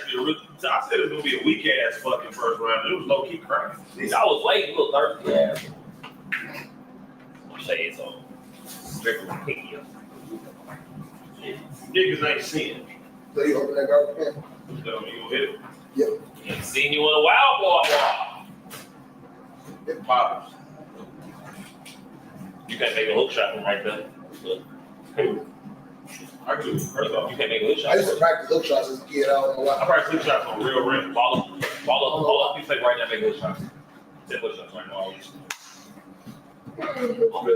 actually a really. I said it was gonna be a weak ass fucking first round. It was low key crazy. I was late, a little thirsty. Yeah. Shades on. Strictly picky. Niggas ain't seeing. So you open that garbage can? You gonna hit it? Yep. Ain't seen you in a while, boy. It bothers. You can't make a hook shot from right there. I do. First off, You can't make a hook I shot. used to practice hook shots as a kid. I don't know I why. practice hook shots on real rim. Ball up. You play right now, make a hook shot. 10 push shots right now.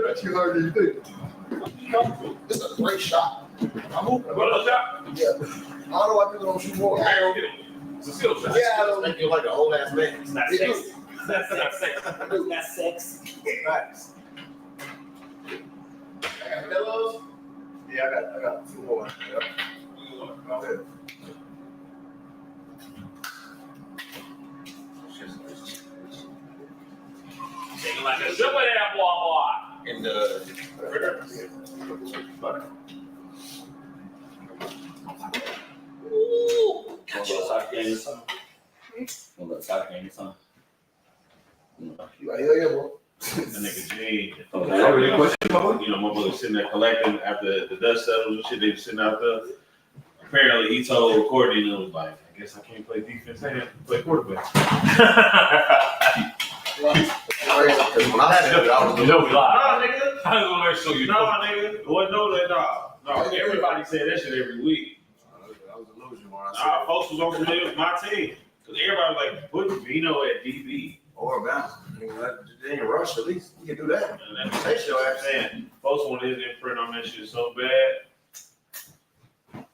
That's too hard to do. It's a great shot. I'm hooping. What hook shot? Yeah. I don't know why people don't shoot more. I don't get it. It's a skill shot. Yeah, I don't Make you like an old ass man. It's not It sex. do. It's not sex. It's not sex. Facts. I got pillows. Yeah, I got 2 more. Yep. Go ahead. Shaking like a super there, boy. In the Ooh. Want a little soccer game or something? Want a little soccer game or something? You like, yeah, boy. That nigga G. Okay. You know, my brother sitting there collecting after the dust settles and shit. They was sitting out there. Apparently, he told Courtney and it was like, I guess I can't play defense. I have to play quarterback. because when I said it, I was You know we live. Nah, nigga. I was gonna show you. Nah, nigga. What no that nah. No, everybody said that shit every week. I was illusion when I Nah, folks was on familiar with my team. Cause everybody was like, put Vino at DB. or bounce. They ain't rush at least. You can do that. And that's what I'm saying. Folks wanted his imprint on that shit so bad.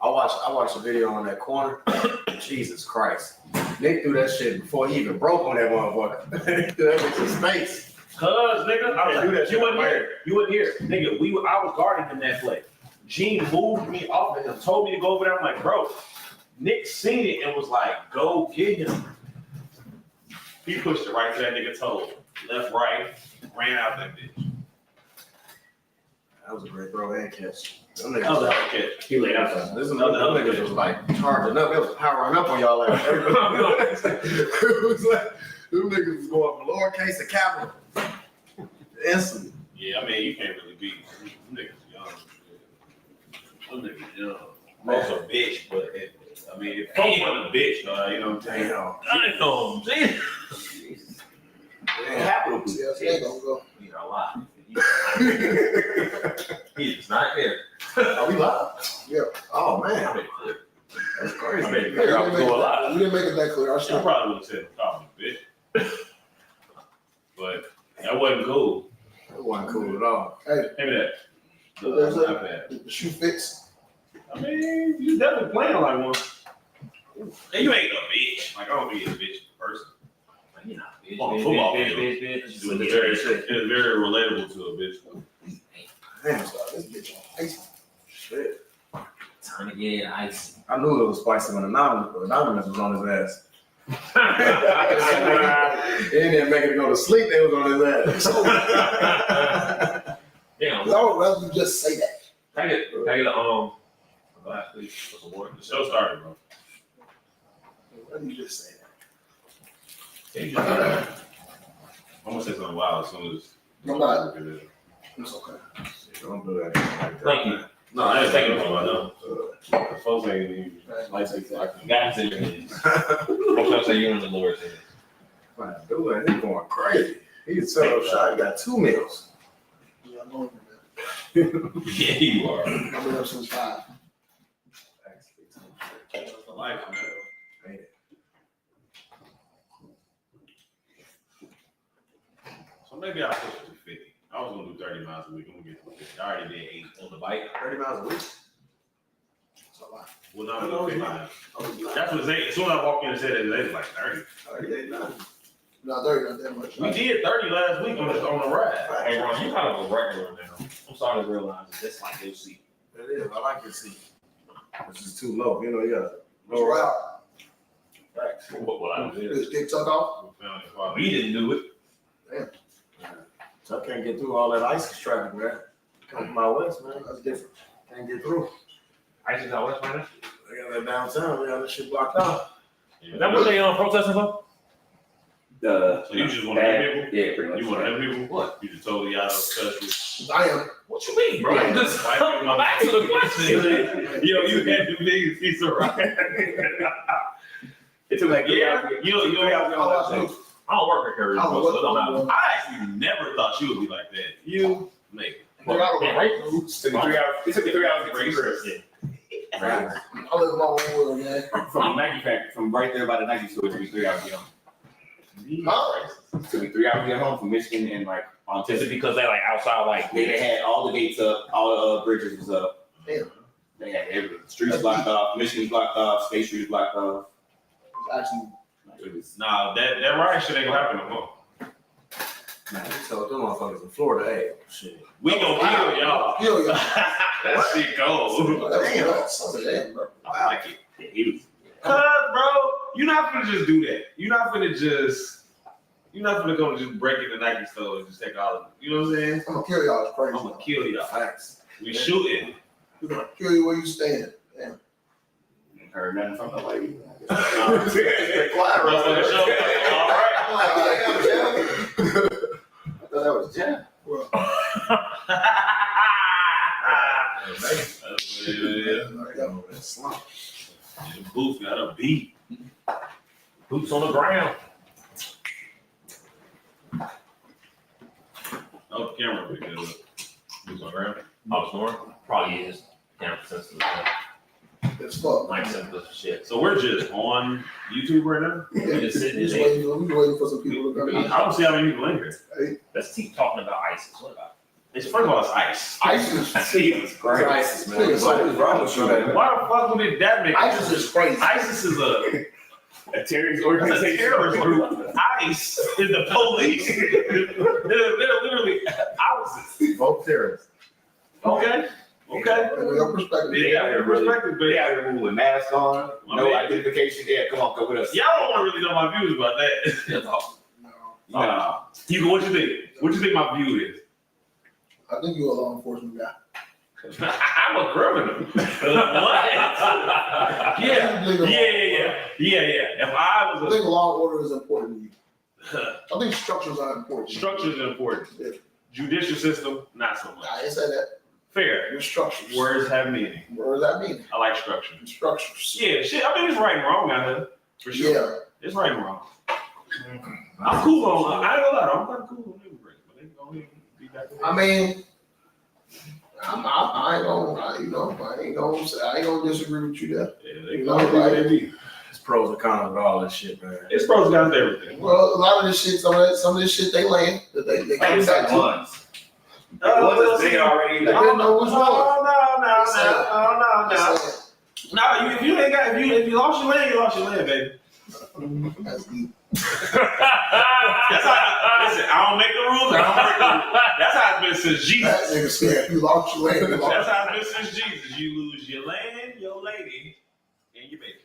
I watched a video on that corner. Jesus Christ. Nick threw that shit before he even broke on that motherfucker. He threw that bitch in space. Cause nigga, I was Yeah, do that like, shit you wasn't right here. You wasn't here. Nigga, I was guarding him that play. Gene moved me off of him, told me to go over there. I'm like, bro, Nick seen it and was like, go get him. He pushed it right to that nigga toe. Left, right, ran out that bitch. That was a great throw and catch. Them That was niggas, a catch. He laid out. this is another niggas was like charging up. It was powering up on y'all like it was like them niggas was going from lowercase to capital. Instantly. Yeah, I mean, you can't really beat them niggas young. Them niggas young. Most are bitch, but I mean, if folks want a bitch, you know what I'm saying? Damn. I know. Capital. See, that's where they gonna go. You know a lot. He's not here. Are we live? Yeah. Oh man. That's crazy. I made it clear I was going live. We didn't make it that clear. I I should probably would have said call me bitch. But that wasn't cool. That wasn't cool at all. Hey, Maybe that. There's Not a- bad. the shoe fits. I mean, you definitely playing like one. And you ain't a bitch. Like, I don't be a bitch person. Like, you know, On the football field. bitch. It's very relatable to a bitch. Damn, so this bitch on ice. Shit. Time to get ice. I knew it was spicy when Anonymous was on his ass. He didn't make it go to sleep, they was on his ass. Yeah. I would rather you just say that. Can I get a glass, please? With some water. The show started, bro. Why do you just say that? I'm gonna say something wild as soon as. I'm not. It's okay. Don't do that. Thank you. No, I ain't taking it from my though. The folks ain't even like to like. God's in your hands. Sometimes say you're in the Lord's hands. Man, dude, he's going crazy. He's set up shot. He got 2 meals. Yeah, I'm going Yeah, you are. I've been up since 5. That's the life, man. So maybe I'll push it to 50. I was gonna do 30 miles a week. I'm gonna get to 50. I already did 8 on the bike. 30 miles a week. That's a lot. Well, now I'm gonna 50. That's what they. As soon as I walked in and said it, they was like 30. 38, nothing. No, 30, not that much. We did 30 last week on the ride. Hey, Ron, you kind of a regular now. I'm starting to realize that that's like your seat. It is. I like this seat. This is too low. You know, you got Low route. Facts. What I did. Just get tuck off. We didn't do it. So I can't get through all that ISIS traffic, man. Come from my west, man. That's different. Can't get through. I just got what's my name? They got that downtown. They got that shit blocked out. Is that what they protesting for? So you just want to hit people? Yeah, pretty much. You want to hit people? What? You just totally out of touch. I am. What you mean, bro? I'm just I'm back to the question. Yo, you had to be piece of right. It took like 3 Yeah, hours. you Three hours How on about that you? I don't work at Curry, Oh, bro, so it don't matter. I actually never thought she would be like that. You, nigga. What, man, right? It took me 3 hours. It took me 3 hours to get to the Yeah. I live my own world, man. From the Nike factory, from right there by the Nike store, it took me 3 hours to get home. Huh? It took me 3 hours to get home from Michigan and like on Is it Texas. because they like outside like They had all the gates up, all the bridges was up. Damn. They had everything. Streets blocked off, Michigan's blocked off, State Street's blocked off. Actually, Like, it was, Nah, that riot shit ain't gonna happen no more. Man, they told them motherfuckers in Florida, hey, shit. We gonna kill y'all. kill y'all. That shit goes. Damn, bro. I like it. he was, Cause, bro, you're not gonna just do that. You're not gonna go just break into Nike store and just take all of it. You know what I'm saying? I'm gonna kill y'all. It's crazy. I'm gonna kill y'all. Facts. We shooting. We're gonna kill you where you stand. Damn. heard nothing from nobody. Stay quiet, Rest of the show. All right. I'm like, damn, Jim. I thought that was Jen. Well, The booth got a beat. boots on the ground? Oh, the camera picked it up. Boots on the ground. I was snoring. Probably is. Damn sensitive. it's fuck. Like sensitive shit. So we're just on YouTube right now. We just sitting Just there. waiting for some people to come in. I don't see how many people in here. Let's keep talking about ISIS. What about It's first of all, it's ice. ISIS. Jesus Christ. Crisis, man. Nigga, What is wrong with you, man? Why the fuck would that make ISIS is crazy. ISIS is a terrorist It's a terrorist group. ICE is the police. they're literally ISIS. Both terrorists. Okay. Okay. From your perspective. They got their perspective, but They out here moving with masks on, I no mean- identification. Yeah, come on, come with us. y'all don't want to really know my views about that. No. Hugo, what you think? What you think my view is? I think you're a law enforcement guy. I'm a criminal. What? Yeah. If I I was think law and order is important to you. I think structures are important. structures are important. Yeah. Judicial system, not so much. I didn't say that. Fair. Your structures. Words have meaning. What does that mean? I like structure. Structures. Yeah, shit. I mean, it's right and wrong out here. For sure. Yeah. It's right and wrong. I'm cool on. I ain't gonna lie. I'm kind of cool on immigrants, but they go ahead and be back. I mean, I ain't gonna disagree with you there. Yeah, they go ahead and be. It's pros and cons with all this shit, man. It's pros and cons to everything. Well, a lot of this shit, some of this shit they land that they Hey, come it's back like to. ones. Ones is big already. They didn't know which one. No. If you lost your land, you lost your land, baby. That's deep. That's how. Listen, I don't make the rules. I don't break the rules. That's how it's been since That Jesus. nigga said you lost your land. You That's lost. how it's been since Jesus. You lose your land, your lady, and your baby.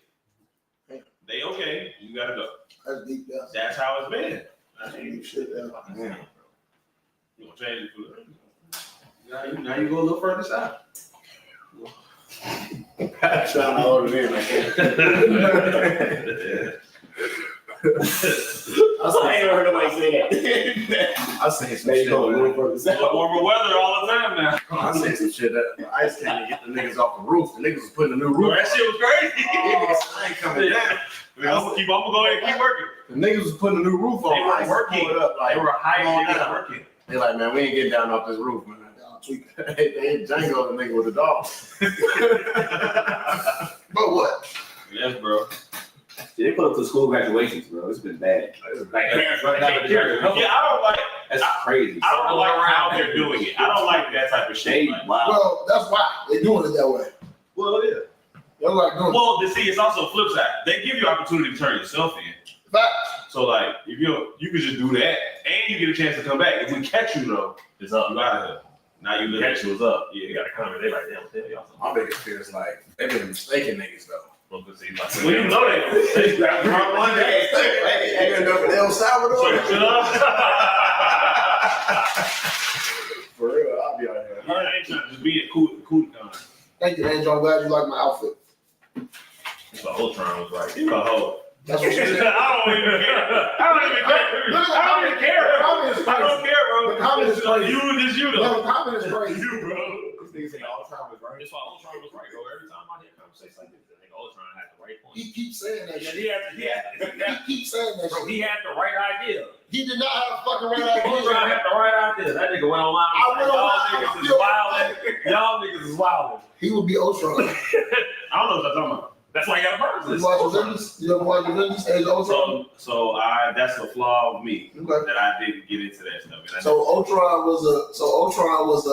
They okay. You gotta go. That's deep. That's how it's been. That's deep shit. There. Yeah. You gonna change it for the now you go a little further south. Trying to hold it in like that. I ain't never heard nobody say that. I seen some There you shit. go, a little Man. further south. Warmer weather all the time now. I seen some shit that the ice can't get the niggas off the roof. The niggas was putting a new roof. That shit was crazy. I ain't coming down. I'm gonna go ahead and keep working. The niggas was putting a new roof on. They were Ice working. pulled Up, like, They were hiding come on and down. working. They like, man, we ain't getting down off this roof, man. Y'all tweaking. They Django the nigga with the dog. But what? Yes, bro. They put up to school graduations, bro. It's been bad. Like parents running out of the church. Yeah, I don't like. That's crazy. I don't like how they're doing it. I don't like that type of shit. They Like, wow. Well, that's why they're doing it that way. well, it is. They're like doing Well, see, it's also a flip side. They give you opportunity to turn yourself in. it. Facts. So, like, if you could just do that, and you get a chance to come back. If we catch you though, It's up. you out of here. Now you live. Catch you was up. Yeah. You gotta comment. They like, damn, tell y'all something. My biggest fear is like, they've been mistaking niggas though. Well, good to see you. Like, Well, you know that. They got drunk one day. You end up in El Salvador? For real, I'll be out here. I ain't trying to just be a cool con. Thank you, Andrew. I'm glad you like my outfit. so Ultron was right. You a hoe. That's what she said. I don't even care. I don't even care. I don't care, bro. The comment is crazy. It's you, No, though. the comment is crazy. You, bro. This nigga say all the time was right. That's why Ultron was right, bro. Every time I hear a conversation like this, I think Ultron had the right point. He keeps saying that shit. He He keeps saying that Bro, shit. he had the right idea. He did not have a fucking right Ultron idea. had the right idea. That nigga went online. I went Y'all online, niggas I is feel wildin'. Y'all niggas is wildin'. He would be Ultron. I don't know what you're talking about. That's why you got a You versus. watch Avengers? You ever watch Avengers? Age of Ultron? So that's a flaw of me Okay. that I didn't get into that stuff. And I So Ultron was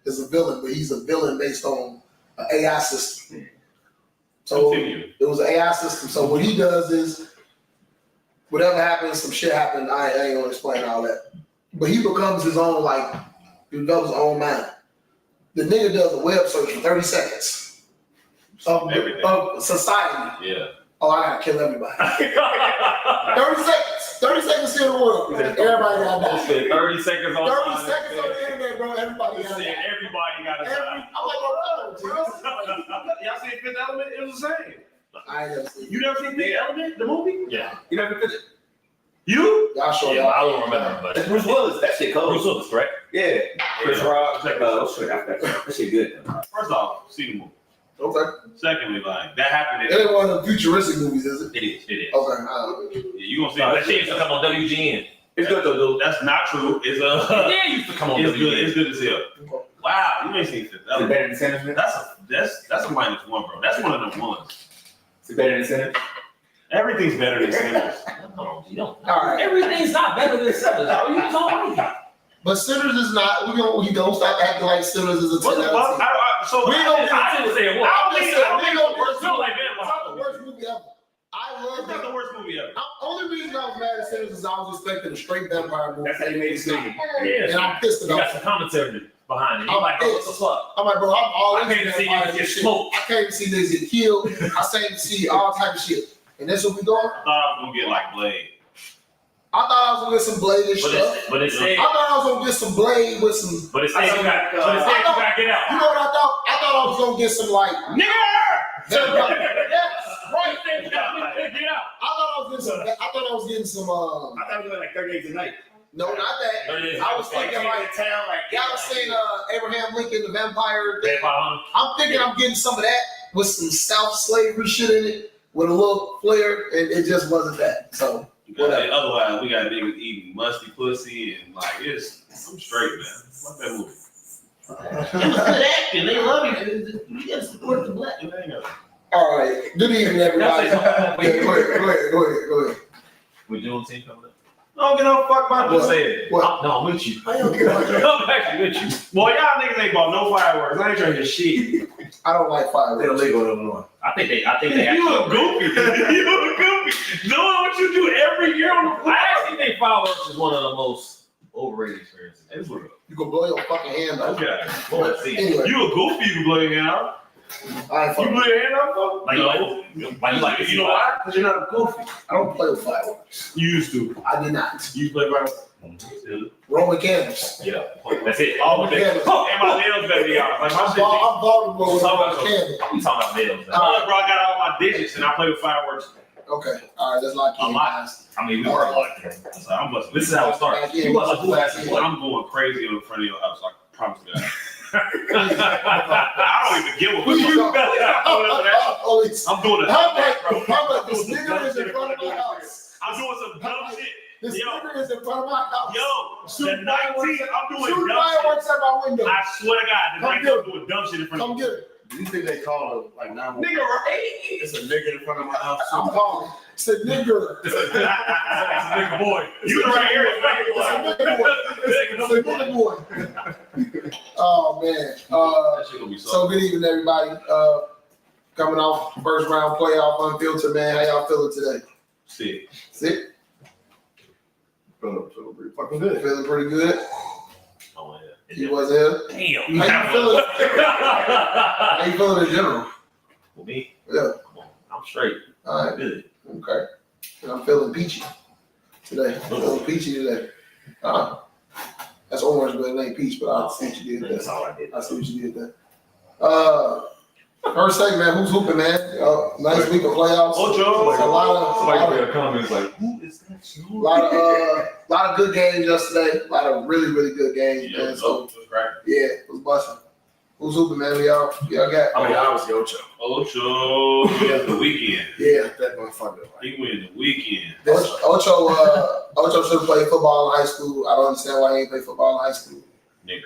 is a villain, but he's a villain based on an AI system. So Continue. it was an AI system. So what he does is, whatever happens, some shit happened. I ain't gonna explain all that. But he becomes his own, like, he develops his own mind. The nigga does a web search for 30 seconds Everything. of society. Yeah. Oh, I gotta kill everybody. 30 seconds. 30 seconds in the world. Everybody gotta die. 30 seconds on 30 seconds on the internet, bro. Everybody gotta die. Everybody got to I'm like, oh, bro. Y'all seen Fifth Element? It was the same. I ain't never seen it. You never seen Fifth Element, the movie? Yeah. You never finished it? You? Y'all show Yeah, y'all. I don't remember, but That's Bruce Willis. That shit cold. Bruce Willis, correct? Yeah. Chris Rock. Check this out. That shit good. First off, see the movie. Okay. Secondly, like that happened. It ain't one of the futuristic movies, is it? It is. It is. Okay. Yeah, you gonna see No, that shit used to come on WGN. It's good though, dude. That's not true. It's Yeah, it used to come on it's WGN. good. It's good as hell. Wow, you ain't seen Fifth Is it Element. better than Sinners? That's a minus one, bro. That's one of them ones. Is it better than Sinners? Everything's better than Sinners. No, you don't. All right. Everything's not better than Sinners. Bro. You don't know. But Sinners is not. We don't stop acting like Sinners is a 10 What the out of fuck? 10. So We don't get I didn't say it was. I don't think It's It's not like not that. the worst movie ever. I love it's not the that. worst movie ever. Only reason I was mad at Sinners is I was expecting a straight vampire movie. That's how you made it seem. Yeah. And I'm pissed You got about some it. commentary behind it. You're like, oh, what the fuck? I'm like, bro, I'm all I into came to see vampires you and get shit. smoked. I came to see niggas get killed. I came to see all type of shit. And that's what we doing. I thought I was gonna get like Blade. I thought I was gonna get some Blade and stuff. But it said, I thought I was gonna get some Blade with some. but it said you got to get out. You know what I thought? I thought I was gonna get some like. Nigga! Yes, right. Get out. I thought I was getting some. I thought it was like 38 tonight. No, not that. I was thinking like town, like y'all seen Abraham Lincoln, the vampire thing. Vampire Hunter. I'm thinking I'm getting some of that with some South slavery shit in it, with a little flair, and it just wasn't that. So Whatever. Otherwise, we got niggas eating musty pussy and like it's. I'm straight, man. Fuck that movie. Good acting. They love you. You gotta support the black. It ain't a- all right, good evening, everybody. Y'all say Yeah, go ahead. We doing team coming up? I don't get no fuck about What? just saying. What? No, I'm with you. I don't care about that. I'm actually with you. Boy, y'all niggas ain't bought no fireworks. I ain't trying to hear shit. I don't like They're fireworks. illegal in Illinois. I think they You actually. look goofy. You look goofy. Doing what you do every year on the I flag. actually think fireworks is one of the most overrated experiences. It's real. You can blow your fucking hand off. Okay. Well, let's see. Anyway, You a goofy, you can blow your hand out. I ain't You fucking. blow your hand out, though? Like, you like You know why? Because you're not a goofy. I don't play with fireworks. You used to. I did not. You play by Roman candles. Yeah, that's it. all Roman the candles. And my nails better be out. Like my I'm shit. vulnerable with Talk Roman about- candles. We talking about nails. Bro, I got all my digits and I play with fireworks. Okay, all right, let's lock A in, lot. guys. I mean, we were like that. So I'm busting. This is how it starts. You was a fool ass. I'm going crazy in front of your house. I promise you that. I don't even give a Please fuck. don't. Oh, it's- I'm doing it. How about this nigga is in front of my house? I'm doing some dumb shit. This Yo. nigga is in front of my house. Yo, the Shoot 19th, I'm doing Shoot dumb shit. fireworks at my window. I swear to God, the Come 19th, get I'm doing dumb shit in front Come of get it. Do you think they call it like 911? Nigga, right? It's a nigga in front of my house. I'm calling. It's a nigga. Nigga boy. You the right here. It's a nigga boy. It's a nigga boy. Oh man. That shit gonna be so. So good evening, everybody. Coming off first round playoff unfiltered, man. How y'all feeling today? Sick. Sick? Feeling pretty fucking good. Feeling pretty good. Oh, yeah. You wasn't here. Damn. How you feeling? How you feeling in general? For me, Yeah. come on. I'm straight. All right. I'm good. Okay. And I'm feeling peachy today. I'm feeling peachy today. That's orange, but it ain't peach. But I see what you did there. That's all I did. I see what you did there. First segment, who's hooping, man? Nice week of playoffs. Ocho. A lot Somebody comments like, who is that? of good games yesterday. A lot of really, really good games, man. So yeah, it was busting. Who's hooping, man? Y'all got? I mean, obviously Ocho. Ocho wins the weekend. Yeah. That motherfucker. He wins the weekend. Ocho should have played football in high school. I don't understand why he ain't played football in high school. Nigga.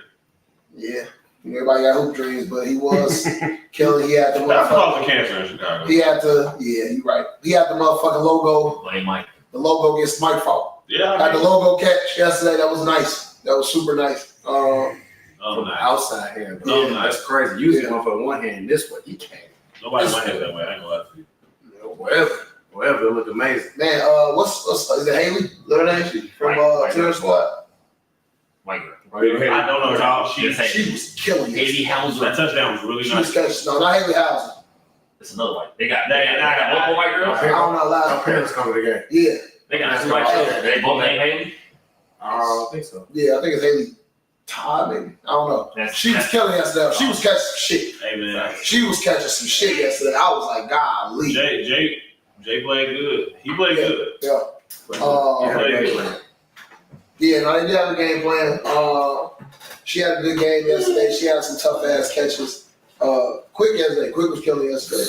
Yeah. Everybody got hoop dreams, but he was killing. He had the That's motherfucking. causing cancer in Chicago. He had the. Yeah, you're right. He had the motherfucking logo. Blame Mike. The logo gets Mike's fault. Yeah, Had the logo catch yesterday. That was nice. That was super nice. oh, From the nice. outside hand, bro. Yeah. That's crazy. Usually one for one hand this way. He can't. Nobody might have that way. I ain't gonna lie to you. Whatever, it looked amazing. Man, what's is it Haley? Little name from Terror Squad. Mike. I don't know how she She was killing it. Haley Houser. that touchdown was really She was nice. catching. No, not Haley Housen. It's another one. They got Nah, multiple white girls. I don't know Our loud. parents come to the game. Yeah, They got two white girls. They both named Haley. I don't think so. yeah. I think it's Haley Todd, maybe. I don't know. She was killing yesterday. She was catching some shit. Hey man, She was catching some shit yesterday. I was like, golly. Jay played good. He played good. Yeah. Yeah, no, they did have a game plan. She had a good game yesterday. She had some tough ass catches. Quick yesterday. Quick was killing yesterday.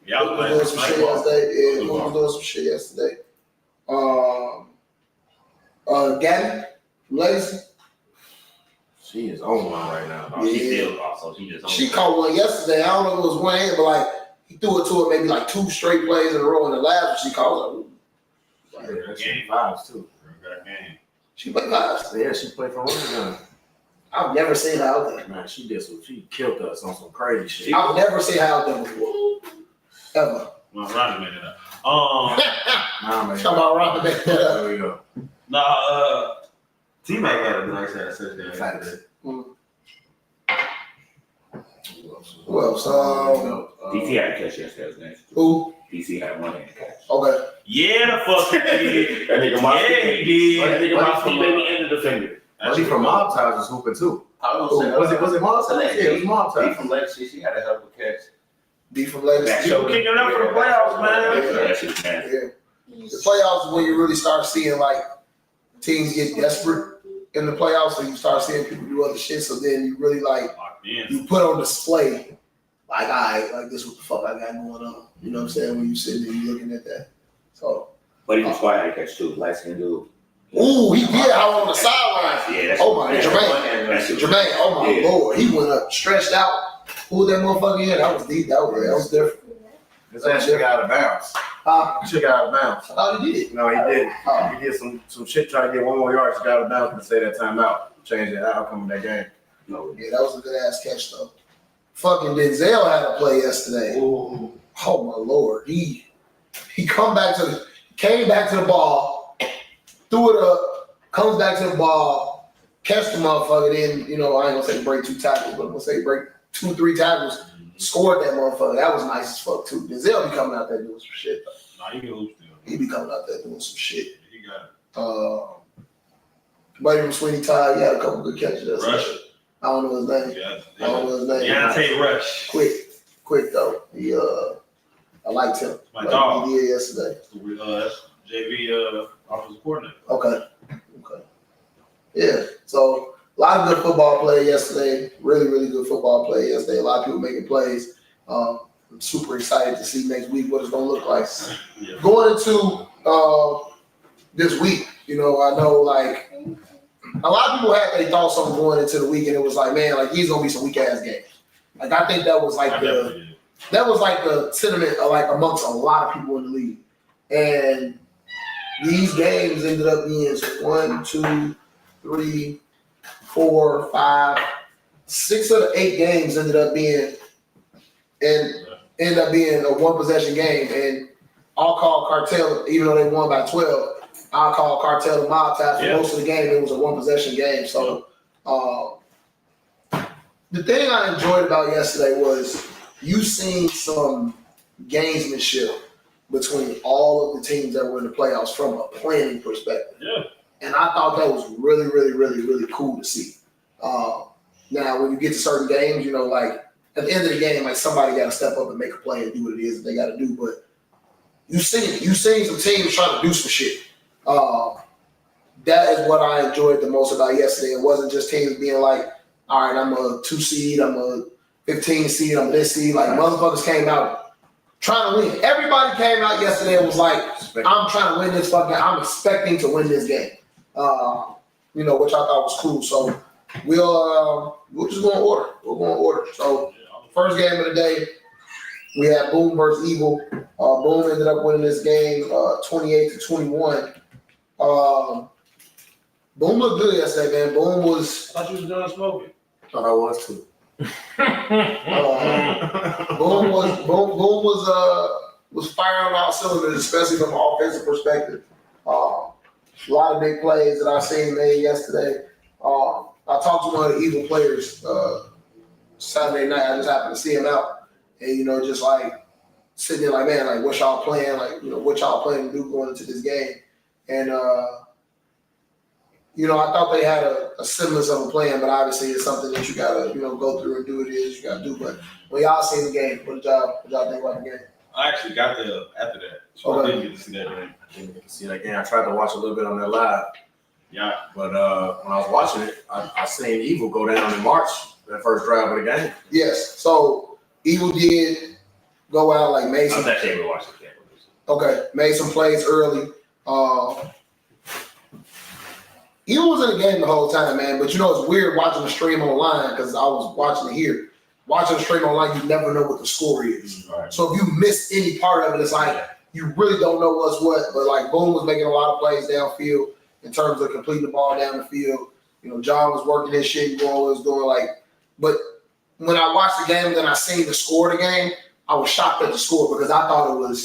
Y'all Quick was doing some shit yesterday. Yeah, Quick was doing some shit yesterday. Gabby from Legacy. She is on one right now. Oh, she still also. She just. She caught one yesterday. I don't know if it was one hand, but like he threw it to her maybe like 2 straight plays in a row, and the last one she caught her. That's game fives too. She played fives. Yeah, she played for Oregon. I've never seen her out there. Man, she killed us on some crazy shit. I've never seen her out there before. Ever. Well, Ronnie made it up. Nah, man. Come on, Robin. There we go. T-Mac had a nice ass touchdown. Facts. Who else? DC had a catch yesterday. Was nice. Who? DC had one hand catch. Okay. Yeah, the fuck he did. That nigga Moss. Yeah, he That did. nigga Moss baby and the defender. She from Mob Ties was hooping too. I was gonna say, Was it Mob Ties? Yeah, it was Mob D Ties. from Legacy, she had a hell of a catch. D from Legacy. You kicking up for the playoffs, man. Yeah, that shit was nasty. Yeah. The playoffs is when you really start seeing like teams get desperate in the playoffs, and you start seeing people do other shit. So then you really like Locked in. you put on display, like like this what the fuck I got going on. You know what I'm saying? When you sitting there, you looking at that. So But even Squire had a catch too. Light skin dude. ooh, he did out on the sidelines. Yeah, that's Oh my, yeah, Jermaine. that shit was- Jermaine, oh my Yeah. lord, he went up stretched out. Who that motherfucker in? That was deep. That was different. His ass should got out of bounds. Huh? Should got out of bounds. I thought he did. No, he didn't. Oh. He did some shit trying to get one more yard. She got out of bounds to say that timeout. Change the outcome of that game. No. Yeah, that was a good ass catch though. Fucking Denzel had a play yesterday. Ooh. Oh my lord, he came back to the ball, threw it up, comes back to the ball, catch the motherfucker. Then I ain't gonna say break 2 tackles, but I'm gonna say break 2-3 tackles. Scored that motherfucker. That was nice as fuck too. Denzel be coming out there doing some shit. Nah, he can hoop still. He be coming out there doing some shit. He got Buddy from Sweeney Todd, he had a couple good catches. it. Rush. I don't know his name. Yeah. I don't know his name. Deontay Rush. Quick though. He I liked him. My dog. He did yesterday. That's JV offensive coordinator. Okay. Yeah. So a lot of good football play yesterday. Really, really good football play yesterday. A lot of people making plays. I'm super excited to see next week what it's gonna look like. Yeah. Going into this week, I know like a lot of people had they thought something going into the week, and it was like, man, like these gonna be some weak ass games. Like I think that was like the sentiment like amongst a lot of people in the league. And these games ended up being 1, 2, 3, 4, 5, 6 of the 8 games ended up being a 1 possession game. And I'll call Cartel, even though they won by 12, I'll call Cartel the mob ties for most of the game. It was a 1 possession game. So the thing I enjoyed about yesterday was you seen some gamesmanship between all of the teams that were in the playoffs from a planning perspective. Yeah. And I thought that was really, really, really, really cool to see. Now, when you get to certain games, like at the end of the game, like somebody got to step up and make a play and do what it is that they got to do. But you seen some teams trying to do some shit. That is what I enjoyed the most about yesterday. It wasn't just teams being like, all right, I'm a 2 seed, I'm a 15 seed, I'm this seed. Like motherfuckers came out trying to win. Everybody came out yesterday and was like, I'm trying to win this fucking. I'm expecting to win this game. Which I thought was cool. So we'll just go in order. We'll go in order. So first game of the day, we had Boom versus Evil. Boom ended up winning this game 28-21. Boom looked good yesterday, man. Boom was. I thought you was done smoking. Thought I was too. Boom was firing on all cylinders, especially from an offensive perspective. A lot of big plays that I seen made yesterday. I talked to one of the Evil players Saturday night. I just happened to see him out, and just like sitting there, like, man, like what y'all playing, like what y'all planning to do going into this game, and I thought they had a semblance of a plan, but obviously it's something that you gotta go through and do what it is you gotta do. But when y'all seen the game, what y'all think about the game? I actually got there after that, so I didn't get to see that game. I didn't get to see that game. I tried to watch a little bit on that live. Yeah. But when I was watching it, I seen Evil go down in March, that first drive of the game. Yes. So Evil did go out, like made I was some. actually able to watch the game. Okay, made some plays early. Evil was in the game the whole time, man. But it's weird watching the stream online because I was watching it here. Watching the stream online, you never know what the score is. Right. So if you miss any part of it, it's like you really don't know what's what. But like Boom was making a lot of plays downfield in terms of completing the ball down the field. John was working his shit, doing what he was doing. But when I watched the game, then I seen the score of the game, I was shocked at the score because I thought the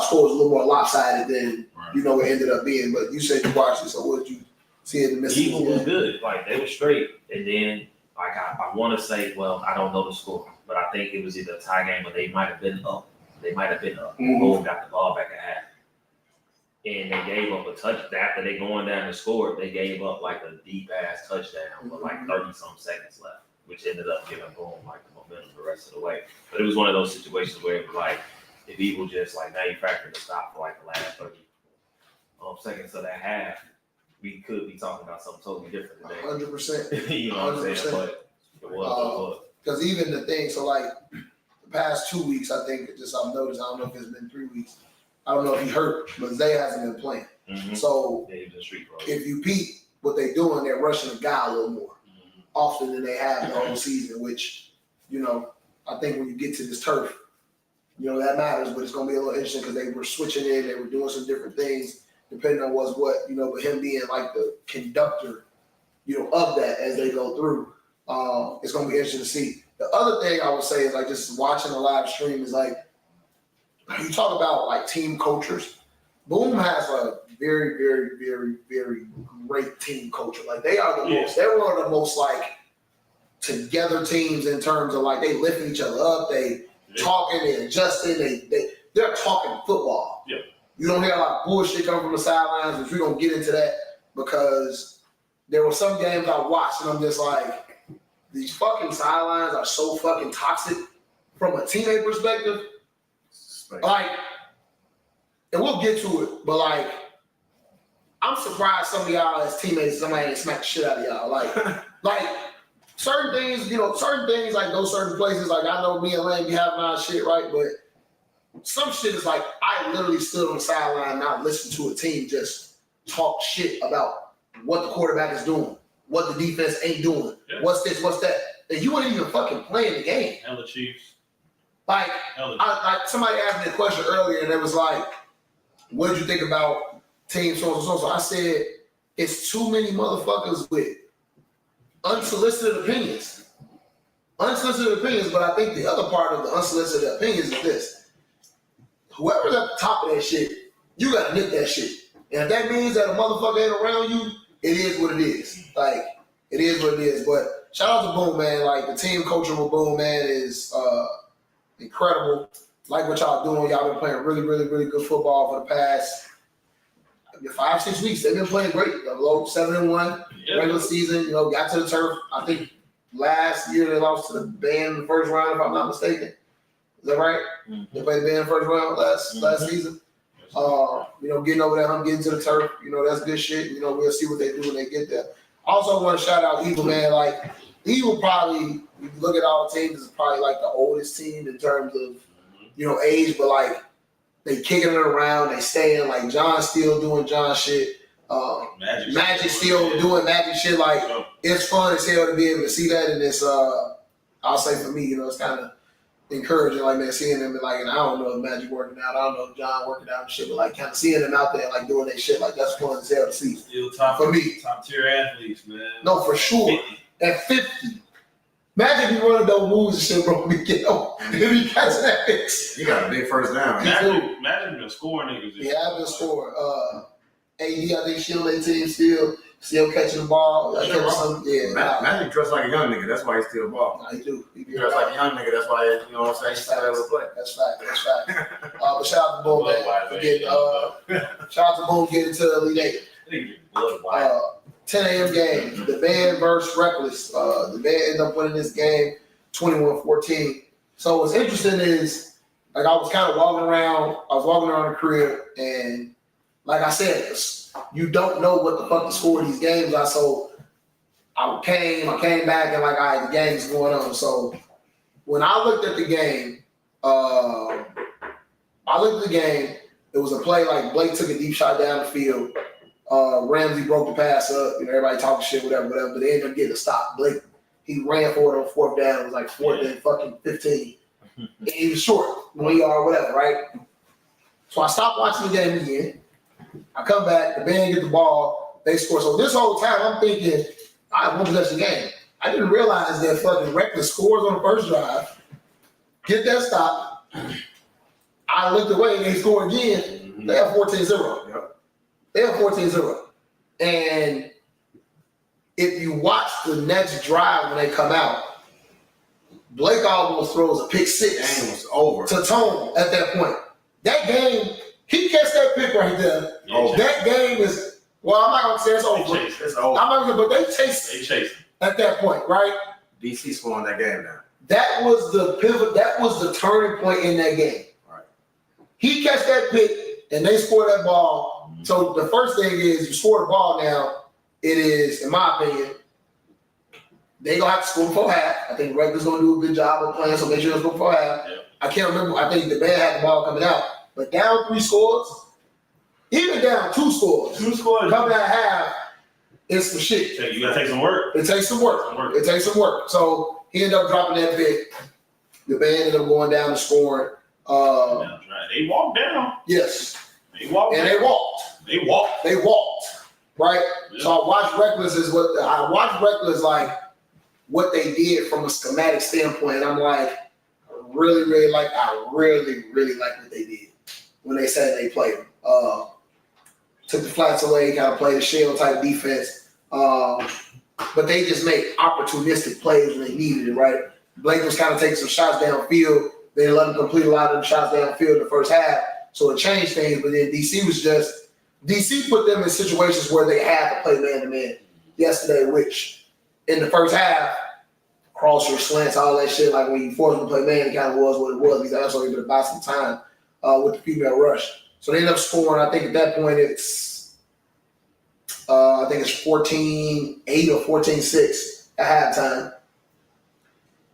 score was a little more lopsided than it ended up being. But you said you watched it, so what did you see in the midst? Evil was good. Like they were straight, and then I want to say, well, I don't know the score, but I think it was either a tie game or they might have been up. Mm-hmm. Boom got the ball back at half, and they gave up a touchdown after they going down and scored. They gave up like a deep ass touchdown with like 30-some seconds left, which ended up giving Boom like the momentum the rest of the way. But it was one of those situations where it was like if Evil just like manufactured a stop for like the last 30 seconds of that half, we could be talking about something totally different today. 100%. You know what I'm saying? But it was. Because even the thing, so like the past 2 weeks, I think I've noticed, I don't know if it's been 3 weeks. I don't know if he hurt, but Zay hasn't been playing. Mm-hmm. So yeah, he was in street pro. if you peep what they're doing, they're rushing the guy a little more often than they have the whole season, which, I think when you get to this turf, that matters, but it's going to be a little interesting because they were switching in, they were doing some different things depending on what's what, but him being like the conductor, of that as they go through, it's going to be interesting to see. The other thing I would say is like just watching the live stream is like, you talk about like team cultures. Boom has a very, very, very, very great team culture. Like they are the most, they're one of the most like together teams in terms of like they lifting each other up, they talking, they adjusting, they're talking football. Yeah. You don't hear a lot of bullshit come from the sidelines, which we're gonna get into that because there were some games I watched and I'm just like, these fucking sidelines are so fucking toxic from a teammate perspective. Like, and we'll get to it, but like, I'm surprised some of y'all as teammates, somebody ain't smacked the shit out of y'all. Like certain things like those certain places, like I know me and Lane be having our shit, right? But some shit is like, I literally stood on the sideline, not listen to a team just talk shit about what the quarterback is doing, what the defense ain't doing, what's this, what's that. And you weren't even fucking playing the game. Hella Chiefs. Like, somebody asked me a question earlier, and it was like, what did you think about team so? I said, it's too many motherfuckers with unsolicited opinions. Unsolicited opinions, but I think the other part of the unsolicited opinions is this. Whoever's at the top of that shit, you gotta nip that shit. And if that means that a motherfucker ain't around you, it is what it is. Like, it is what it is. But shout out to Boom, man. Like, the team culture with Boom, man, is incredible. Like what y'all doing. Y'all been playing really, really, really good football for the past 5-6 weeks. They've been playing great. 7-1 regular season. Got to the turf. I think last year they lost to the Band in the first round, if I'm not mistaken. Is that right? They played the Band in the first round last season. Getting over there, getting to the turf, that's good shit. We'll see what they do when they get there. Also want to shout out Eagle, man. Like, Eagle probably, if you look at all the teams, is probably like the oldest team in terms of, age, but like, they kicking it around, they staying, like, John's still doing John shit. Magic still doing Magic shit. Like, it's fun as hell to be able to see that, and it's, I'll say for me, it's kind of encouraging, like, man, seeing them, and I don't know if Magic working out, I don't know if John working out and shit, but like kind of seeing them out there, like doing their shit, like that's fun as hell to see. Still for me. Top tier athletes, man. No, for sure. 50. At 50. Magic be running those moves and shit, bro. If he catching that bitch. He got a big first down. Magic been scoring niggas. Yeah, I've been scoring. AD, I think she on their team still catching the ball. Magic dressed like a young nigga. That's why he still ball. Nah, he do. He Dressed like a young nigga. That's why he's still able to play. That's fact. But shout out to Boom, man. Shout out to Boom getting to Elite 8. 10 a.m. game. The Band versus Reckless. The Band ended up winning this game 21-14. So what's interesting is, like, I was kind of walking around the crib, and like I said, you don't know what the fuck the score of these games are. So I came back and like, all right, the game's going on. So when I looked at the game, it was a play like Blake took a deep shot down the field. Ramsey broke the pass up. Everybody talking shit, whatever. But they ended up getting a stop. Blake, he ran for it on fourth down. It was like 4th and fucking 15. And he was short, 1 yard, whatever, right? So I stopped watching the game again. I come back, the Band get the ball, they score. So this whole time I'm thinking, I have one possession game. I didn't realize that fucking Reckless scores on the first drive, get that stop. I looked away and they score again. They have 14-0. Yep. They have 14-0. And if you watch the next drive when they come out, Blake almost throws a pick six. Game was over. To Tone at that point. That game, he catch that pick right there. That game is, well, I'm not going to say it's over. It's over. I'm not going to, but they chased at that point, right? DC slowing that game down. That was the pivot. That was the turning point in that game. Right. He catch that pick, and they score that ball. So the first thing is, you score the ball now, it is, in my opinion, they going to have to score before half. I think Reckless going to do a good job of playing, so make sure they score before half. Yeah. I can't remember. I think the Band had the ball coming out. But down 3 scores, even down 2 scores, coming out half, it's some shit. You gotta take some work. It takes some work. So he ended up dropping that pick. The Band ended up going down and scoring. They walked down. Yes. They walked. And they walked. Right? Yeah. So I watched Reckless like what they did from a schematic standpoint. And I'm like, I really like what they did when they said they played them. Took the flats away, kind of played a shell type defense. But they just made opportunistic plays when they needed it, right? Blake was kind of taking some shots downfield. They let him complete a lot of the shots downfield in the first half. So it changed things. But then DC put them in situations where they had to play man-to-man yesterday, which in the first half, cross your slants, all that shit, like when you forced them to play man, it kind of was what it was. He's also able to buy some time with the female rush. So they end up scoring, I think at that point it's 14-8 or 14-6 at halftime.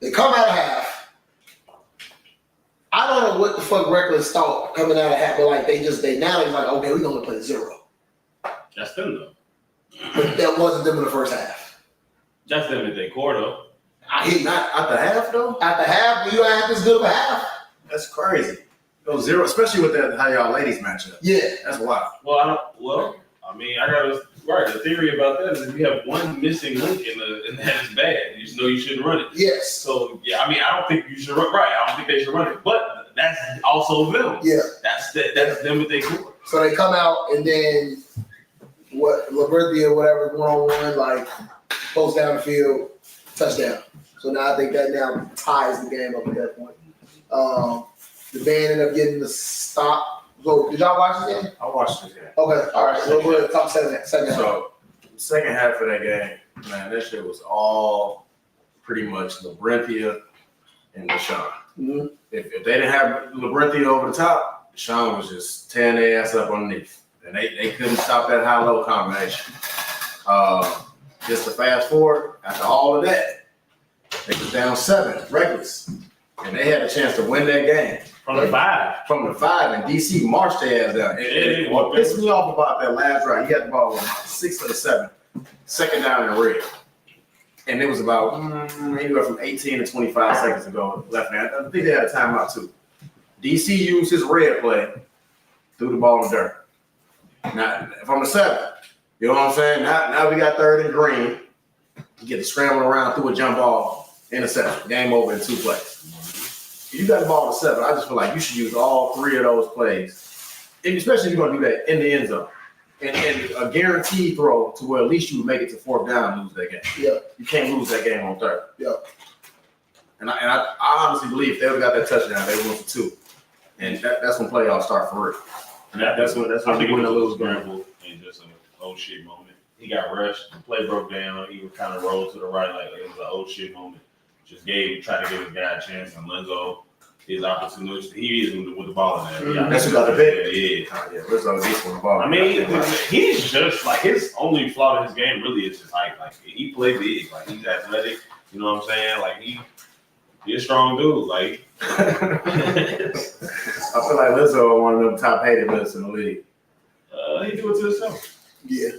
They come out of half. I don't know what the fuck Reckless thought coming out of half, but like they're like, okay, we're gonna play 0. That's them though. But that wasn't them in the first half. That's them in their core though. Not at the half though? At the half, you have this good of a half. That's crazy. Go 0, especially with that how y'all ladies match up. Yeah. That's wild. I got the theory about that is if you have one missing link and that is bad. You just know you shouldn't run it. Yes. So I don't think you should run right. I don't think they should run it. But that's also them. Yeah. That's them with their core. So they come out and then Laverthia or whatever, 1-on-1, like post down the field, touchdown. So now I think that now ties the game up at that point. The Band ended up getting the stop. So did y'all watch this game? I watched this game. Okay, all right. So we're second half. So second half of that game, man, that shit was all pretty much Labrenthia and Deshaun. Mhm. If they didn't have Labrenthia over the top, Deshaun was just tearing their ass up underneath. And they couldn't stop that high-low combination. Just to fast forward, after all of that, they was down 7, reckless. And they had a chance to win that game. From the 5. From the 5, and DC marched their ass down. And what pissed me off about that last drive, he had the ball on 6 of the 7, second down and red. And it was about anywhere from 18 to 25 seconds to go left. I think they had a timeout too. DC used his red play, threw the ball in the dirt. Now, from the 7, you know what I'm saying? Now we got 3rd and green. You get to scramble around through a jump ball, interception, game over in 2 plays. If you got the ball at 7, I just feel like you should use all 3 of those plays, and especially if you're going to do that in the end zone. And a guaranteed throw to where at least you would make it to 4th down and lose that game. Yeah. You can't lose that game on 3rd. Yeah. And I honestly believe if they would have got that touchdown, they would win for 2. And that's when playoffs start for real. And that's when I think you it win was or a lose. scramble and just an oh shit moment. He got rushed, the play broke down, he was kind of rolled to the right like it was an oh shit moment. Just tried to give his guy a chance, and Lenzo, his opportunity, he is with the ball in there. Mhm. That's who got the pick? Yeah. Yeah, Rizzo decent with the ball. I mean, he's just like his only flaw in his game really is his height. Like he plays big, like he's athletic. You know what I'm saying? Like he's a strong dude. Like I feel like Lizzo on one of them top hated lists in the league. he do it to himself. Yeah.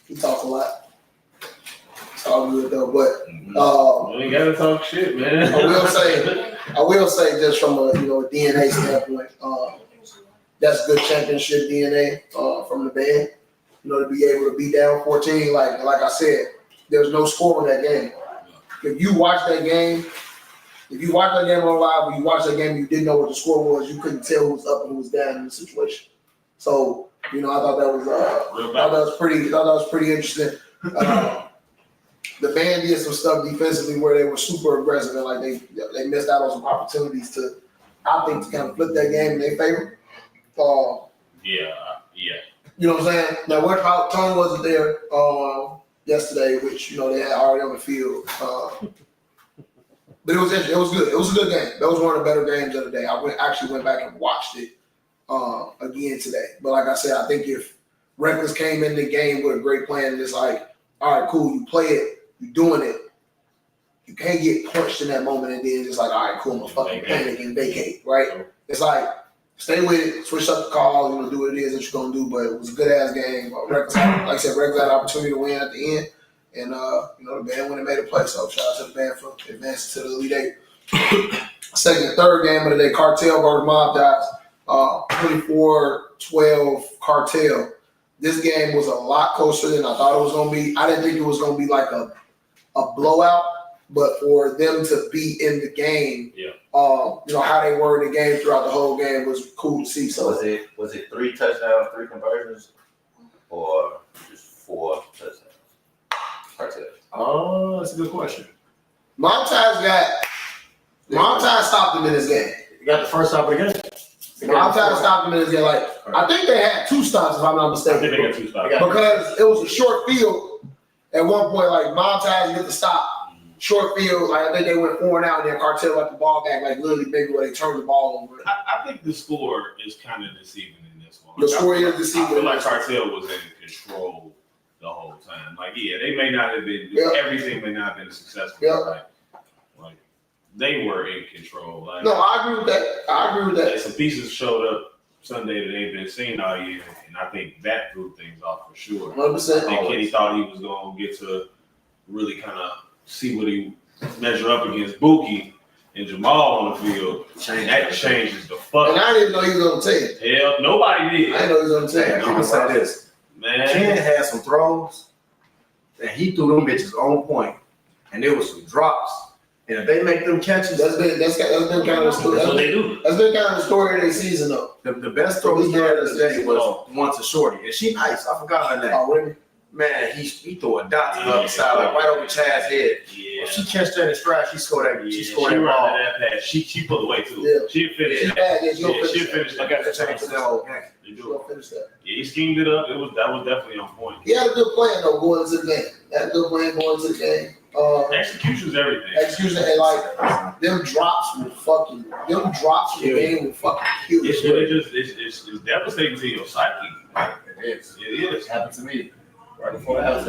He talk a lot. It's all good though, but You ain't gotta talk shit, man. I will say just from a DNA standpoint, that's good championship DNA from the band. To be able to be down 14, like I said, there's no score in that game. If you watch that game on live, or you watch that game, you didn't know what the score was. You couldn't tell who was up and who was down in the situation. So I thought that was pretty interesting. The band did some stuff defensively where they were super aggressive and like they missed out on some opportunities to, I think, to kind of flip that game in their favor. Yeah. You know what I'm saying? Now, Tony wasn't there yesterday, which they had already on the field. But it was interesting. It was good. It was a good game. That was one of the better games of the day. I actually went back and watched it again today. But like I said, I think if Reckless came in the game with a great plan and it's like, all right, cool, you play it, you're doing it. You can't get punched in that moment and then just like, all right, cool, I'm gonna fucking panic and vacate, right? It's like, stay with it, switch up the call, do what it is that you're gonna do. But it was a good ass game. Reckless, like I said, Reckless had an opportunity to win at the end. And the band went and made a play. So shout out to the band for advancing to the Elite Eight. Second and third game of the day, Cartel versus Mob Ties. 24-12 Cartel. This game was a lot closer than I thought it was gonna be. I didn't think it was gonna be like a blowout, but for them to be in the game, how they were in the game throughout the whole game was cool to see. So was it 3 touchdowns, 3 conversions, or just 4 touchdowns? Cartel. Oh, that's a good question. Mob Ties stopped them in this game. You got the first stop of the game. Mob Ties stopped them in this game. Like I think they had 2 stops, if I'm not I mistaken. think they got 2 stops. Because it was a short field. At one point, like Mob Ties get the stop. Short field, like I think they went 4 and out, and then Cartel got the ball back, like literally maybe where they turned the ball over. I think the score is kind of deceiving in this one. The score is deceiving. I feel like Cartel was in control the whole time. Like, they may not have been, everything may not have been successful. Yeah. Like they were in control. Like, No, I agree with that. Some pieces showed up Sunday that ain't been seen all year, and I think that threw things off for sure. 100%. I think Kenny thought he was going to get to really kind of see what he measure up against Buki and Jamal on the field. That changes the fuck. And I didn't know he was going to take it. Hell, nobody did. I didn't know he was going to take it. I'm gonna say this. Man. Ken had some throws, and he threw them bitches on point, and there was some drops. And if they make them catches, That's been kind of the story. That's what they do. That's been kind of the story of their season, though. the best throw he had today was once a shorty, and she nice. I forgot her name. Oh, really? Man, he threw a dot to the other side, like right over Chad's head. Yeah. If she catch that in stride, she scored that. She scored that ran ball. that pass. She pulled away too. Yeah. She finished. She's that. bad. Yeah, She finished. I got to change that whole game. They She's do it. going to finish that. Yeah, he schemed it up. That was definitely on point. He had a good plan, though, going into the game. Had a good plan going into the game. Execution's everything. Execution and like them drops will fucking the game will fucking kill you. It's devastating to your psyche. It is. It is. It happened to me right before the house.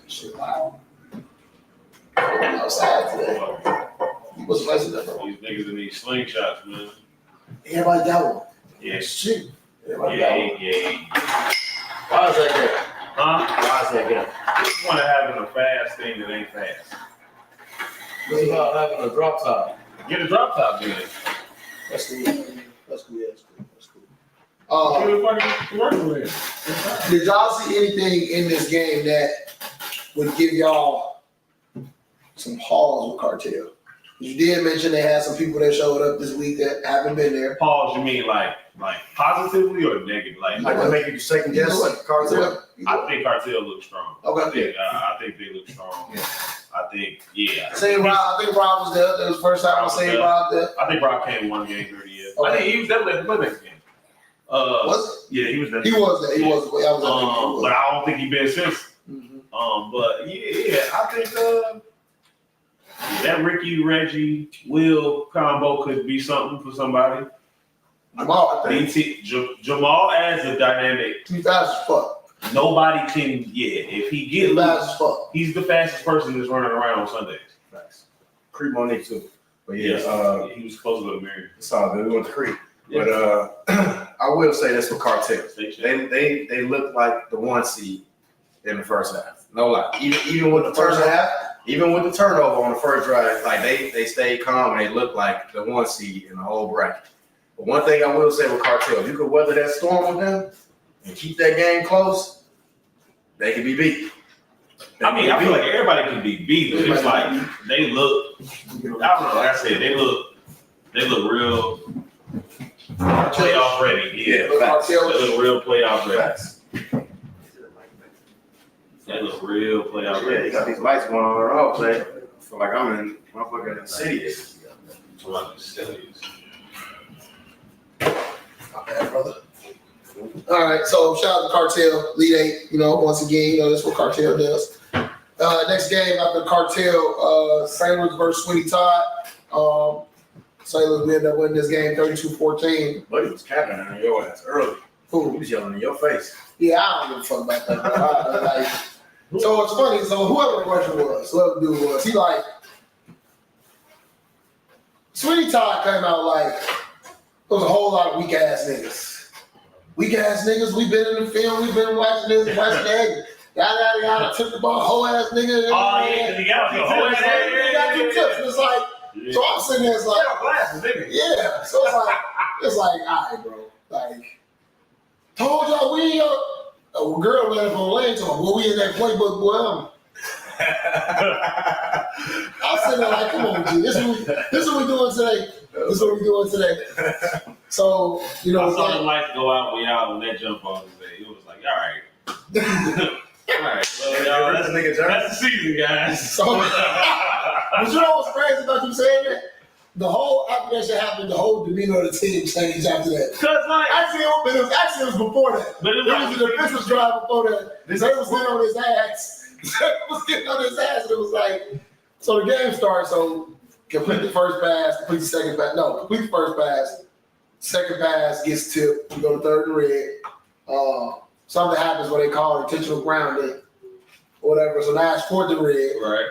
Shit, wow. Outside today. What's the rest of that? These niggas in these slingshots, man. Everybody got one. Yeah. Shit. Everybody got one. Yeah. Why is that good? Huh? Why is that good? You want to having a fast thing that ain't fast. It's about having a drop top. Get a drop top, then. That's cool. That's cool. Get a fucking working with. Did y'all see anything in this game that would give y'all some pause with Cartel? You did mention they had some people that showed up this week that haven't been there. Pause, you mean like positively or negative? Like to make you second guess Cartel? I think Cartel looks strong. Okay. I think they look strong. Yeah. I think, yeah. Say Rob, I think Rob was there. That was the first time I seen Rob there. I think Rob came one game 30 years. Okay. I think he was definitely at the next game. Was Yeah, he was there. he was there. He was. I was But I don't think he been since. But yeah, I think that Ricky, Reggie, Will combo could be something for somebody. Jamal, I think. Jamal adds a dynamic. He fast as fuck. Nobody can, if he He get fast loose, as fuck. he's the fastest person that's running around on Sundays. Creep on it too. But He was supposed to go to Marion. it's all good. We went to Creep. Yeah. But I will say this for Cartel. They They look like the 1 seed in the first half. No lie. Even with the First turnover, half. even with the turnover on the first drive, like they stayed calm and they look like the 1 seed in the whole bracket. But one thing I will say with Cartel, if you could weather that storm with them and keep that game close, they can be beat. I mean, I feel like everybody can be beat. But it's like they look. I don't know. Like I said, they look real playoff ready. Yeah, Cartel. they look real playoff ready. Facts. They look real playoff Yeah, ready. you got these lights going on and off, man. I feel like I'm in motherfucking city. Okay, brother. All right, so shout out to Cartel, Lead 8. Once again, that's what Cartel does. Next game after Cartel, Sailors versus Sweeney Todd. Sailors, we ended up winning this game 32-14. But he was capping on your ass early. He was yelling in your face. Yeah, I don't give a fuck about that. Bro. So it's funny. So whoever the question was, whoever the dude was, he like Sweeney Todd came out like there was a whole lot of weak ass niggas. Weak ass niggas. We've been in the film. We've been watching this, watching that. Yada. Took the ball, whole ass nigga. Oh yeah, because he got the whole He got 2 tips. It's like so I'm sitting there. It's like yeah. So it's like all right, bro. Like told y'all we a girl ran up on lane to him. Well, we in that playbook, boy. I'm sitting there like, come on, G. This is what we doing today. This is what we doing today. So, I saw the lights go out when y'all when that jump on today. It was like, all right. All right. Well, y'all, that's the season, guys. So, but you know what's crazy about you saying that? The whole after that shit happened, the whole demeanor of the team changed after that. Cause like Actually, it was before that. But It was the defensive drive before that. They was getting on his ass. And it was like, so the game starts. So complete the first pass, complete the second pass. No, complete the first pass. Second pass gets tipped. We go to third and red. Something happens where they call it intentional grounding or whatever. So now it's fourth and red. right.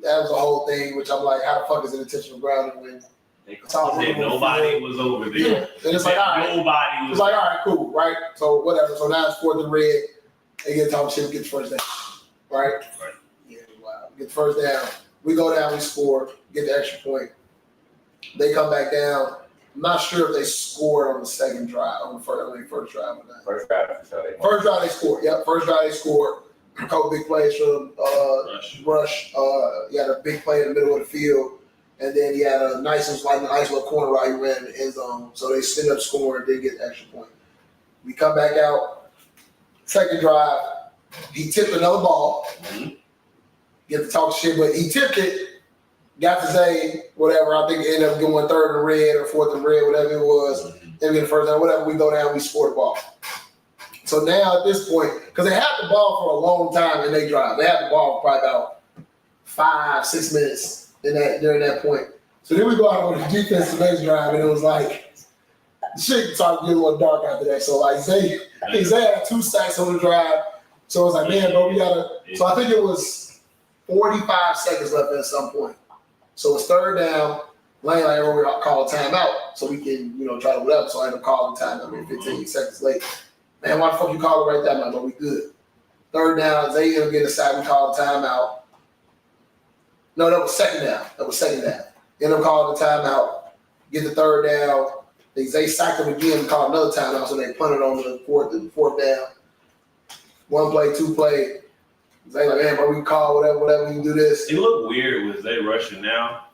That was a whole thing, which I'm like, how the fuck is it intentional grounding when Nobody was over there. Yeah. And it's like, all right. Nobody It's was. like, all right, cool, right? So whatever. So now it's fourth and red. They get top shit, get the first down. Right? Right. Yeah, wow. Get the first down. We go down, we score, get the extra point. They come back down. I'm not sure if they scored on the second drive, on the first drive or not. First drive, for sure. First drive they scored. Yep, first drive they scored. A couple big plays from Rush. He had a big play in the middle of the field. And then he had a nice little corner route he ran in the end zone. So they ended up scoring, didn't get the extra point. We come back out, second drive, he tipped another ball. Get to talk shit, but he tipped it, got to say whatever. I think it ended up going third and red or fourth and red, whatever it was. Then we get the first down, whatever. We go down, we score the ball. So now at this point, because they had the ball for a long time in they drive. They had the ball for probably about 5-6 minutes during that point. So then we go out on the defense the next drive, and it was like shit started to get a little dark after that. So like Zay had 2 sacks on the drive. So it was like, man, bro, we gotta. So I think it was 45 seconds left at some point. So it's third down. Lane like, we're gonna call a timeout so we can, try to whatever. So I ended up calling timeout 15 seconds late. Man, why the fuck you call it right there? I'm like, but we good. Third down, Zay ended up getting a sack. We called a timeout. No, that was second down. Ended up calling the timeout. Get the third down. Zay sacked him again and called another timeout, so they punted on the fourth down. 1 play, 2 play. Zay like, man, bro, we can call whatever, we can do this. It look weird with Zay rushing now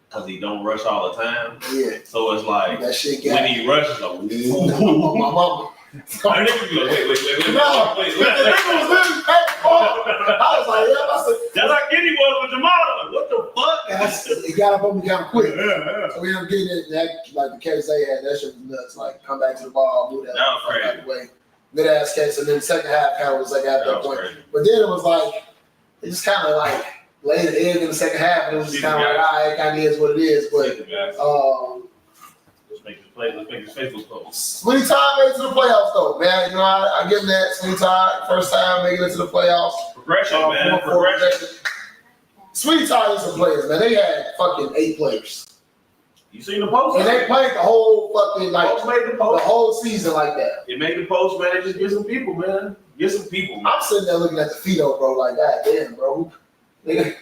because he don't rush all the time. Yeah. So it's like That shit when got he rushes, like, my mama. I nigga be like, wait. No, the nigga was literally back and forth. I was like, yeah, I said, Just like Kenny was with Jamal. Like, what the fuck? he got up on me kind of quick. Yeah. So we ended up getting it. That, like the catch they had, that shit was nuts. Like, come back to the ball, move that That was out the way. Good ass catch. And then the second half kind of was like at that point. Crazy. But then it was like, it just kind of like laid an egg in the second half. And it was just kind of like, all right, it kind of is what it is. But, Let's make this Facebook post. Sweeney Todd made it to the playoffs, though, man. I give him that. Sweeney Todd, first time making it to the playoffs. Progression, man. Progression. Sweeney Todd is some players, man. They had fucking 8 players. You seen the post? And they played the whole fucking, like, Post made the the post. whole season like that. It made the post, man. It just get some people, man. Get some people, man. I'm sitting there looking at the Fido, bro, like, God damn, bro. Nigga,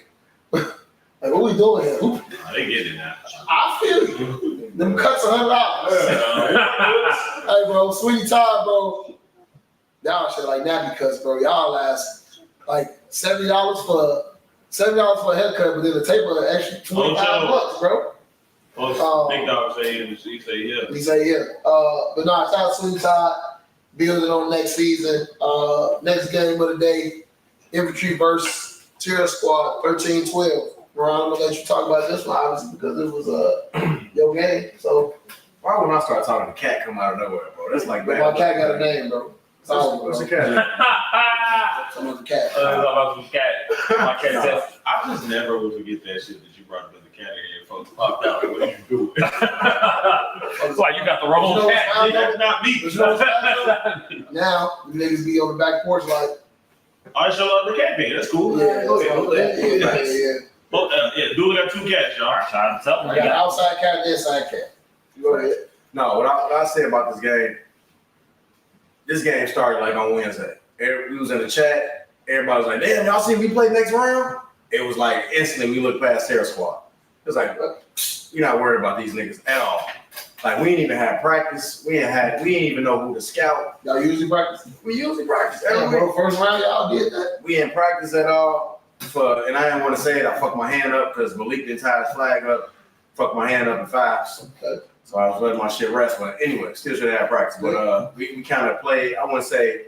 like, what we doing here? Oh, they get it now. I feel you. Them cuts $100. Hey, bro, Sweeney Todd, bro. Y'all shit like that because, bro, y'all ask like $70 for a haircut, but then the taper an extra $25, bro. Big dog say he say yeah. He say yeah. But no, shout out to Sweeney Todd. Building on next season. Next game of the day, Infantry versus Tier Squad 13-12. Ron, I'm gonna let you talk about this one, obviously, because it was your game. So Why when I start talking, the cat come out of nowhere, bro? That's like my cat got a name, bro. What's the cat? Some of the cat. My cat said, I just never will forget that shit that you brought up in the cat area. Folks popped out. Like, what are you doing? it's like you got the wrong cat. That's not me. Now, you niggas be on the back porch like, I show up the cat thing. That's cool. yeah, Go ahead. yeah. Well, yeah, Dooley got 2 cats, y'all. Trying to tell I me. got an outside cat and inside cat. Go ahead. No, what I say about this game started like on Wednesday. We was in the chat. Everybody was like, damn, y'all see we play next round? It was like instantly we looked past Terror Squad. It was like, you're not worried about these niggas at all. Like we ain't even had practice. We ain't even know who to scout. Y'all usually practice? We usually practice Yeah, every bro, week. first round y'all did that? We didn't practice at all. And I didn't want to say it. I fucked my hand up because Malik didn't tie his flag up. Fucked my hand up in 5s. Okay. So I was letting my shit rest. But anyway, still should have practice. But we kind of played, I want to say,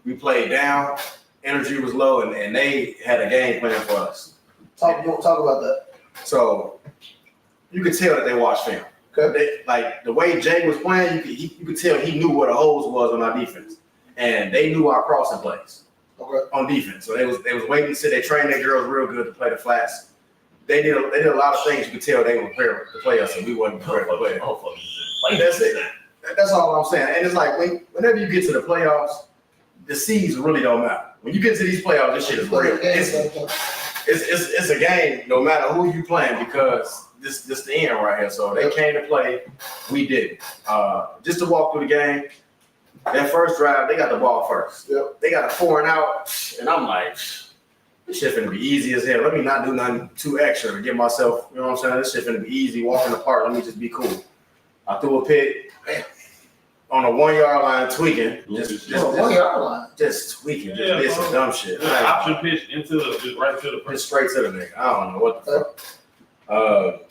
we played down. Energy was low, and they had a game plan for us. Talk about that. So you could tell that they watched film. Okay. Like the way Jay was playing, you could tell he knew what the holes was on our defense. And they knew our crossing plays. Okay. On defense. So they was waiting to see. They trained their girls real good to play the flats. They did a lot of things you could tell they were prepared to play us, and we wasn't prepared to play. That's it. That's all I'm saying. And it's like whenever you get to the playoffs, the seeds really don't matter. When you get to these playoffs, this shit is real. It's a game, no matter who you playing, because this the end right here. So they came to play, we didn't. Just to walk through the game. That first drive, they got the ball first. Yep. They got a 4 and out, and I'm like, this shit finna be easy as hell. Let me not do nothing too extra to get myself, you know what I'm saying? This shit finna be easy, walking apart. Let me just be cool. I threw a pick on a 1 yard line, tweaking. Just 1 yard line. Just tweaking, just Yeah, did some dumb shit. Like, Option pitch into just right to the just straight to the nigga. I don't know what the fuck.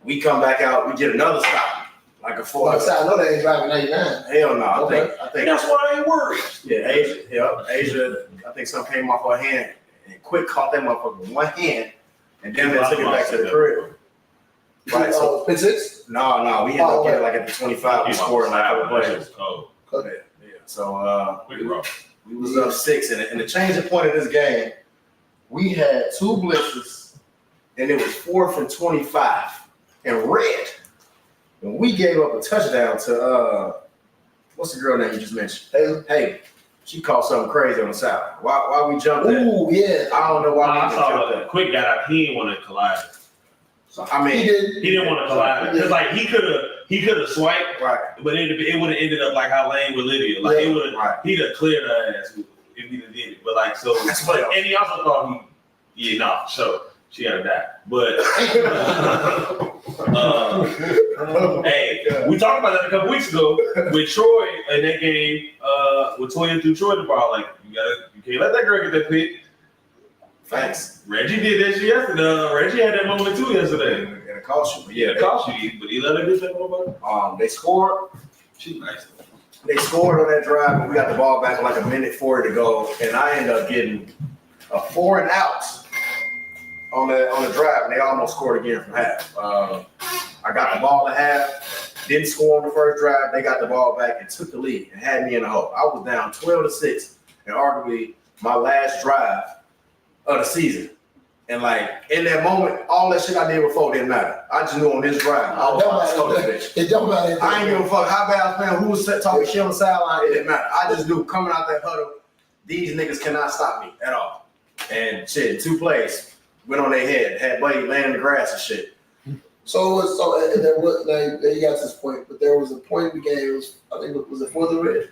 We come back out, we get another stop. Like a 4. I know they ain't driving 99. Hell no. I think That's why I ain't worried. Yeah, Asia, I think something came off her hand and quick caught that motherfucker with one hand and then they took it back to the crib. Right, so pick 6? no, we ended up getting like at the 25, we scored like a couple plays. Oh. Yeah. So Quick roll. we was up 6, and the changing point of this game, we had 2 blitzes, and it was 4th and 25 and red. And we gave up a touchdown to what's the girl name you just mentioned? Hey, she caught something crazy on the side. Why we jumped that? Ooh, yeah. I don't know why I we saw jumped that. that. Quick got out. He didn't want to collide. So I mean, He did. He didn't want to collide because like he could have swiped, right, but it would have ended up like how Lane with Lydia. Like it would have right. he'd have cleared her ass if he'd have did it. But like so, That's but what- and he also thought so she gotta die. But hey, we talked about that a couple weeks ago with Troy and that game with Toya through Troy the ball. Like you can't let that girl get that pick. Thanks. Reggie did that shit yesterday. Reggie had that moment too yesterday. And it cost you, but yeah, It cost you, but he let her get that moment. they scored. She's nice. They scored on that drive, and we got the ball back with like a minute 40 to go, and I ended up getting a 4 and out on the drive, and they almost scored again from half. I got the ball at half, didn't score on the first drive. They got the ball back and took the lead and had me in the hole. I was down 12-6, and arguably my last drive of the season. And like in that moment, all that shit I did before didn't matter. I just knew on this drive, I was about to score this bitch. It don't matter. I ain't give a fuck how bad I was playing, who was talking shit on the sideline, it didn't matter. I just knew coming out that huddle, these niggas cannot stop me at all. And shit, 2 plays, went on their head, had Buddy laying in the grass and shit. There was you got to this point, but there was a point in the game. It was, I think it was the 4th and red.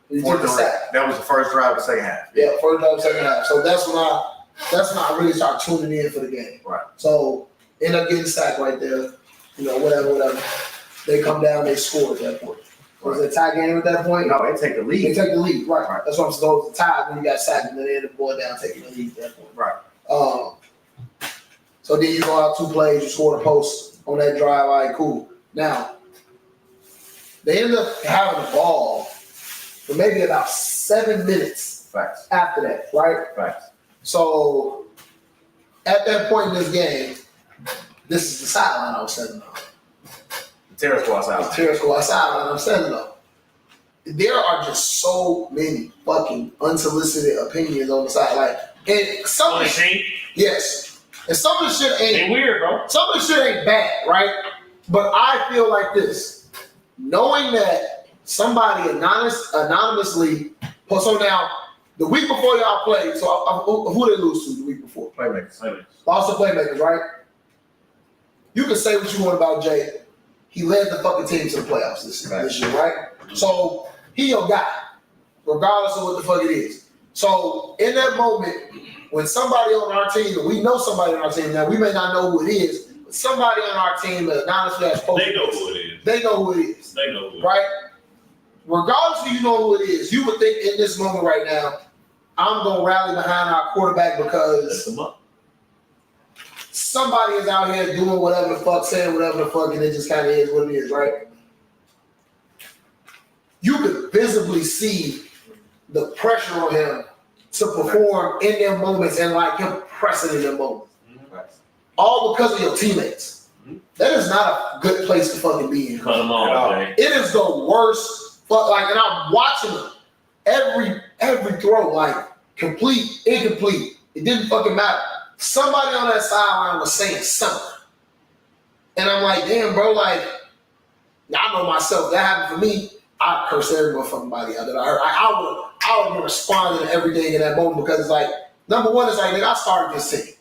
You took the sack. That was the first drive of the second half. Yeah, first drive, second half. So that's when I really started tuning in for the game. Right. So end up getting sacked right there. You know, whatever. They come down, they score at that point. Was it a tie game at that point? No, they take the They lead. take the lead, right? Right. That's what I'm supposed to tie when you got sacked, and then they end up going down, taking the lead at that point. Right. So then you go out 2 plays, you score a post on that drive. All right, cool. Now they end up having the ball for maybe about 7 minutes Facts. after that, right? Facts. So at that point in this game, this is the sideline I was sitting on. The terror squad's The out. terror squad sideline I'm sitting on. There are just so many fucking unsolicited opinions on the sideline. And some of the shit, yes. And some of the shit ain't weird, bro. some of the shit ain't bad, right? But I feel like this. Knowing that somebody anonymously, so now, the week before y'all played, who they lose to the week before? Playmakers. Lost to Playmakers, right? You can say what you want about Jay. He led the fucking team to the playoffs this year, right? So, he your guy, regardless of what the fuck it is. So, in that moment, when somebody on our team, and we know somebody on our team, now we may not know who it is, but somebody on our team that anonymously has posted, They know who it is. they know who it is, They know who it is. right? Regardless of you know who it is, you would think in this moment right now, I'm gonna rally behind our quarterback because somebody is out here doing whatever the fuck, saying whatever the fuck, and it just kind of is what it is, right? You could visibly see the pressure on him to perform in their moments and like him pressing in their moments. All because of your teammates. That is not a good place to fucking be in. Cut them off, Jay. It is the worst. But like, and I'm watching him every throw, like complete, incomplete. It didn't fucking matter. Somebody on that sideline was saying something, and I'm like, damn, bro. Like, I know myself. That happened for me. I curse every motherfucking body out that I heard. I would be responding to everything in that moment because it's like, number one, it's like, nigga, I started this team.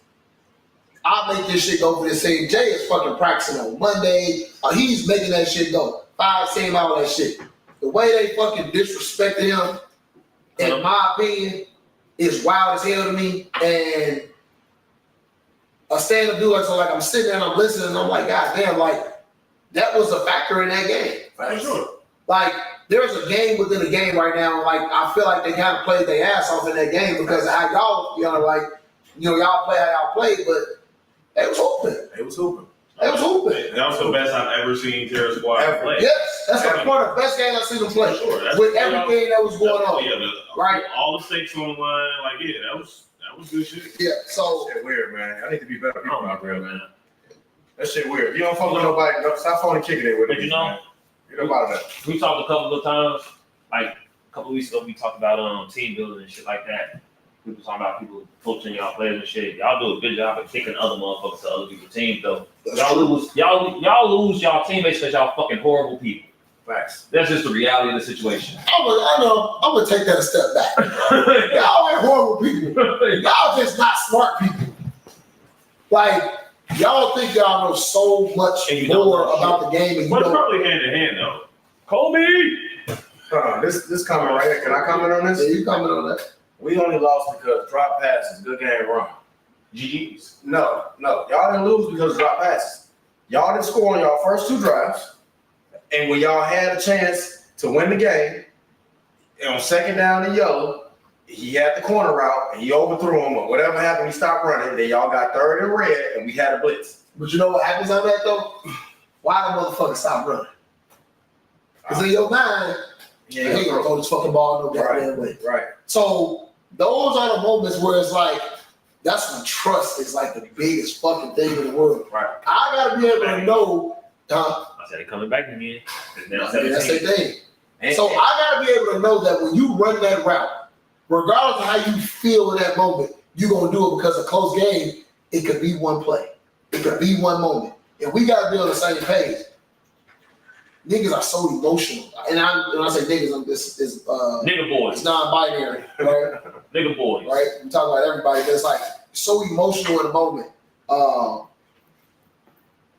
I'll make this shit go for this team. Jay is fucking practicing on Monday. He's making that shit go. 5 team, all that shit. The way they fucking disrespected him, in my opinion, is wild as hell to me. And a stand-up dude, so like I'm sitting there and I'm listening and I'm like, God damn, like that was a factor in that game. For sure. Like there's a game within a game right now. Like I feel like they kind of played their ass off in that game because of how y'all y'all play how y'all play, but they was hooping. It was hooping. They was hooping. That was the best I've ever seen Terror Squad Ever. play. Yes, that's the point of the best game I've seen them play. For sure. With everything that was going on. Yeah, Right. All the stakes on the line, like that was good shit. Yeah, so That shit weird, man. I need to be better people out there, man. That shit weird. You don't fuck with nobody. Stop phone and kicking it with But it. you know, Man. You know about that. we talked a couple of times like a couple of weeks ago, we talked about team building and shit like that. People talking about people coaching y'all players and shit. Y'all do a good job of kicking other motherfuckers to other people's teams, though. Y'all lose y'all teammates because y'all fucking horrible people. Facts. That's just the reality of the situation. I know. I'm gonna take that a step back. Y'all ain't horrible people. Y'all just not smart people. Like y'all think y'all know so much And you don't more know about the game, and you But it's don't. probably hand in hand though. Kobe. This comment right here. Can I comment on Yeah, this? you comment on that? We only lost because drop passes, good game run. GG's. No. Y'all didn't lose because of drop passes. Y'all didn't score on y'all first 2 drives. And when y'all had a chance to win the game, on second down and yellow, he had the corner route and he overthrew him or whatever happened, he stopped running. Then y'all got 3rd and red and we had a blitz. But you know what happens on that though? Why the motherfucker stop running? Because in your mind, I ain't gonna throw this fucking ball no goddamn way. Right. So those are the moments where it's like, that's when trust is like the biggest fucking thing in the world. Right. I gotta be able to know. I said, coming back again. It's now I mean, that's 17. the thing. And, So I gotta be able to know that when you run that route, regardless of how you feel in that moment, you're gonna do it because a close game, it could be one play. It could be one moment. And we gotta be on the same page. Niggas are so emotional. And when I say niggas, this is Nigga boys. it's non-binary, right? Nigga boys. Right? We talk about everybody, but it's like so emotional in the moment.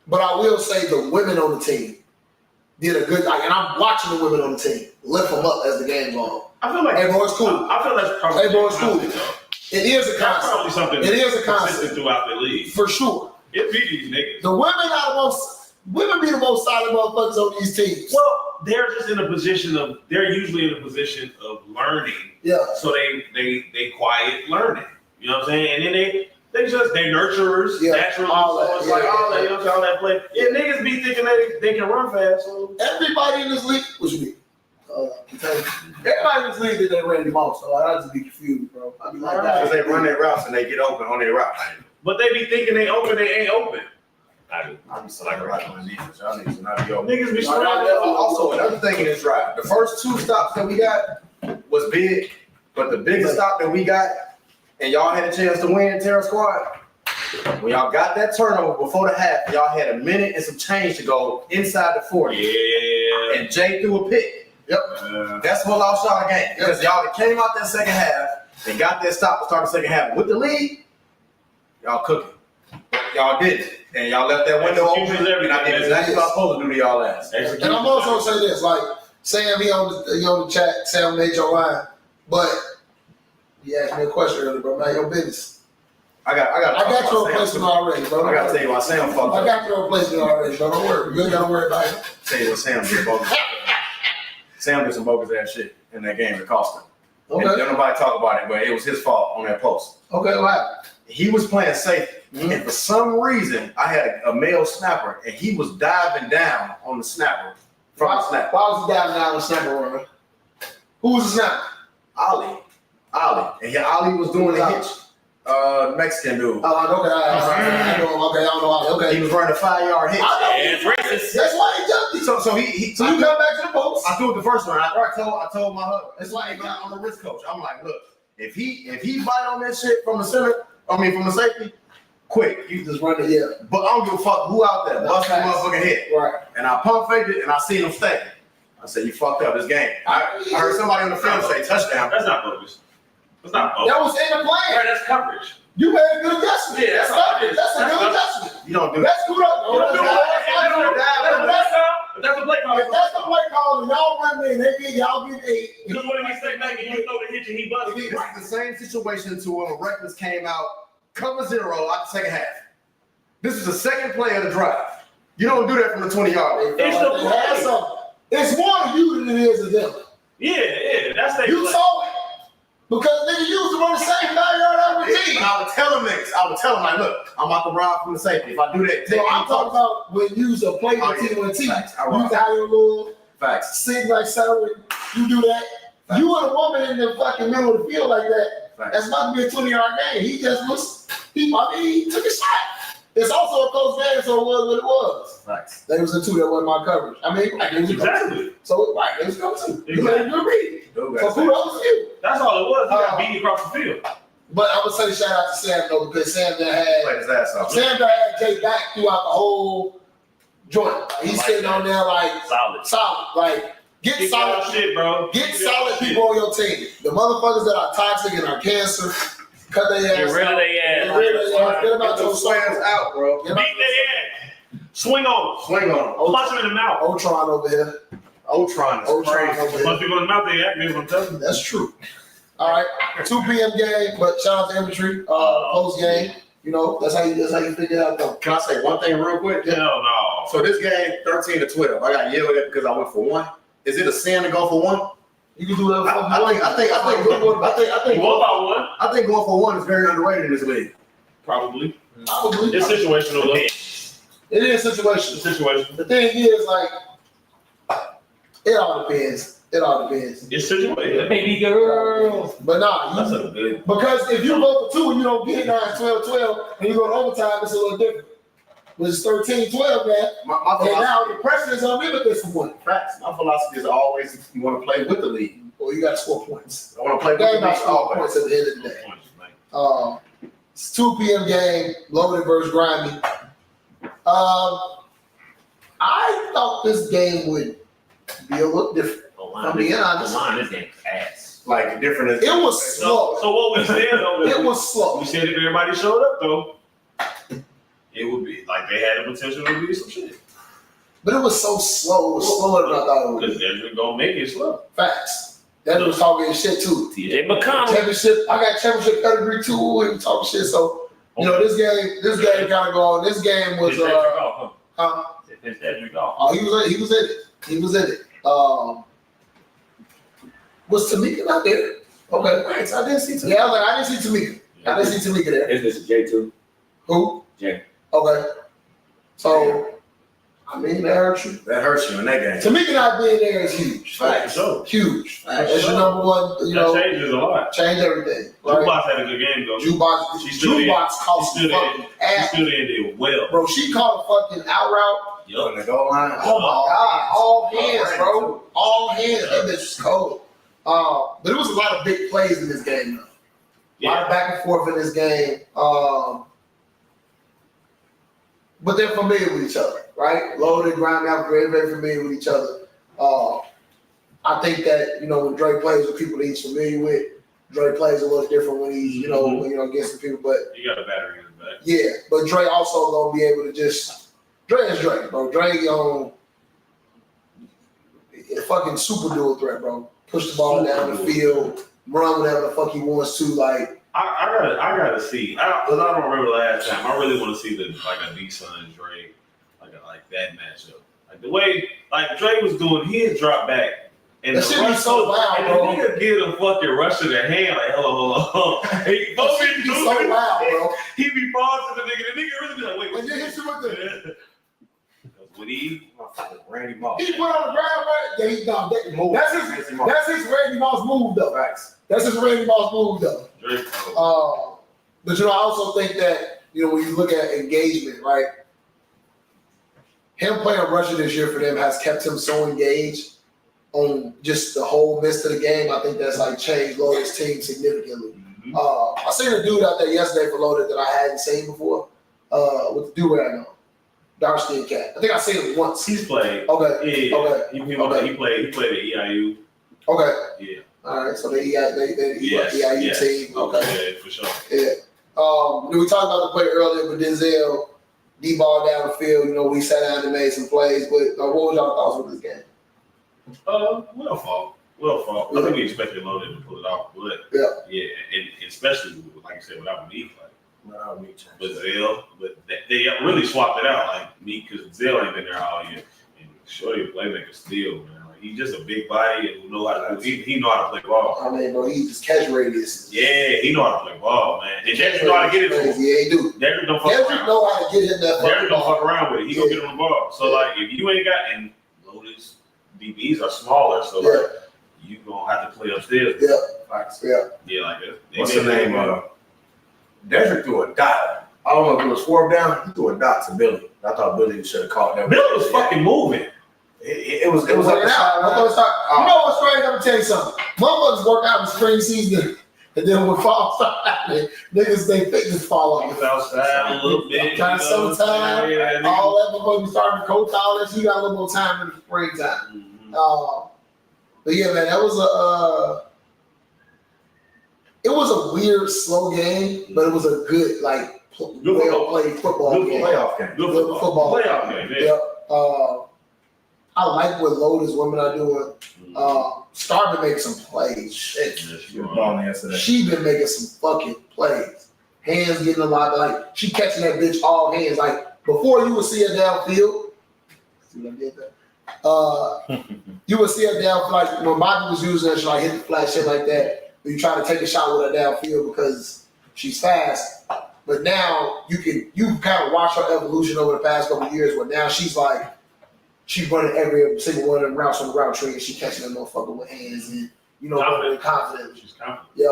But I will say the women on the team did a good, and I'm watching the women on the team lift them up as the game goes on. I feel like Hey, bro, it's cool. I feel that's probably Hey, bro, it's cool. constant, though. It is a That's concept, probably something. It is a concept. consistent throughout the league. for sure. It be these niggas. The women are the most. Women be the most solid motherfuckers on these teams. Well, they're just in a position of. They're usually in a position of learning, Yeah. so they quiet learning. You know what I'm saying? And then they nurturers Yeah, naturally. all So that, it's yeah, like all yeah. that, you know what I'm saying, all that play. Yeah, niggas be thinking they can run fast. So Everybody in this league, what you mean? Everybody in this league that they ran the most, so I just be confused, bro. I be like that. because they run their routes and they get open on their route. but they be thinking they open, they ain't open. I do. I be selecting right on the defense. Y'all niggas will not be open. Niggas be No, scrambling. also, another thing in this drive, the first 2 stops that we got was big, but the biggest stop that we got, and y'all had a chance to win, Terra Squad, when y'all got that turnover before the half, y'all had a minute and some change to go inside the 40, Yeah. and Jay threw a pick. That's what lost y'all the game, because y'all that came out that second half and got that stop to start the second half with the lead, y'all cooking. Y'all did it, and y'all left that window open, Execution is and I did exactly what I was supposed to do to y'all ass. And I'm also say this, like Sam, he on the chat, Sam made your line, but he asked me a question earlier, bro. Mind your business. I got your replacement already, bro. I gotta tell you why Sam fucked I up. got your replacement already, bro. Don't worry. You ain't gotta worry about it. Tell you what Sam did bogus. Sam did some bogus ass shit in that game that cost him. And Okay. don't nobody talk about it, but it was his fault on that post. Okay, what happened? He was playing safety, and for some reason, I had a male snapper, and he was diving down on the snapper from the snap. Why was he diving down the snapper run? Who was the snapper? Ali. And Ali was doing the hitch. Mexican dude. Oh, okay. I don't know. Okay. He was running a 5-yard hitch. Yeah, it's racist. That's why he jumped it. So he So you come back to the post. I threw it the first one. I told my husband, it's like I'm a risk coach. I'm like, look, if he bite on that shit from the center, from the safety, quick. You just run it, yeah. But I don't give a fuck who out there. Bust the Facts. motherfucking head. Right. And I pump faked it and I seen him stay. I said, you fucked up this game. I heard somebody on the field say touchdown. That's not bogus. That's not bogus. That was in the plan. Right, that's coverage. You made a good adjustment. Yeah, that's coverage. That's a that's good not- adjustment. You don't do that. That's good. You don't do That's the play call. If that's the play call, and y'all run me and they get y'all get 8. Because when he step back and you throw the hitch and he busts This it. is the same situation to when Reckless came out, cover 0 out the second half. This is the second play of the drive. You don't do that from the 20-yard line. It's the play. It's more to you than it is to them. Yeah, that's the You saw it. Because nigga used to run the same 9-yard every team. And I would tell them niggas, like, look, I'm about to ride from the safety. If I do that, take So I'm talking about when you use a play Oh, for team on a team. Facts. I You rock. use how your little Facts. sing like Sarah, you do that. Facts. You and a woman in the fucking middle of the field like that. Facts. That's about to be a 20-yard game. He just was, he took a shot. it's also a close game, so it was what it was. Facts. They was the two that wasn't my coverage. I mean, right, they was Exactly. so right, they was come two. You made a good read. Dude, So kudos to you. That's all it was. He got beat across the field. But I would say shout out to Sam though, because Sam that had played his ass off. Sam that had Jay back throughout the whole joint. Like, he's like sitting that. on there like Solid. solid. Like get Keep solid y'all shit, bro. Get Keep y'all solid shit. people on your team. The motherfuckers that are toxic and are cancer, cut their Get ass rid of out. their Get ass. rid of their ass. Get about your Those slams circle. out, bro. Get Beat about their ass. Swing on them. Swing on him. Punch him in the mouth. Ultron over here. Ultron is Ultron crazy. over here. Punch people in the mouth, they active, I'm telling you. That's true. All right, 2 p.m. game, but shout out to Infantry. Post game. You know, that's how you figure it out though. Can I say one thing real quick? Hell no. So this game, 13-12, I got yelled at because I went for one. Is it a sin to go for one? You can do whatever the fuck you want. I think going for one is very underrated in this league. Probably. Probably. It's situational though. It is It's situational. situational. The thing is, like, it all depends. It all depends. It's situational. Baby girl. But nah, That's a good. because if you go for two and you don't get 9, 12, 12, and you go to overtime, it's a little different. But it's 13, 12, man. My And philosophy, now the pressure is unlimited for one. facts. My philosophy is always you want to play with the league. Well, you got to score points. I want to play with They the ain't not league scoring always. points at the end of the day. It's 2 p.m. game, Loaded versus Grimy. I thought this game would be a little different. I'm being honest. The line, this game is ass. Like different. It was slow. So what we said though, It was slow. we said if everybody showed up though, it would be like they had the potential to be some shit. But it was so slow. It was slower than I thought it would Because be. they're gonna make it slow. Facts. That was talking shit too. TJ McConnell. Championship. I got championship pedigree too. And talking shit. So you know this game kind of going. This game was Fitzpatrick off, huh? Fitzpatrick off. Oh, he was in it. He was in it. Was Tamika not there? Okay, Right, I didn't see Tamika. yeah, I didn't see Tamika. I didn't see Tamika there. Is this J2? Who? Jay. Okay. So, I mean, that hurts you. That hurts you in that game. Tamika not being there is huge. Facts. So Huge. Facts. That's your number one, you that know, changes a lot. change everything. Right? Jukebox had a good game though. Jukebox, She still did. Jukebox caught She some still fucking She ass. still did well. Bro, she caught a fucking out route. On the goal line. Oh my God. All hands, bro. All hands. That bitch was cold. But there was a lot of big plays in this game, though. A lot of back and forth in this game. But they're familiar with each other, right? Loaded, Grimy, I'm very, very familiar with each other. I think that, you know, when Dre plays with people that he's familiar with, Dre plays a little different when he's, you know, when, you know, against the people. But You got a battery in his back. yeah, but Dre also gonna be able to just Dre is Dre, bro. Dre a fucking super dual threat, bro. Push the ball down the field, run whatever the fuck he wants to. Like, I gotta see. Cause I don't remember last time. I really want to see a D-Son Dre, like that matchup. Like the way like Dre was doing his drop back. And that the shit be so loud, and bro. the nigga get a fucking rush to the hand like hello. He That shit be so loud, bro. He be pausing the nigga really be like, wait, And then hit you with the That's what he. Randy Moss. he put on the ground, right? Yeah, he done that. Move. That's Randy his Moss. that's his Randy Moss move though. Facts. That's his Randy Moss move though. Drake. But you know, I also think that, you know, when you look at engagement, right? Him playing Russia this year for them has kept him so engaged on just the whole midst of the game. I think that's like changed Loaded's team significantly. I seen a dude out there yesterday for Loaded that I hadn't seen before, with the do-rag on. Dark skinned cat. I think I seen him once. He's played. Okay. Yeah. Okay. He played at EIU. Okay. Yeah. All right. So they EIU Yes. team. Okay. Yeah, for sure. Yeah. We talked about the play earlier with Denzel, D-ball down the field. You know, we sat down and made some plays. But what was y'all thoughts with this game? Well fought. I think we expected Loaded to pull it off, but yeah, and especially like you said, without Meek, but Zell, but they really swapped it out, like Meek, because Zell ain't been there all year, and Shorty a playmaker still, man. Like, he's just a big body and who know how to he know how to play ball. I mean, bro, he just catch radius. Yeah, he know how to play ball, man. And Dedrick know how to get it to him. Yeah, he do. Dedrick don't fuck Dedrick around. know how to get him that Dedrick fucking don't ball. fuck around with it. He gonna get on the ball. So like, if you ain't got and Loaded's DBs are smaller, so like you gonna have to play upstairs. Yeah. Facts. Yeah. Yeah, like that. What's the name? Dedrick threw a dot. I don't know if it was 4th down. He threw a dot to Billy. I thought Billy should have caught that. Bill was fucking moving. It was working like out. I thought it started, you know what's crazy? I'm gonna tell you something. Motherfuckers work out in spring season, and then when fall starts happening, niggas they fitness fall He off. was outside a little bit. Kind of summertime, Yeah, all that before you start to coach all that. You got a little more time in the springtime. But yeah, man, that was it was a weird, slow game, but it was a good, like, well played football Good game. playoff game. Good Good football. Playoff game, yeah. Yep. I like what Lotus women are doing. Starting to make some plays. Shit. She was balling yesterday. She been making some fucking plays. Hands getting a lot, like she catching that bitch all hands. Like before you would see her downfield. See what I did there? You would see her down like when Bobby was using her, she like hit the flat shit like that. You try to take a shot with her downfield because she's fast. But now you kind of watch her evolution over the past couple of years where now she's running every single one of them routes on the route tree and she catching that motherfucker with hands and confident. She's confident. Yeah.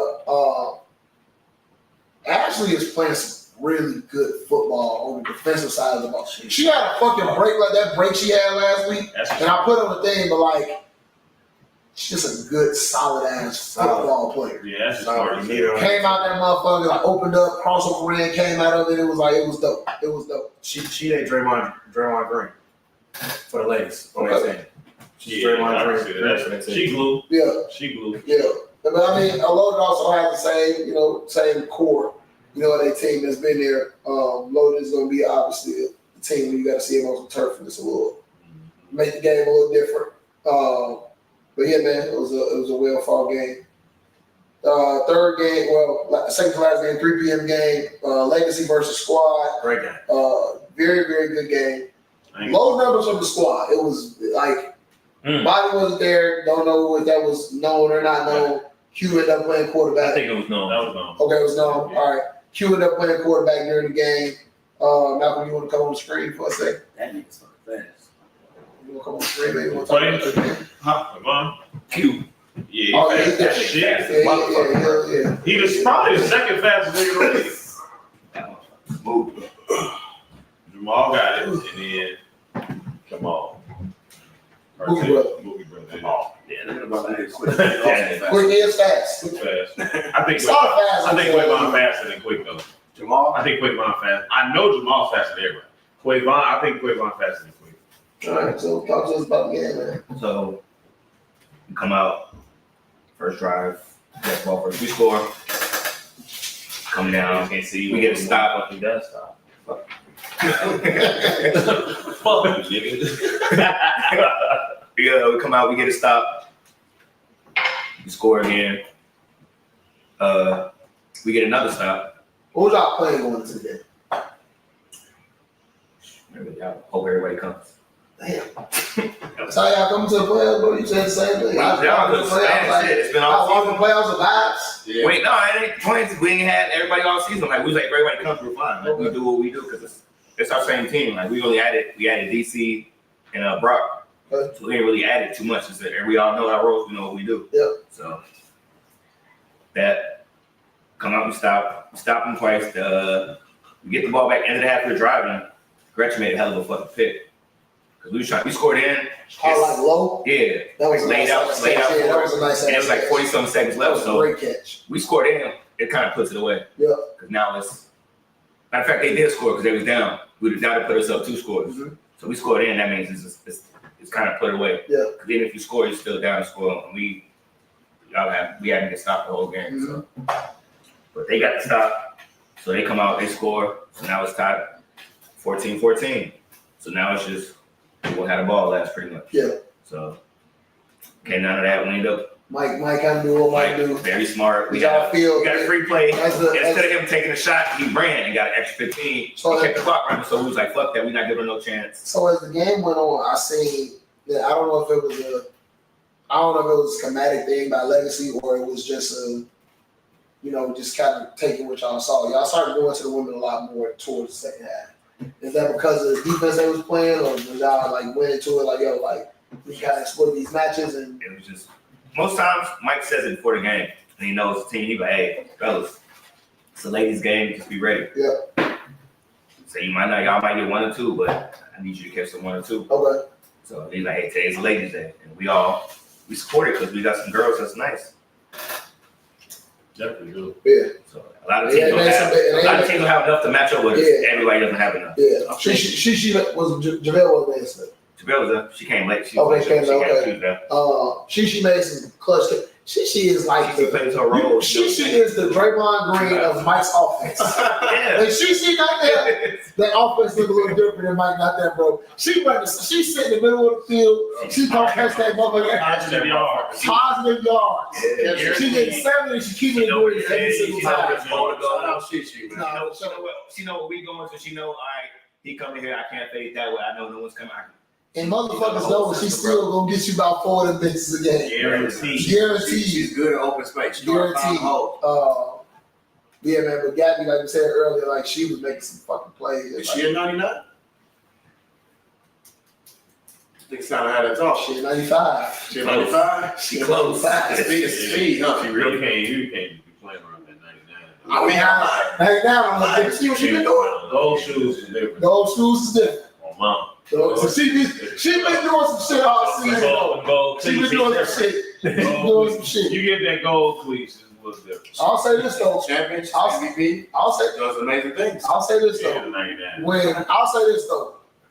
Ashley is playing some really good football on the defensive side of the ball. She had a fucking break like that break she had last week. And I put on the thing, but like she's just a good, solid-ass football player. Yeah, that's smart. Came out that motherfucker, like opened up, crossover ran, came out of it. It was dope. It was dope. She ate Draymond Green for the ladies on that team. She's Yeah, Draymond I Green can see for that. that team. She glue. Yeah, She glue. yeah. But I mean, Loaded also has the same core, their team that's been there. Loaded is going to be obviously the team you got to see him on the turf for this a little, make the game a little different. But yeah, man, it was a well fought game. Third game, second to last game, 3 p.m. game. Legacy versus Squad. Great game. Very, very good game. Low numbers from the squad. It was like Bobby wasn't there. Don't know if that was known or not known. Q ended up playing quarterback. I think it was known. That was known. Okay, it was known. All right. Q ended up playing quarterback during the game. Malcolm, you want to come on the screen for a second? That nigga's fucking fast. You want to come on the screen? Maybe you want to talk about the game? Huh? Devon? Q. Yeah, Oh, yeah, he he's fast as shit. Yeah. He was probably the second fastest nigga in the league. Smooth. Jamal got it, and then Jamal. Boogie brother. Boogie brother. Jamal. Yeah, Nigga about to get quick. Yeah. Quick is fast. Quick fast. I think It's not fast. Quavon faster than Quick though. Jamal? I think Quavon fast. I know Jamal's faster than everybody. Quavon, I think Quavon faster than Quick. All right, so talk to us about the game, man. So we come out, first drive, get ball first. We score. Come down. You can't see. We get a stop. But he does stop. Fuck you, nigga. Yeah, we come out, we get a stop. We score again. We get another stop. What was y'all playing going into the game? Maybe I hope everybody comes. Damn. That's how y'all coming to the playoffs, bro? You said the same thing. Y'all understand shit. It's been all How long season. the playoffs are vibes? Yeah. Wait, no, it ain't points. We ain't had everybody all season. Like we was like everybody comes, we're fine. Like, we do what we do because it's our same team. Like we added DC and Brock. Okay. So we ain't really added too much. It's that we all know our roles. We know what we do. Yep. So that come out, we stop them twice. We get the ball back. End of the half, we're driving. Gretchen made a hell of a fucking pick because we scored in. How like low? Yeah. That was Laid a out nice for catch. Yeah, that us. was a nice And it was like catch. 40-something seconds That left. was a So great catch. we scored in. It kind of puts it away. Yeah. Because now it's. Matter of fact, they did score because they was down. We now to put us up 2 scores. Mhm. So we scored in. That means it's kind of put away. Yeah. Because even if you score, you're still down to score. And we hadn't get stopped the whole game. So. But they got the stop. So they come out, they score. So now it's tied 14-14. So now it's just we'll have the ball last pretty much. Yeah. So came down to that. We ended up Mike kind of do what Mike do. very smart. We got We got a free play. As the- Instead of him taking a shot, he ran and got an extra 15. So He kept the clock running, so we was like, fuck that, we're not giving him no chance. So as the game went on, I seen that I don't know if it was a schematic thing by Legacy or it was just just kind of taking what y'all saw. Y'all started going to the women a lot more towards the second half. Is that because of the defense they was playing, or was y'all like went into it like we kind of exploit these matches and It was just, most times, Mike says it before the game, and he knows the team. He be like, hey, fellas, it's a ladies' game, just be ready. Yeah. So y'all might get 1 or 2, but I need you to catch the 1 or 2. Okay. So he's like, hey, today's Ladies' Day, and we support it because we got some girls that's nice. Definitely do. Yeah. So a lot of teams don't have enough to match up with. Yeah. Everybody doesn't have enough. Yeah. She was JaVale was dancing. Jamel was up. She came late. She made some clutch. She is like she plays her role. She is the Draymond Green of Mike's offense. Yeah. Like she not there. That offense look a little different than Mike not there, bro. She sit in the middle of the field. She gonna catch that motherfucker. Positive yards. Positive yards. Yeah. She gets 7 and she keeps it doing it every single time. She know what we going, so she know, all right, he coming here, I can't fade that way. I know no one's coming. And motherfuckers know she's still gonna get you about 4 of them bitches a game. Guaranteed. She's good at open space. Guaranteed. Yeah, man, but Gabby, like we said earlier, like she was making some fucking plays. Is she a 99? Think sound how to talk. She 95. She 95? She close. Speed, huh? She really can't. You can't be playing around that 99. I mean, Right now, I'm like, see what she been doing? Those shoes is different. Those shoes is different. Oh, mom. So she been doing some shit all season. Gold She been cleats. doing some shit. She been doing some shit. You get that gold cleats, it's a little different. I'll say this though. Championship, I'll- MVP, I'll say does amazing things. I'll say this Yeah, though. the 99.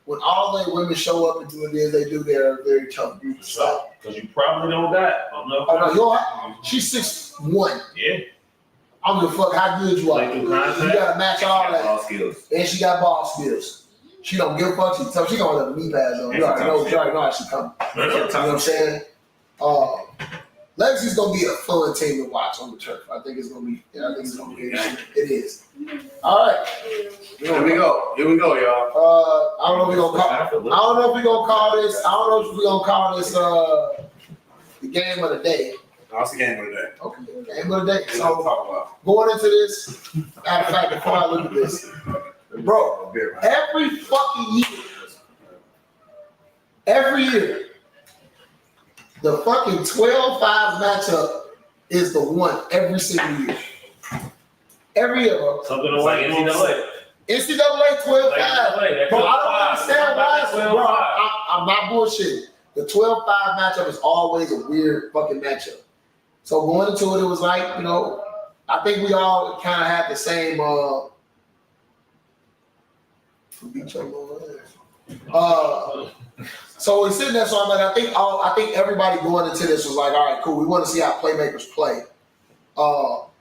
When all the women show up and do it is they do, they're a very tough group to stop. Because you probably don't got enough. Oh, no, she's 6'1". Yeah. I don't give a fuck how good you are. Like, You through contact. gotta match all that. All skills. And she got ball skills. She don't give a fuck. She's tough. She gonna let the knee pads on. You already know how she coming. You know what I'm saying? Legacy's gonna be a fun team to watch on the turf. I think it's gonna be. Yeah, I think it's gonna be. It is. All right. Here we go, y'all. I don't know if we're gonna call. I don't know if we're gonna call this. I don't know if we're gonna call this the game of the day. That's the game of the day. Okay, game of the day. That's what I'm So talking about. going into this, matter of fact, before I look at this, bro, every fucking year, the fucking 12-5 matchup is the one every single year. Every year, bro. Something It's like NCAA. NCAA 12-5. That Bro, I don't understand why. That's Bro, I'm not bullshitting. The 12-5 matchup is always a weird fucking matchup. So going into it, it was like, you know, I think we all kind of had the same. So we're sitting there. So I'm like, I think everybody going into this was like, all right, cool. We want to see how playmakers play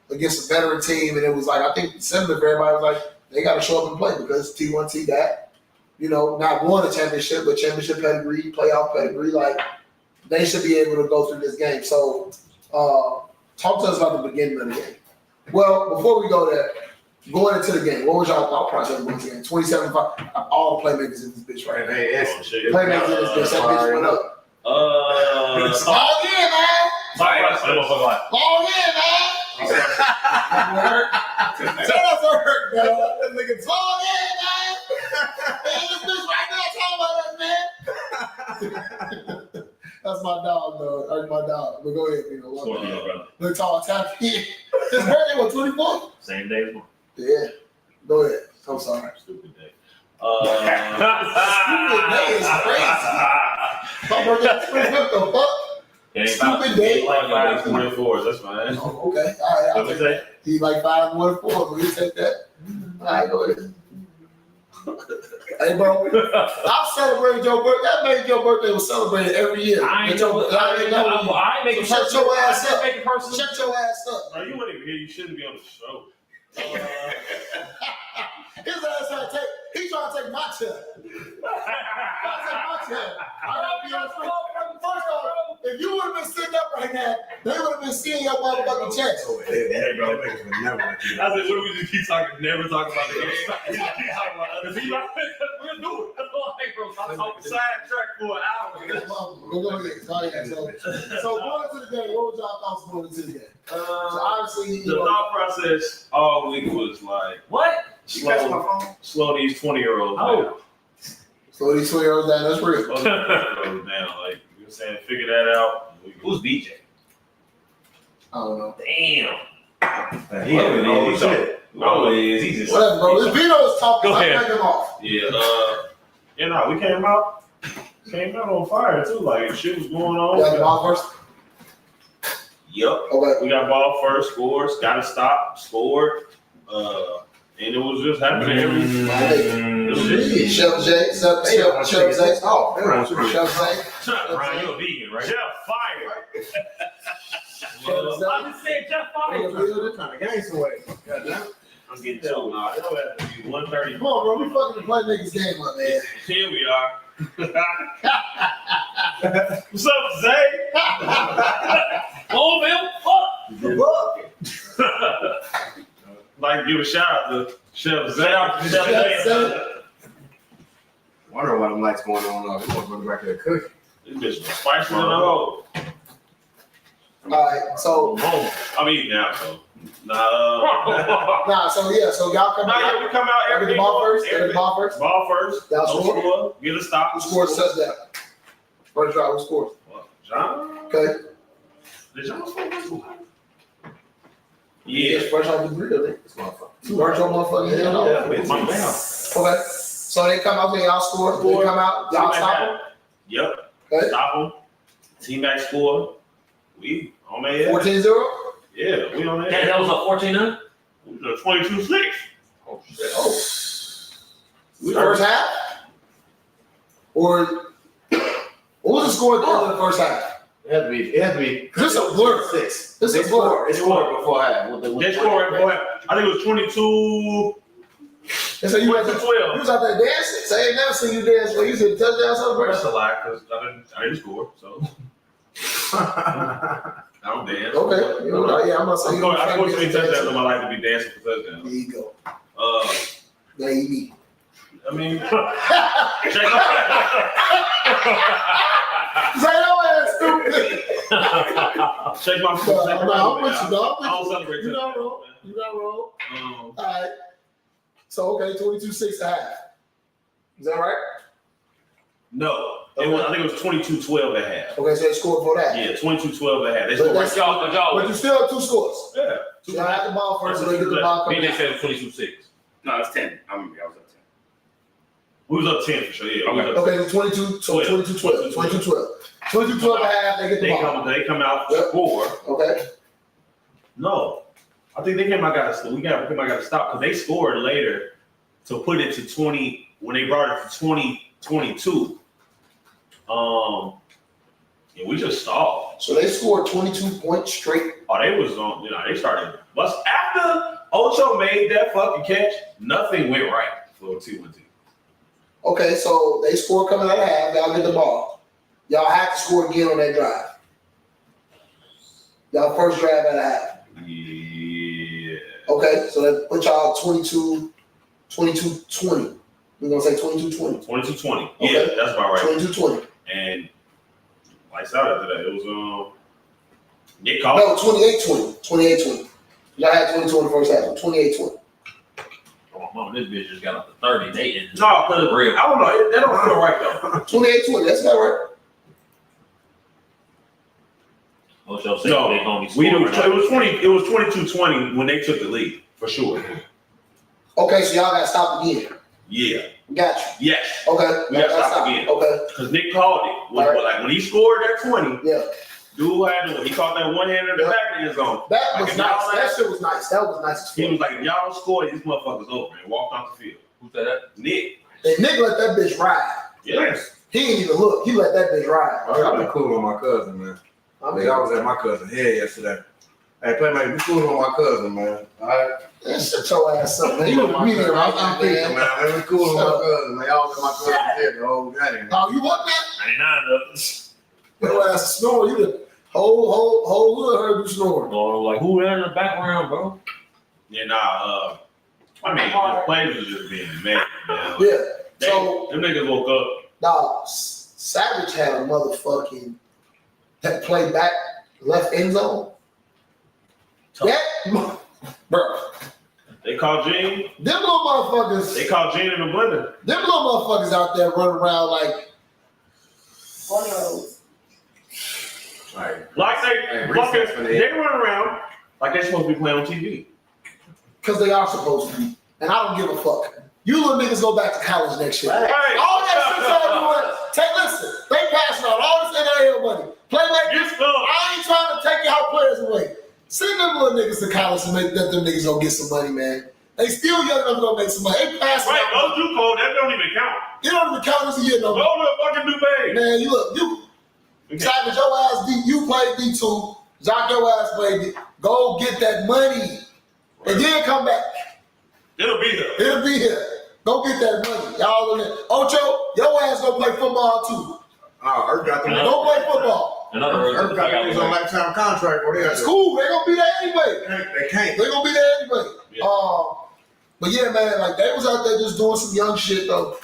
against a veteran team, and it was like, I think the sentiment for everybody was like, they got to show up and play because T1, T-Dat, you know, not won a championship, but championship pedigree, playoff pedigree, like they should be able to go through this game. So talk to us about the beginning of the game. Well, before we go there, going into the game, what was y'all thought process going into the game? 27-5, all the playmakers in this bitch right now. Playmakers in this bitch, that bitch went up. Log in, man. Log in, man. Tell us hurt, man. Log in, man. Man, this bitch right now talking about us, man. That's my dog, though. That's my dog. But go ahead, you know. Look, tall, tap in. His birthday was 24. Same day as mine. Yeah. Go ahead. I'm sorry. Stupid day. Stupid day is crazy. My birthday, what the fuck? Stupid day. Like 5 24s, that's fine. Oh, okay. All right. What you say? He's like 5 1 4. Will you take that? All right, go ahead. Hey, bro, I celebrated your birthday. That made your birthday was celebrated every year. I ain't making Shut your ass up. Make it personal. Shut your ass up. No, you weren't even here. You shouldn't be on the show. His ass trying to take. He's trying to take my chair. First off, if you would have been sitting up right now, they would have been seeing your motherfucking chest. Hey, bro. I said, what do we just keep talking? Never talk about the game. Keep talking about other people. We'll do it. That's all I bro. I'm talking sidetrack for an hour. We're going to get So going to the game, what was y'all thoughts going into the game? So obviously, The thought process all week was like, What? slow these 20-year-olds down. So these 2-year-olds down, that's real. Slow these 20-year-olds down. Like, you know what I'm saying? Figure that out. Who's BJ? I don't know. Damn. He had an old shit. Always, he's just. Whatever, bro. This Vito is talking. Go I'm ahead. cutting him off. Yeah, we came out on fire too. Like shit was going on. You got the ball first? Yep. Okay. We got ball first, scored, got a stop, scored. And it was just happening every. It was just. Chef J. Chef J. Oh, they don't shoot it. Chef J. Ryan, you're a vegan, right? Jeff Fire. Chef J. I just said Jeff In the Fire. building. Trying to gain some weight. Goddamn. I'm getting told. Nah, it don't have to be 130. Come on, bro. We fucking play niggas game up, man. Here we are. What's up, Zay? Oh, man, fuck. Like to give a shout out to Chef Zay. Shout out to Chef Zay. Wonder what them lights going on. They want to go back there cooking. This bitch was spicy in the hole. All right, so I'm eating now, so. Nah. so y'all come Nah, yeah, out. we come out Every every the ball first. Every Every the ball first. ball first. Y'all No score? score. Get a stop. Who scores touchdown? First drive. Who scores? John? Okay. Did John score? Yeah. Yeah. First off the grill, nigga. This motherfucker. First your motherfucking head off. Yeah, it's my mouth. Okay. So they come out there, y'all score. They come out, y'all stop them. Yep. Okay. Stop them. Team-back score. We on their head. 14-0. Yeah, we on their Damn, head. that was a 14-9? We was 22-6. Oh, shit. Oh. First half? Or what was the score at the end of the first half? It had to be. This is a blur. Six. This is They a blur. scored. They scored before half. They scored right before. I think it was 22. And so you was 12. out there dancing. So I ain't never seen you dance when you said touchdown That's celebration. a lie, because I didn't score, so I don't dance. Okay. You know, yeah, I'm not saying you I scored 20 touchdowns in dancing. my life to be dancing for There touchdowns. you go. There you be. I mean, Say no ass stupid. shake my foot. No, I'm with you, dog. I don't celebrate You not touchdowns, wrong. You not wrong. man. All right. So okay, 22-6 a half. Is that right? No, I think it was 22-12 at half. Okay, so they scored for that. Yeah, 22-12 at half. They But scored that's- right. But you still have two scores. Yeah. So y'all have the ball first, so they get the ball coming BJ out. said 22-6. No, it's 10. I remember I was up 10. We was up 10 for sure. Yeah. We was up Okay, so 22, so 22-12. 22-12. 22-12 a half, they get the ball. They come out, Yep. score. Okay. No, I think they came out got to stop because they scored later to put it to 20 when they brought it to 2022. And we just stalled. So they scored 22 points straight. Oh, they was on. They started. But after Ocho made that fucking catch, nothing went right for T1T. Okay, so they scored coming out of half. Y'all get the ball. Y'all have to score again on that drive. Y'all first drive at a half. Yeah. Okay, so that put y'all 22-20. We're going to say 22-20. 22-20. Okay. Yeah, that's about right. 22-20. And lights out after that. It was Nick called. No, 28-20. 28-20. Y'all had 22 in the first half. 28-20. Oh, mama, this bitch just got up to 30. They in No, because real. I don't know. That don't feel right though. 28-20. That's not right. Ocho said No, they gonna be We scoring. do. It was 20. It was 22-20 when they took the lead for sure. Okay, so y'all got to stop again. Yeah. Got you. Yes. Okay. We gotta stop again. Okay. Because Nick called it. All right. Like when he scored that 20, Yeah. dude had to. He caught that one hand in the Yeah. back of his zone. That Like, was if nice. y'all That had- shit was nice. That was nice as He fuck. was like, if y'all don't score, these motherfuckers over and walked off the field. Who said that? Nick. And Nick let that bitch ride. Yes. He didn't even look. He let that bitch ride. I've been cool with my cousin, man. I was at my cousin's head yesterday. Hey, Playmate, be cool with my cousin, man. All right? Man, shut your ass up, man. You a comedian right now, Man, man. be cool with my cousin, man. Y'all was at my cousin's head the whole game. Oh, you want that? 99 up. Your ass snore. You the whole hood heard you snoring. Oh, like who there in the background, bro? Yeah, nah. I mean, the players was just being mad, man. Like, Yeah. they, So, them niggas woke up. dog, Savage had a motherfucking that play back left end zone. That, bro, They called Gene. them little motherfuckers. They called Gene in the blender. Them little motherfuckers out there running around like one of those. Like, Like Hey, fucking, recess for the- they run around like they supposed to be playing on TV. because they are supposed to be. And I don't give a fuck. You little niggas go back to college next year. Hey, All that shit y'all doing, listen, they passing out all this NIL money. Playmakers, Get some. I ain't trying to take y'all players away. Send them little niggas to college and make them niggas go get some money, man. They still young enough to go make some money. They passing Right, out. go JUCO, that don't even count. You don't even count as a year no Go more. to fucking Dubai. Man, you Savage, your ass D, you played D2. Jock, your ass played D. Go get that money. And then come back. It'll be there. It'll be here. Go get that money. Y'all in there. Ocho, your ass go play football too. Earth got them. Go play football. In other words, Earth got them on lifetime contract for It's cool. They gonna be there anyway. They can't. They gonna be there anyway. Yeah. But yeah, man, like they was out there just doing some young shit though.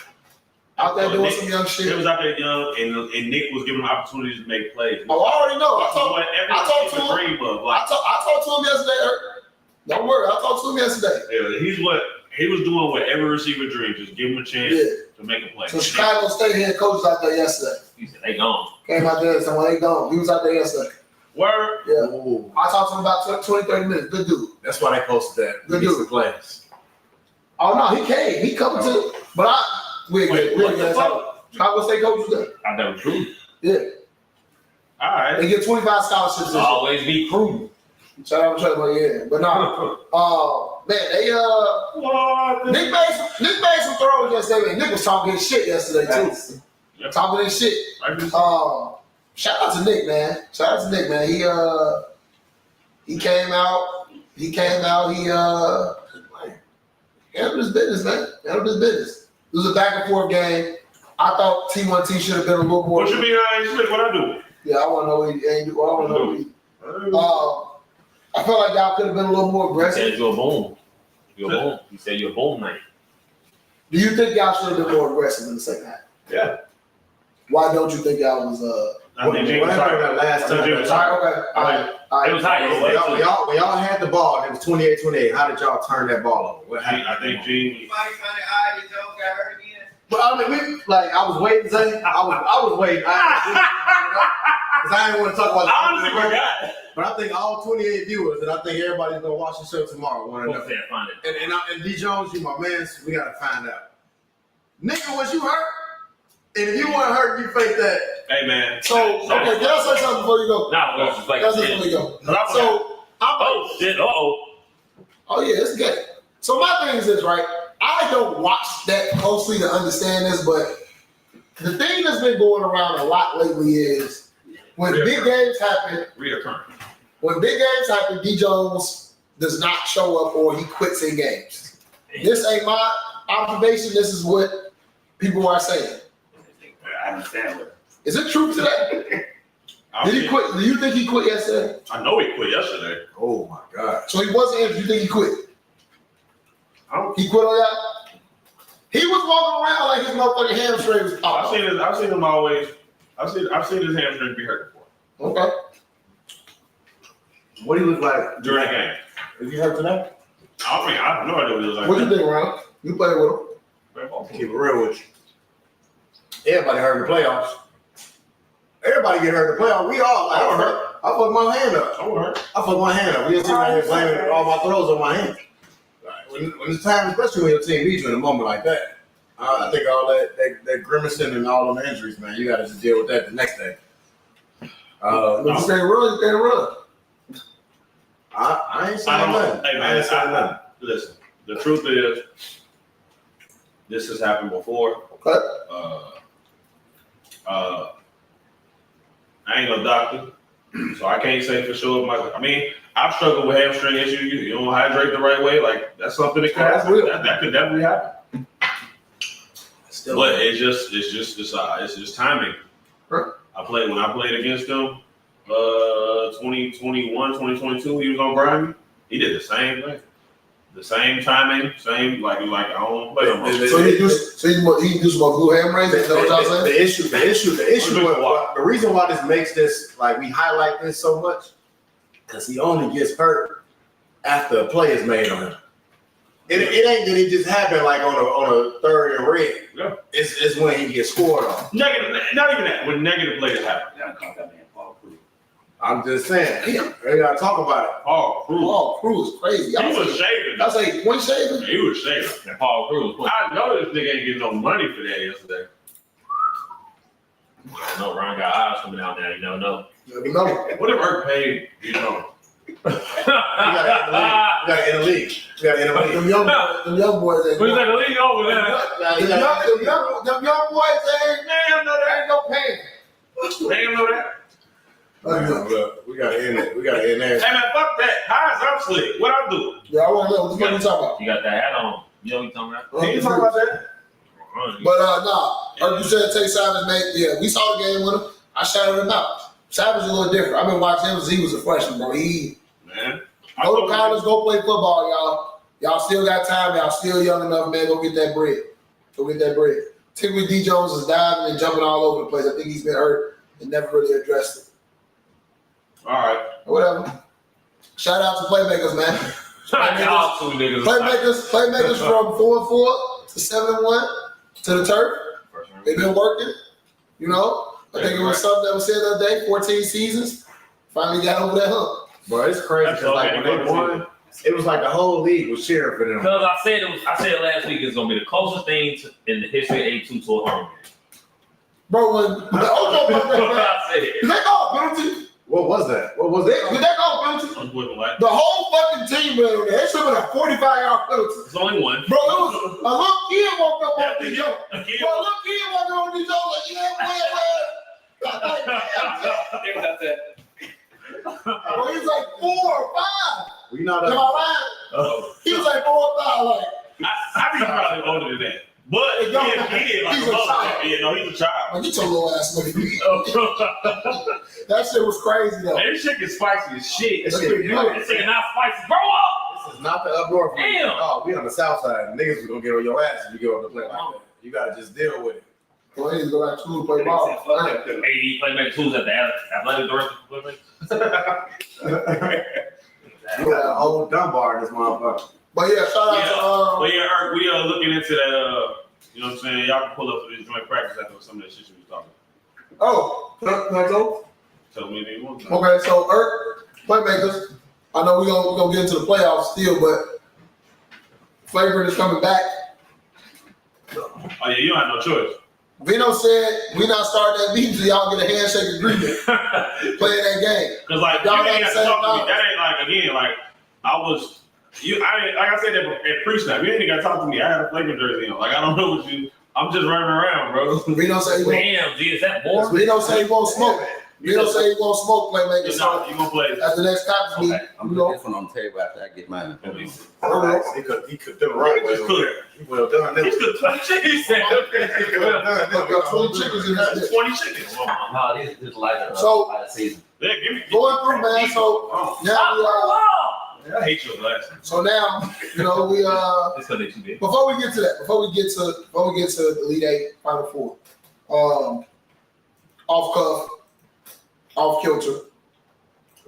Out there doing some young They shit. was out there young, and Nick was giving them opportunities to make plays. Oh, I already know. I talked Every to him. dream of. Like, I talked to him yesterday. Eric. Don't worry, I talked to him yesterday. yeah, he was doing what every receiver dreams. Just give him a chance Yeah. to make a play. So Chicago State head coach was out there yesterday. he said they gone. Came out there and said, well, they gone. He was out there yesterday. Word. Yeah. Ooh, I talked to him about 20, 30 minutes. Good dude. that's why they posted that. Good He gets dude. the class. Oh no, he came. He coming to. But we're Wait, good. what the fuck? Chicago State coach was there. I never prudent. Yeah. All right. They get 25 scholarships this year. Always be prudent. Shout out to Trevor, yeah. But no, man, they Nick made some throws yesterday. Man. Nick was talking his shit yesterday too. Yep. Talking his shit. Shout out to Nick, man. Shout out to Nick, man. He came out. He handled his business, man. Handled his business. It was a back and forth game. I thought T1T should have been a little more. What you mean I ain't Smith? What I do? Yeah, I want to know what he ain't do. I want to know what he. I felt like y'all could have been a little more He aggressive. said you're a boom. You're a boom. He said you're a boom man. Do you think y'all should have been more aggressive in the second half? Yeah. Why don't you think y'all was I think Jay What was happened tired. that last I think Jay time? was all tired. right? Okay, all right, all right. It was high. When y'all had the ball, and it was 28-28. How did y'all turn that ball over? What happened? I think Gene. But I mean, I was waiting, Zay. I was waiting. Because I didn't want to talk about I honestly forgot. But I think all 28 viewers, and I think everybody's gonna watch the show tomorrow. Want to know? Find it. And D Jones, you my man. So we gotta find out. Nigga, was you hurt? And if you weren't hurt, you faked that. Hey man. So, okay, can I say something before you go? Nah, well, it's like That's just before you go. I So, oh shit. Oh. yeah, it's good. So my thing is this, right? I don't watch that closely to understand this, but the thing that's been going around a lot lately is when big games happen, Reoccurring. when big games happen, D Jones does not show up or he quits in games. This ain't my observation. This is what people are saying. I understand what. Is it truth to that? Did he quit? Do you think he quit yesterday? I know he quit yesterday. Oh my God. So he wasn't injured. You think he quit? He quit on y'all? He was walking around like his motherfucking hamstring was popping. I've seen him always. I've seen his hamstring be hurt before Okay. What do you look like during the game. Is he hurt tonight? I mean, I have no idea what he was like. What you think, Ron? You played with him. Keep it real with you. Everybody hurt in the playoffs. Everybody get hurt in the playoffs. We all. I was hurt. I fucked my hand up. I was hurt. I fucked my hand up. We didn't see my blaming all my throws on my hand. When it's time, especially when your team beats you in a moment like that, I think all that grimacing and all them injuries, man, you got to just deal with that the next day. When you say run, you can't run. I ain't saying nothing. Hey I man, ain't saying nothing. listen. The truth is, this has happened before. Okay. I ain't no doctor, so I can't say for sure. I mean, I've struggled with hamstring issues. You don't hydrate the right way. Like that's something that could That's happen. real. That could definitely happen. Still, But it's just timing. Sure. I played against him 2021, 2022, he was on Grimy. He did the same thing. The same timing, same like I don't play no more. So he do some more glue ham raises. Is that what y'all saying? The reason why this makes this like we highlight this so much, because he only gets hurt after a play is made on him. It ain't that it just happened like on a third and red. Yeah. It's when he gets scored on. Negative, not even that. When negative players happen. Yeah, I caught that man Paul Creed. I'm just saying. They gotta talk about it. Paul Cruz. Paul Cruz is crazy. He was shaving. I say point shaving. He was shaving. And Paul Cruz. I know this nigga ain't getting no money for that yesterday. I know Ron got eyes coming out now. You don't know. Never know. What if Irk paid? You know. We gotta end the league. Them young boys ain't Who's going. that? The league over there. Them young boys ain't no pain. They don't know that. Look, we gotta end it. We gotta end that. Hey man, fuck that. How's I'm slick? What I do? Yeah, I want to know what you talking about. You got that hat on. You know what you talking about? Can you talk about that? But nah, you said take Savage, mate. Yeah, we saw the game with him. I shouted him out. Savage is a little different. I've been watching him since he was a freshman, bro. Man. Go to college, go play football, y'all. Y'all still got time. Y'all still young enough, man. Go get that bread. Go get that bread. Typically, D. Jones is diving and jumping all over the place. I think he's been hurt and never really addressed it. All right. Whatever. Shout out to playmakers, man. Y'all two niggas. Playmakers from 4-4 to 7-1 to the turf. They've been working. You know, I think it was something that was said the other day. 14 seasons. Finally got over that hump. Bro, it's crazy. That's 'Cause, like, all when they won, it was like the whole league was cheering for them. Because I said last week it's gonna be the closest thing in the history of A2 to a home game. Bro, when the Ocho That's broke what that, I said. did they call a penalty? What was that? What was Did that? they call a penalty? I'm with like The whole fucking team, man, they should have been a 45-yard penalty. it's only one. Bro, it was a little kid walked up Yeah, on D. Jones. Bro, a little kid walked up on D. Jones like, yeah, bro, he was like 4 or 5. We not Am I lying? Oh. He was like 4 or 5, like. I think he's probably older than that. But he is like He's a a mother. child. Yeah, no, he's a child. Like, get your little ass nigga. That shit was crazy though. Man, this shit is spicy as shit. This shit good. This nigga not spicy. Grow up. This is not the up north. Damn. Oh, we on the south side. Niggas was gonna get on your ass if you get on the play like that. You gotta just deal with it. Well, he need to go back to school to play ball. AD playmaker tools at the athletic director for playmaker. You got a whole Dunbar in this motherfucker. But yeah, shout out to But yeah, Eric, we are looking into that. You know what I'm saying? Y'all can pull up for this joint practice after some of that shit you was talking. Oh, can I go? Tell me anything you want. Okay, so playmakers. I know we're gonna get into the playoffs still, but Flagrant is coming back. Oh yeah, you don't have no choice. Vino said we not starting that meeting till y'all get a handshake agreement playing that game. Cause like Y'all you ain't got got to the talk to same me. That ain't like again like I was. Like I said that at pre-snap. You ain't got to talk to me. I had a flavor jersey on. Like I don't know what you. I'm just running around, bro. Vino said he won't. Damn, G, is that more? Vino said he won't smoke. Vino said he won't smoke playmakers. You So gonna play? at the next conference meeting, I'm you gonna know. put this one on the table after I get mine. He could do the right way. It's clear. He well done. It's good. 20 chickens. He said, Well done. Got 20 chickens in this bitch. 20 chickens. No, this is like So- by the season. Yeah, give me. Going through, man. So Oh, now I hate your glasses. so now you know we It's because they too big. before we get to that, before we get to the Elite Eight, Final Four, off cuff, off kilter,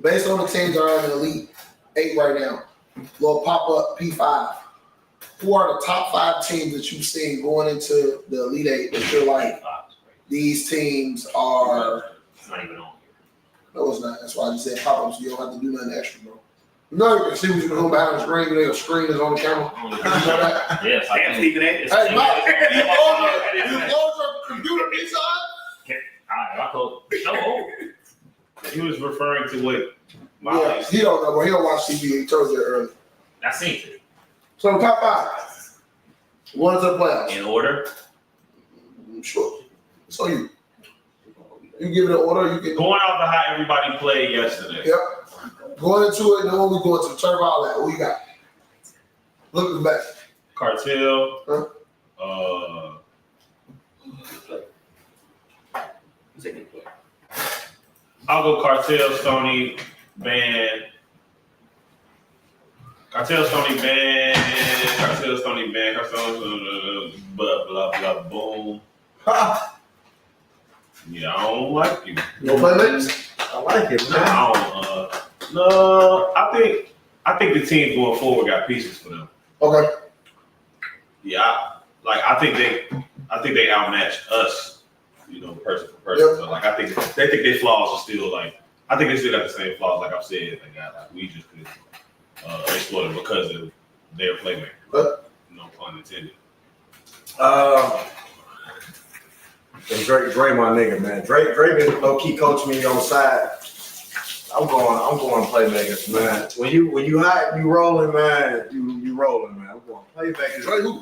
based on the teams that are in the Elite Eight right now, little pop up P5. Who are the top 5 teams that you've seen going into the Elite Eight that you're like, these teams are? It's not even on No, it's not. That's why I just said pop up, so you don't have to do nothing extra, bro. No, you can see what you're doing behind the screen. There's a screen that's on the camera. You know that? here. Yes, I Damn, can. Stephen A. Hey, Mike, you close your computer inside? I told no. He was referring to what Yeah, Molly. he don't know, bro. He don't watch TV. He told you that earlier. I seen it. So top 5. One to the playoffs. In order. Sure. So you give it an order. You can Going off of how everybody played yesterday. Yep. Going into it, and then we going to the turf, all that. What you got? Looking back. Cartel. Huh? I'll go Cartel, Stony, Band. Cartel, Stony, Band. Cartel, Stony, Band. Cartel, blah, blah, blah, boom. Yeah, I don't like you. No playmates? I like it, man. No, I think the team going forward got pieces for them. Okay. Yeah, I think they outmatched us, you know, person for person. Yep. So like I think they think their flaws are still like I think they still got the same flaws, like I've said. They got like we just couldn't exploit them because of their playmaker. No pun intended. And Dre, my nigga, man. Dre been low key coaching me on the side. I'm going playmakers, man. When you hot, you rolling, man. You rolling, man. I'm going playmakers. Dre who?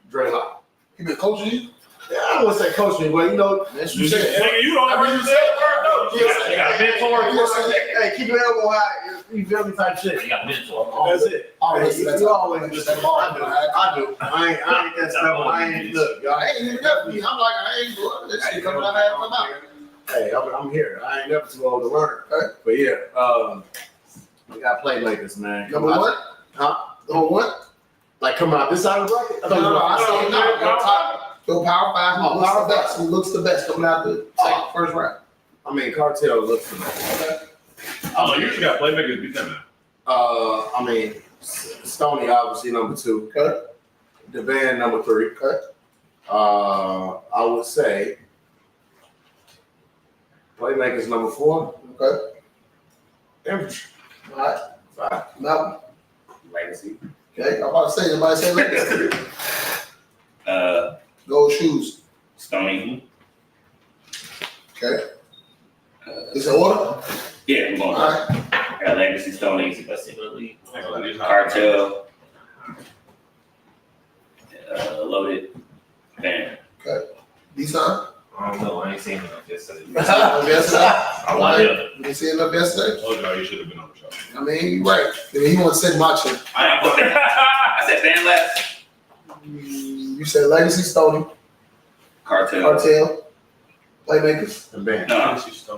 Dre hot. He been coaching you? Yeah, I wouldn't say coaching me, but you know, That's what you said. Nigga, you don't ever say You got a mentor. hey, keep your elbow high. You feel me type shit. You got a mentor. That's it. Oh, Hey, that's you always that's just I do. I ain't that stuff. I ain't look, y'all. I ain't even got me. I'm like, I ain't doing this shit coming out of my mouth. Hey, I'm here. I ain't never too old to learn. Okay. But yeah, we got playmakers, man. Number one? Huh? Number one? Like coming out this side of the bracket? I thought you were- I said no. Go Power 5. Oh, Power 5. Who looks the best coming out the first round? I mean, Cartel looks the best. Okay. I don't know. You just got playmakers beat them, man. I mean, Stoney obviously number 2. Okay. Devan number 3. Okay. I would say playmakers number 4. Okay. Infantry. All right. 5. Malcolm. Legacy. Okay. I'm about to say, nobody say legacy. Gold shoes. Stony. Okay. Is it order? Yeah, I'm going. All right. I got Legacy, Stony, Best team in the league. Cartel, Loaded, Van. D-Sign? I don't know. I ain't seen enough yesterday. Yesterday. I want him. You didn't see enough yesterday? Told y'all you should have been on the show. I mean, you're right. He wants to sit my chick. I said Van last. You said Legacy, Stony, Cartel. Cartel, Playmakers. And Ben. No,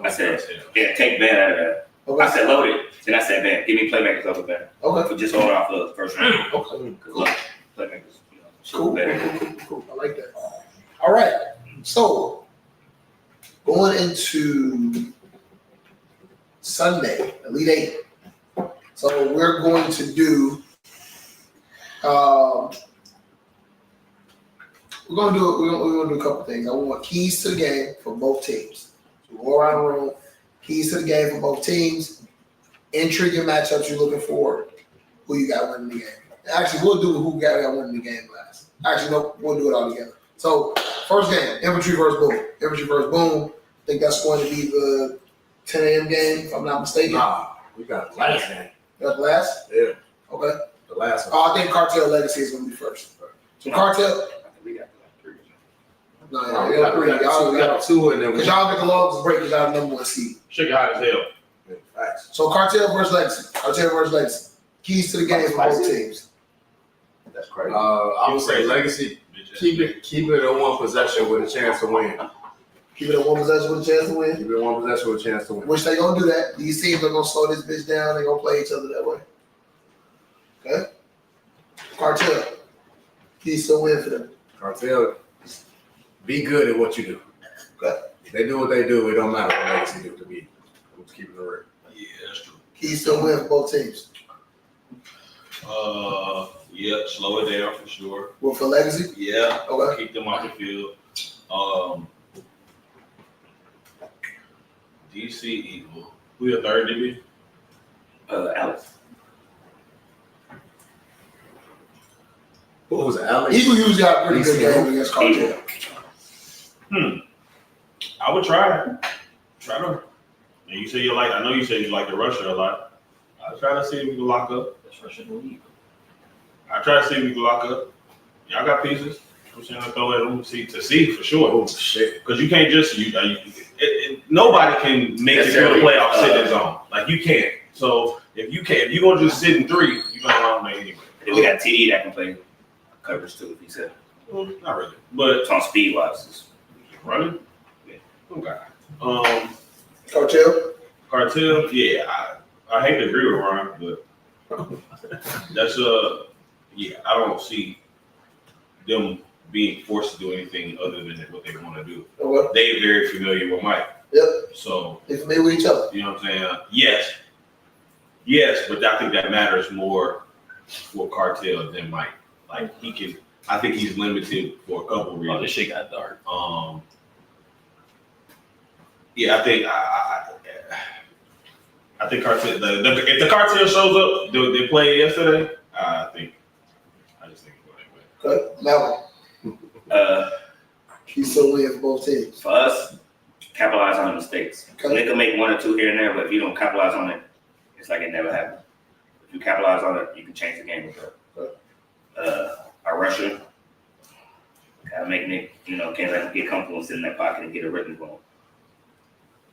I said, yeah, take Van out of that. I Okay. said Loaded, then I said Van. Give me Playmakers over Van. Okay. For just holding off the first round. Okay. Cool. Playmakers. You know, Cool. better. Cool. I like that. All right. So, going into Sunday, Elite 8. So, we're going to do, we're going to do a couple things. I want keys to the game for both teams. So, we'll go around the room. Keys to the game for both teams. Intriguing matchups you're looking for. Who you got winning the game. Actually, we'll do who got winning the game last. Actually, no, we'll do it all together. So, first game, Infantry versus Boom. Infantry versus Boom. I think that's going to be the 10 a.m. game, if I'm not mistaken. Nah, we got the last game. That's last? Yeah, Okay. the last one. Oh, I think Cartel Legacy is going to be first. So, Cartel. We got 3. No, Nah, yeah, we got 2 and then we because y'all get the longest break because y'all number one seed. Sugar hot as hell. Facts. So, Cartel versus Legacy. Cartel versus Legacy. Keys to the game for both teams. That's crazy. I would say Legacy. Keep it at 1 possession with a chance to win. Keep it at 1 possession with a chance to win. Keep it at 1 possession with a chance to win. Which they gonna do that. These teams are gonna slow this bitch down. They gonna play each other that way. Okay. Cartel. Keys to win for them. Cartel, be good at what you do. Okay. If they do what they do, it don't matter what Legacy do to be. I'm just keeping it real. Yeah, that's true. Keys to win for both teams. Yeah, slow it down for sure. Well, for Legacy. Yeah, Okay. keep them off the field. DC Eagle. Who your third DB? Alex. What was it, Alex? Eagle usually got a pretty good game against Cartel. I would try it. Try them. And you say you like. I know you say you like the rusher a lot. I try to see if we can lock up. That's Russia in the league. I try to see if we can lock up. Y'all got pieces. I'm saying I throw it on to see for sure. Oh shit! Because you can't just nobody can make it through the playoffs sitting in zone. Like you can't. So if you're gonna just sit in 3, you're gonna dominate anyway. Then we got TD that can play coverage too, if he said. Well, not really, but It's on speed wise. running. Okay. Cartel. Yeah. I hate to agree with Ron, but that's yeah. I don't see them being forced to do anything other than what they want to do. Okay. They're very familiar with Mike. Yep. So, They familiar with each other. you know what I'm saying? Yes, but I think that matters more for Cartel than Mike. Like I think he's limited for a couple Oh, reasons. this shit got dark. Yeah, I think I think Cartel. If the Cartel shows up, they played yesterday. I just think it's going Okay, Malcolm. He's still winning for both teams. For us, capitalize on the mistakes. Okay. They can make one or two here and there, but if you don't capitalize on it, it's like it never happened. If you capitalize on it, you can change the game with it. Our rusher, gotta make Nick, can't let him get comfortable and sit in that pocket and get a written going.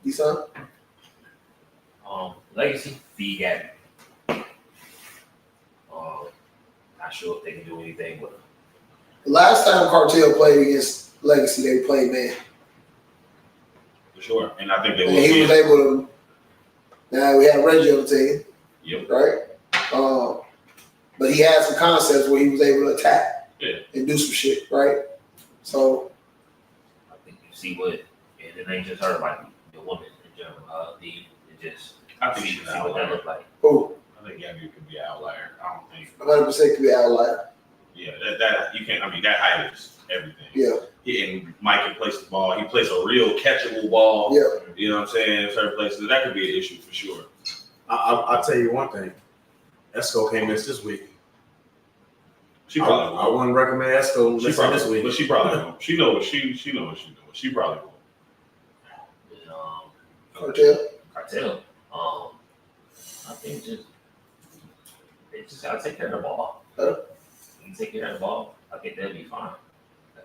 D-Son? Legacy, B Gabby. Not sure if they can do anything with him. The last time Cartel played against Legacy, they played man. for sure. And I think they And will. he was able to. Now we have Reggie on the team. Yep. Right? But he had some concepts where he was able to attack and do some shit, right? So I think you see what, and it ain't just her, like the woman in general. I think See she's an what that outlier. look like. who? I think Gabby could be an outlier. I don't think. 100% could be an outlier. Yeah, that you can't. I mean, that height is everything. Yeah. And Mike can place the ball. He plays a real catchable ball. Yeah. You know what I'm saying? In certain places, that could be an issue for sure. I'll tell you one thing. Esco can't miss this week. She probably I won't. wouldn't recommend Esco She missing probably, this week. but she probably won't. She know what she's doing. She probably won't. Cartel. Cartel. I think they just gotta take care of the ball. You take care of the ball, I think they'll be fine.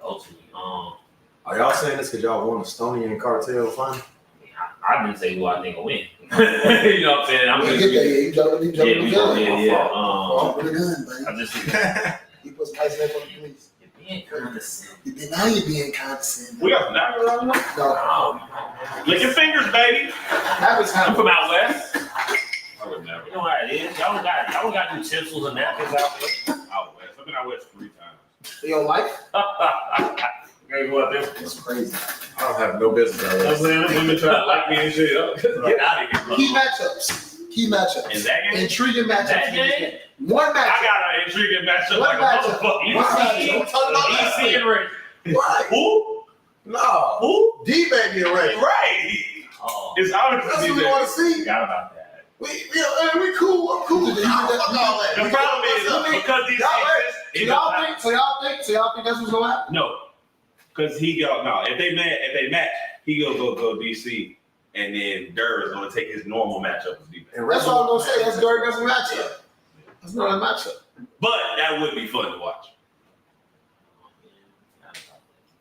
Ultimately, Are y'all saying this because y'all won a Stony and Cartel final? I didn't say who I think will win. You know what I'm saying? I'm You just get that, yeah. You jumping the gun. yeah. With the gun, buddy. I just You put some ice in there for the police. you're being condescending. Now you're being condescending. We got some Nagger around here. No. Lick your fingers, baby. Habits I'm happen. from out west. I would never. You know how it is. Y'all don't got utensils and napkins out there. Out west. I've been out west 3 times. In your life? Hey, what this? It's crazy. I don't have no business out I'm there. saying them women try to like me and shit. Get out of here, Key bro. matchups. Key matchups. In that game? Intriguing matchups. That game? One I matchup. got an intriguing matchup What like a matchup? motherfucker. What matchup? EC, I'm talking about that. EC and Rick. Right. Who? No. Who? D-Baby and Ray. Right. Oh, It's obvious That's to what see we want that. to see. forgot about that. We cool. I'm cool. You did Fuck that. all that. The problem is because these So y'all think that's what's gonna happen? No, because if they match, he gonna go DC, and then Durr is gonna take his normal matchup with D. And That's all I'm gonna say. That's Dirk. That's a matchup. That's not a matchup. But that would be fun to watch.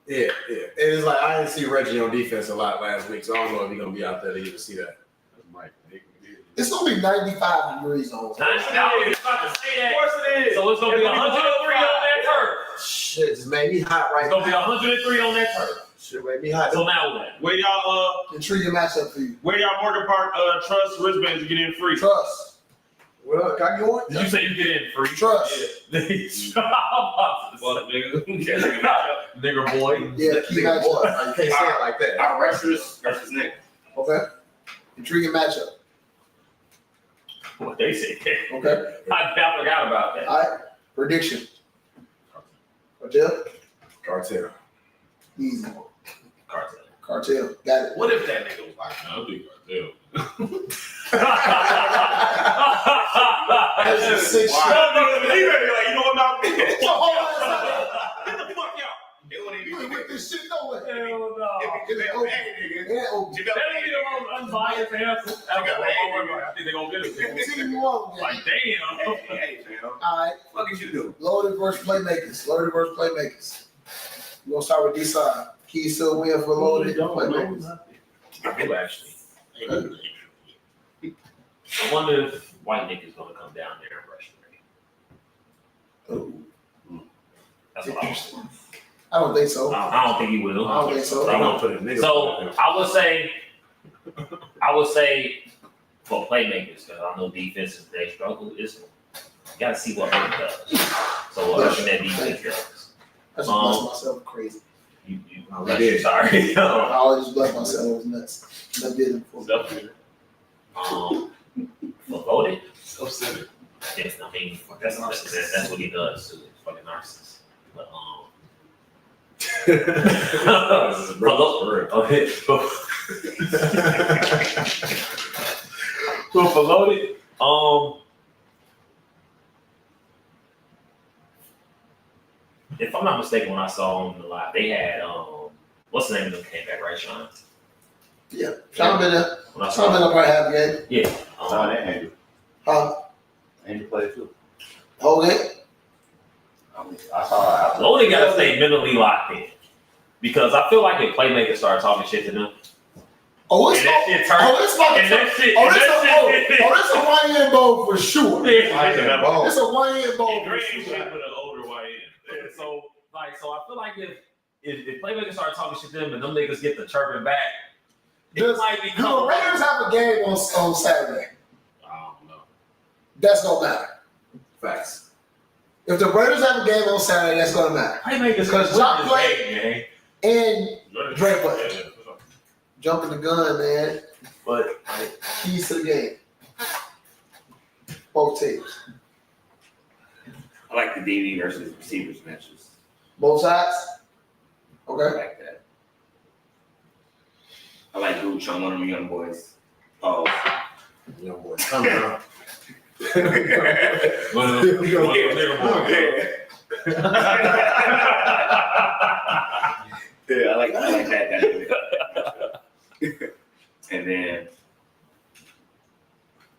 Yeah. And it's like I didn't see Reggie on defense a lot last week, so I don't know if he's gonna be out there to even see that. It's gonna be 95 degrees on. I was about to say that. Of course it is. So it's gonna be 103 on that turf. Shit, just made me hot right It's gonna be now. 103 on that turf. Shit made me hot. So now what? Where y'all Intriguing matchup for you. Morgan Park trust wristbands to get in free? Trust. Well, can I go on? Did you say you get in free? Trust. Well, nigga, Nigger boy. Yeah, key Nigga, boy, matchup. you can't say it like that. Our rushers versus Nick. Okay. Intriguing matchup. What they say. Okay. I forgot about that. All right. Prediction. Cartel. Cartel. Easy. Cartel. Cartel. Got it. what if that nigga was like, no, I'll do cartel? That's just sick shit. No, he better be like, you know what, now? Get It's a whole other the fuck out. They won't You even ain't with this shit nowhere. Hell no. It's open. Yeah, open. That would be the most unbiased answer. I think they're gonna get it. Team you want, man. Like, damn. Hey, man. All right. What did you do? Loaded versus playmakers. Loaded versus playmakers. We're gonna start with D side. Key still win for loaded playmakers. I do actually. I wonder if White Nick is gonna come down there and rush me. That's what I want. I don't think so. I don't think he will. I don't think so. I'm gonna put a nigga. So I would say for playmakers, because I know defenses they struggle. You gotta see what Urban does. So what Urban that defense does. I just blessed myself crazy. You Oh, we bless did. you, sorry. I always just blessed myself. It was nuts. Never did it before. For voted, Upset it. yes, I mean that's what he does. Too. He's fucking narcissist. But This is a brother for real. okay. But for mistaken, when I saw him live, they had what's the name of them came back, right, Sean? Yeah. Sean been there. When I Sean saw been up right half the game. yeah, John and Andrew. Huh? Andrew played too. Whole game? I saw. Lonely got to stay mentally locked in because I feel like if playmakers start talking shit to them, Oh, it's and that shit turns, oh, it's about and that shit, oh, and this that a one-year bowl for sure. Yeah. Ball. It's a one-year bowl And for Greg ain't sure. shit with an older YN. And so I feel like if playmakers start talking shit to them and them niggas get the chirping back, it might be Do the Raiders have a game on Saturday? I don't know. That's gonna matter. Facts. If the Raiders have a game on Saturday, that's gonna matter. Playmakers Because Jock played and man. Dre played. Jumping the gun, man. But Keys to the game. Both teams. I like the DB versus receivers matches. Both sides? I Okay. like that. I like Gooch on one of them young boys. Oh. Young boy, come down. Yeah, I like that. And then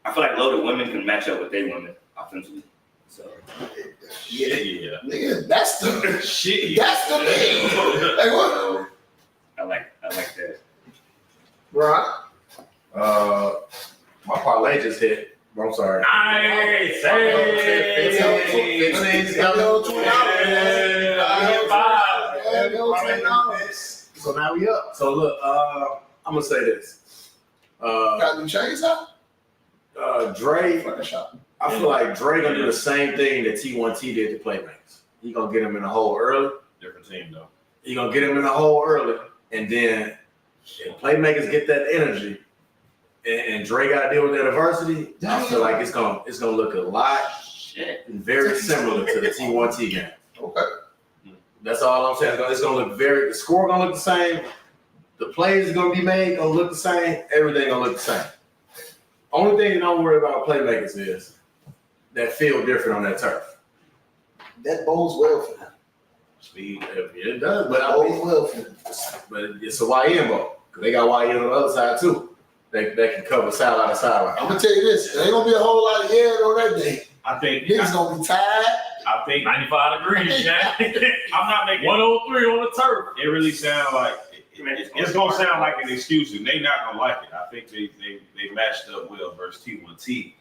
I feel like loaded women can match up with their women offensively. So yeah. Nigga, that's the Shit. that's the thing. Like what? so I like that. Right. My parlay just hit. I'm sorry. Nice. Hey. So now we up. So look, I'm gonna say this. Got new chains out? Dre, Fucking shot. I feel like Dre gonna do the same thing that T1T did to playmakers. He gonna get him in the hole early. Different team though. He gonna get him in the hole early, and then if playmakers get that energy, and Dre got to deal with that adversity, I feel like it's gonna look a lot very similar to the T1T game. Okay. That's all I'm saying. It's gonna look the score gonna look the same, the plays gonna be made gonna look the same, everything gonna look the same. Only thing you don't worry about with playmakers is that feel different on that turf. That bodes well for them. Speed, it does, but That bodes well for them. but it's a YN ball because they got YN on the other side too. They can cover sideline to sideline. I'm gonna tell you this, there ain't gonna be a whole lot of air on that day. I think Niggas gonna be tired. I think 95 degrees, man. I'm not making 103 on the turf. it really sound like it's gonna sound like an excuse and they not gonna like it. I think they matched up well versus T1T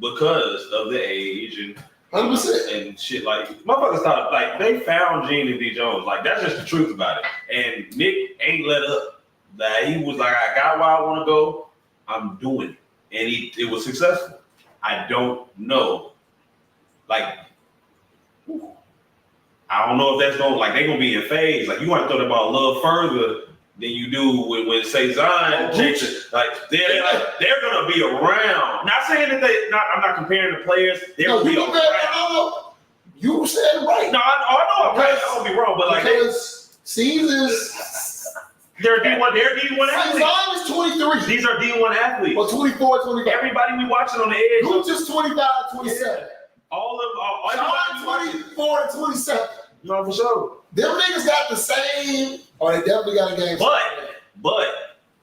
because of the age and 100%. and shit. Like motherfuckers thought like they found Gene and D Jones. Like that's just the truth about it. And Nick ain't let up. That he was like, I got where I want to go. I'm doing it, and it was successful. I don't know, like, I don't know if that's going like they're gonna be in phase. Like you want to throw the ball a little further than you do when say Zion, Jason. Like they're gonna be around. Not saying that I'm not comparing the players. They're No, gonna be you around. no. You said it right. No, I know I'm gonna be wrong, but like Because Caesars, they're D1 athletes. Zion is 23. These are D1 athletes. Or 24, 25. Everybody we watching on the edge. Gooch is 25, 27. All Sean 24 and 27. No, for sure. Them niggas got the same, or they definitely got a game. But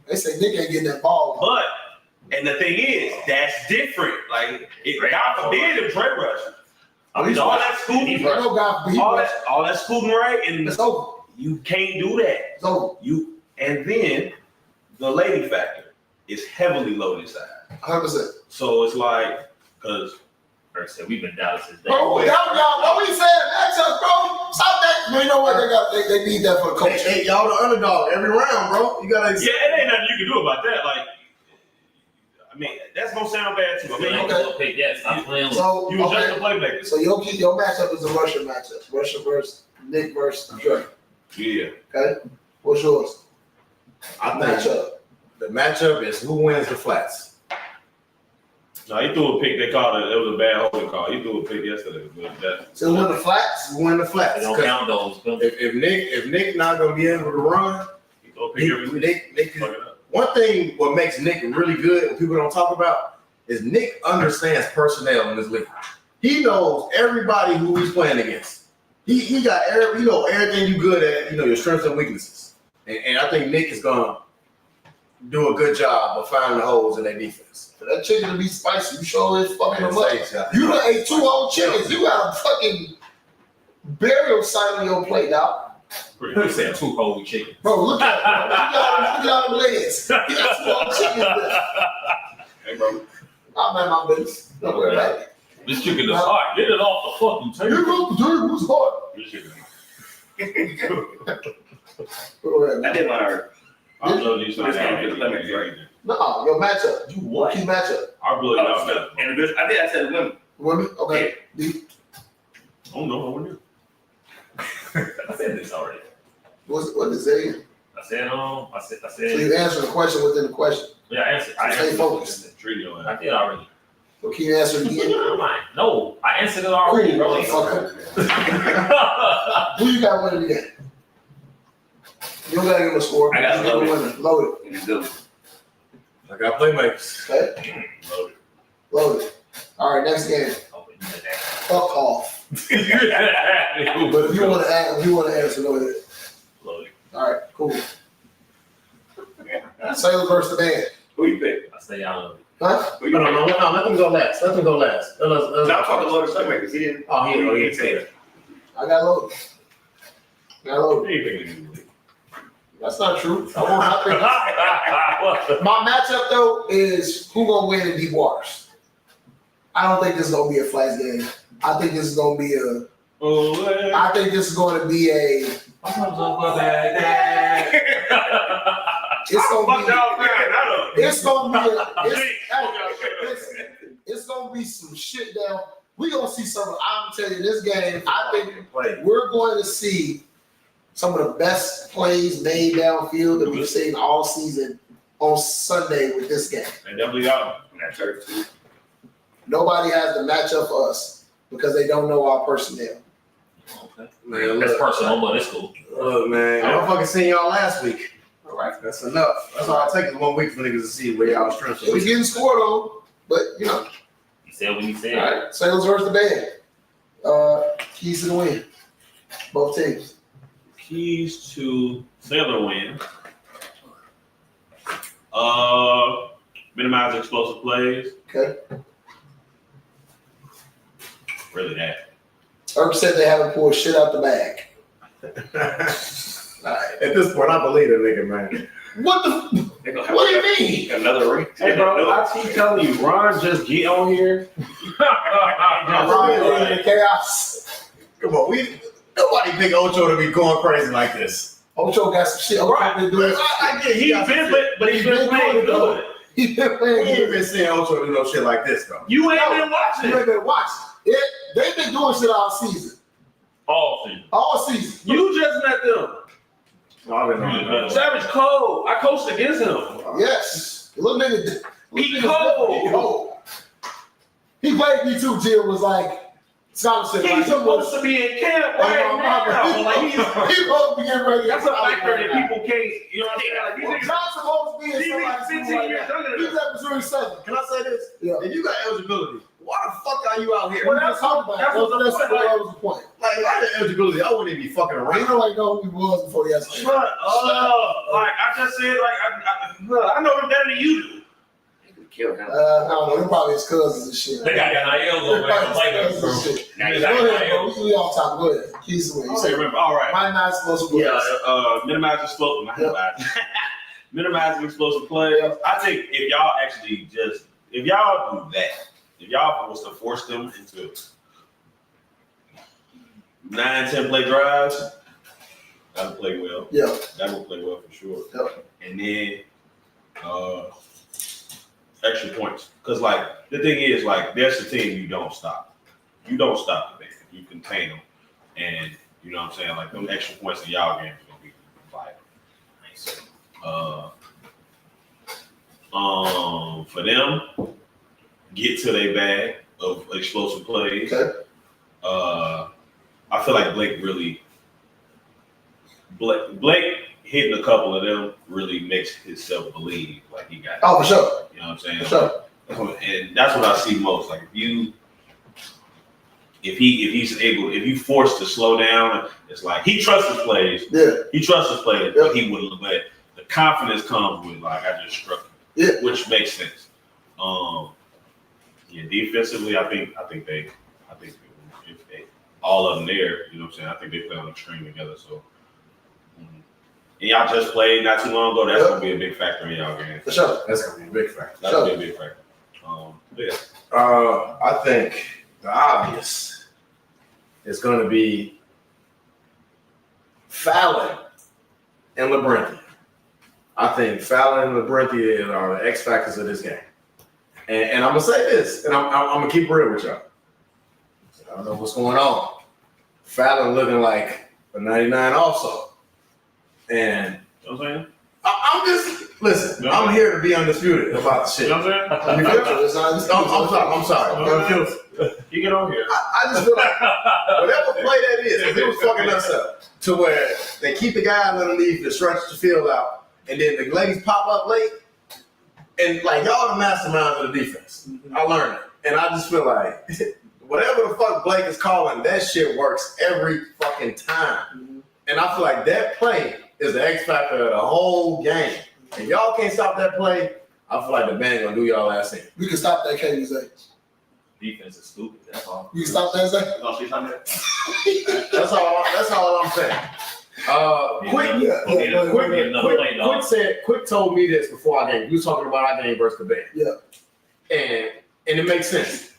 They say Nick ain't getting that ball. and the thing is, that's different. Like, God forbid if Dre rush. I mean, all that scooting, No guy, all that scooting right, and it's over. you can't do that. It's over. And then the lady factor is heavily loaded side. 100%. So it's like, because Like I said, we've been down since day Bro, one. y'all, we saying matchup, bro. Stop that. Man, you know what? They need that for the coach. Hey, y'all the underdog every round, bro. You gotta. yeah, it ain't nothing you can do about that. Like, I mean, that's gonna sound bad too. I mean, Okay. Yes, I'm playing with So, you was just a okay. playmaker. So your matchup is a Russian matchup. Russia versus Nick versus Dre. Yeah. Okay? What's yours? I think Matchup. the matchup is who wins the flats. No, he threw a pick. They called it. It was a bad holding call. He threw a pick yesterday. But that, So win the flats? Who win the They flats? don't 'Cause count those. if Nick not gonna be able to run, he threw a pick every week. they Fuck can. it up. One thing what makes Nick really good, and people don't talk about, is Nick understands personnel in this league. He knows everybody who he's playing against. he got everything you good at, your strengths and weaknesses. And I think Nick is gonna do a good job of finding the holes in their defense. For that chicken to be spicy, you sure is fucking them up. Yeah. You done ate 2 whole chickens. You got a fucking burial site on your plate, dog. You said 2 whole chicken. Bro, look at it. Look at all the legs. You got 2 whole chickens there. Hey, bro. I'm mind my business. Don't worry about it. This chicken is hot. Get it off the fucking You table. know the dude was hot. This chicken. Go ahead, I man. did mine already. I blow these This out. game for the lemons, right? No, your matchup. You what? Key matchup. I blow it out. Oh, and the I think I said women. Women? Okay. Oh no, I wouldn't. I said this already. What is it? I said, So you answer the question within the question. yeah, I answered. I Stay answered. focused. Treat your I ass. did already. So can you answer it again? No, I answered it already, Cool, bro. motherfucker. Who you got winning again? You don't gotta give him a score. I got Just give him a winner. Load And it's good. I got playmakers. it. Okay? Load it. All right, next game. Fuck off. But if you want to answer, go ahead. All right, cool. Sailors versus the band. Who you pick? I say y'all. Huh? Who you No, pick? let them go last. Let them go last. No, I'm talking Lord of Sunmakers. He didn't. Oh, He didn't say it. I got loaded. That's not true. My matchup though is who gonna win in deep waters. I don't think this is gonna be a flash game. I think this is gonna be a. I think this is going to be a. It's gonna be. It's gonna be. It's gonna be some shit down. We gonna see some. I'm telling you, this game. I think we're going to see some of the best plays made downfield that we've seen all season on Sunday with this game. And definitely got Nobody has the matchup for us because they don't know our personnel. Man, That's look, personal, but it's cool. look, man. I fucking seen y'all last week. All right. That's enough. That's all I take is 1 week for niggas to see where y'all strengths It was getting scored on, but you know. He said what he All said. right. Sailors versus the band. Keys to the win. Both teams. keys to Sailor win. Minimize explosive plays. Okay. Really that. Herb said they haven't pulled shit out the bag. At this point, I believe that nigga, man. What the? What do you mean? Another ring. Hey, bro, I keep telling you, Ron, just get on here. Ron in the chaos. Come on, nobody pick Ocho to be going crazy like this. Ocho got some shit. Ocho been doing. I get He's been, but he's been playing good. He been playing. We ain't been seeing Ocho do no shit like this, though. You ain't No, been watching. You ain't been watching. They've been doing shit all season. All season. All season. You just met them. I've been on that. Savage cold. I coached against him. Yes. Little nigga. He cold. He cold. He played me too. Jill was like, scholarship. He's like, supposed to be in camp right now. Like, He's supposed to be getting ready. that's a factor that people can't. You know what I'm saying? Like, these John's supposed to be in niggas somebody's 15 team right years now. younger than He's us. at Missouri Southern. Can I say this? Yeah. If you got eligibility, why the fuck are you out here? Well, That's what that's what the point, like- that was the point. Like, why the eligibility? I wouldn't even be fucking You around. know, like, know who he was before yesterday. Shut up. Like, I just said, like, I know him better than you do. Kill him. I don't know. They're probably his cousins and shit. They got NIL over there. Like that, bro. Now you They got got Go ahead, NIL. bro. We all talk. Go ahead. Keys to win. You Okay, say, remember. All right. might not explosive Yeah, plays. minimize explosive. Minimizing explosive plays. I think if y'all actually if y'all do that, if y'all was to force them into 9-10 play drives, that would play well. Yeah. That would play well for sure. Yep. And then extra points. Because, like, the thing is, like, that's the team you don't stop. You don't stop the band. You contain them. And, you know what I'm saying? Like, them extra points in y'all games are going to be vital. For them, get to their bag of explosive plays. Okay. I feel like Blake hitting a couple of them really makes himself believe like he got it. Oh, for sure. You know what I'm saying? For sure. And that's what I see most. Like if if you forced to slow down, it's like he trusts his plays. Yeah. He trusts his plays, Yeah. but he wouldn't. But the confidence comes with like I just struck. Yeah. Which makes sense. Yeah, defensively, I think if they, all of them there, you know what I'm saying? I think they play on a string together. So, and y'all just played not too long ago. That's gonna be a big factor in y'all game. For sure. That's gonna be a big factor. That's gonna be a big factor. Yeah. I think the obvious is gonna be Fallon and LeBron. I think Fallon and LeBron are the X factors of this game. And I'm gonna say this, and I'm gonna keep it real with y'all. I don't know what's going on. Fallon looking like a 99 also. And You know what I'm saying? I'm just, listen, I'm here to be undisputed about the shit. You know what I'm saying? I'm sorry. You get on here. I just feel like whatever play that is, if it was fucking us up to where they keep the guy underneath to stretch the field out, and then the ladies pop up late, and like y'all the masterminds of the defense. I learned it, and I just feel like whatever the fuck Blake is calling, that shit works every fucking time. And I feel like that play is the X factor of the whole game. If y'all can't stop that play, I feel like the band gonna do y'all ass in. We can stop that, can't you, Zay? Defense is stupid. That's all. You can stop that, Zay? You gonna see something? That's all I'm saying. Quick told me this before our game. We was talking about our game versus the band. Yeah. And it makes sense.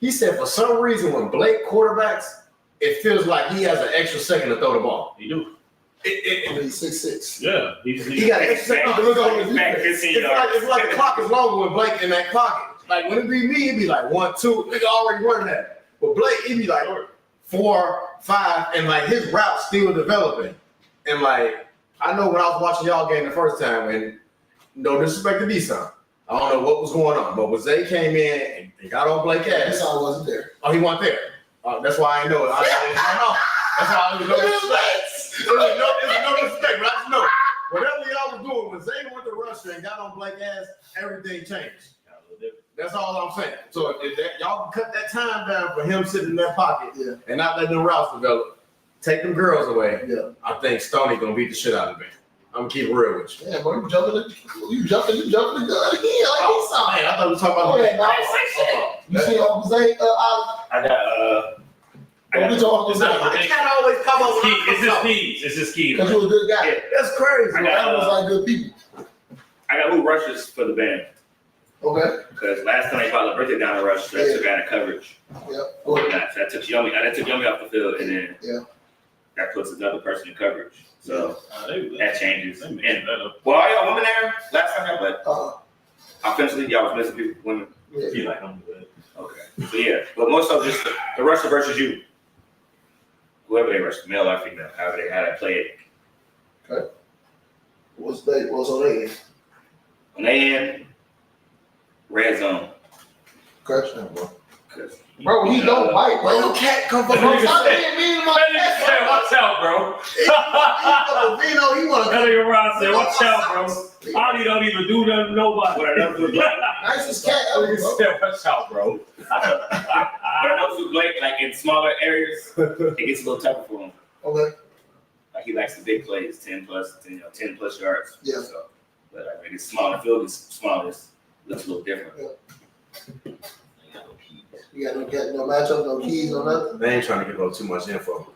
He said for some reason when Blake quarterbacks, it feels like he has an extra second to throw the ball. You do. He's 6'6". Yeah. He got an extra second to look over his Back defense. 15 It's like the clock is longer with Blake in that pocket. Like when it be me, it'd be like 1, 2, nigga already running that. But Blake, it'd be like 4, 5, and like his route still developing. And like I know when I was watching y'all game the first time, and no disrespect to D-Son, I don't know what was going on, but when Zay came in and got on Blake ass, This all wasn't there. oh, he wasn't there. That's why I know it. I know. That's why I was no disrespect. There's no disrespect, but I just know whatever y'all was doing when Zay went to Russia and got on Blake ass, everything changed. That's all I'm saying. So if y'all can cut that time down for him sitting in that pocket and not letting them routes develop, take them girls away. Yeah. I think Stoney gonna beat the shit out of me. I'm gonna keep it real with you. Yeah, bro, you jumping the gun again like he's something. Man, I thought we were talking about You see Uncle Zay, I got what we talking it's about? not- I can't always come up with It's his keys. It's his keys. Because you're a good guy. Yeah. That's crazy. I That was got like good people. who rushes for the band. Okay. Because last time they called a birthday down the rush, that took out of coverage. Yeah. That took Yummy off the field, and then that puts another person in coverage. So that changes. And well, all y'all women there last time, but offensively, y'all was missing people, women. Yeah. Feel like I'm good. Okay. So yeah, but most of just the rusher versus you. Whoever they rush, male or female, how they play it. Okay. What's on their end? On their end, red zone. Okay. Cause Bro, he don't bite, bro. Your cat come from Bro, stop being mean to my cat. watch out, bro. He want That nigga Ron said, watch out, bro. Ollie don't even do nothing to nobody. What I know to Blake. Nicest cat ever, bro. said, watch out, bro. What I know to Blake, like in smaller areas, it gets a little tougher for him. Okay. Like he likes the big plays, 10 plus yards. Yeah. So, but like when it's smaller, field is smaller, it looks a little different. Yeah. You got no matchup, no keys, no nothing. They ain't trying to give up too much info.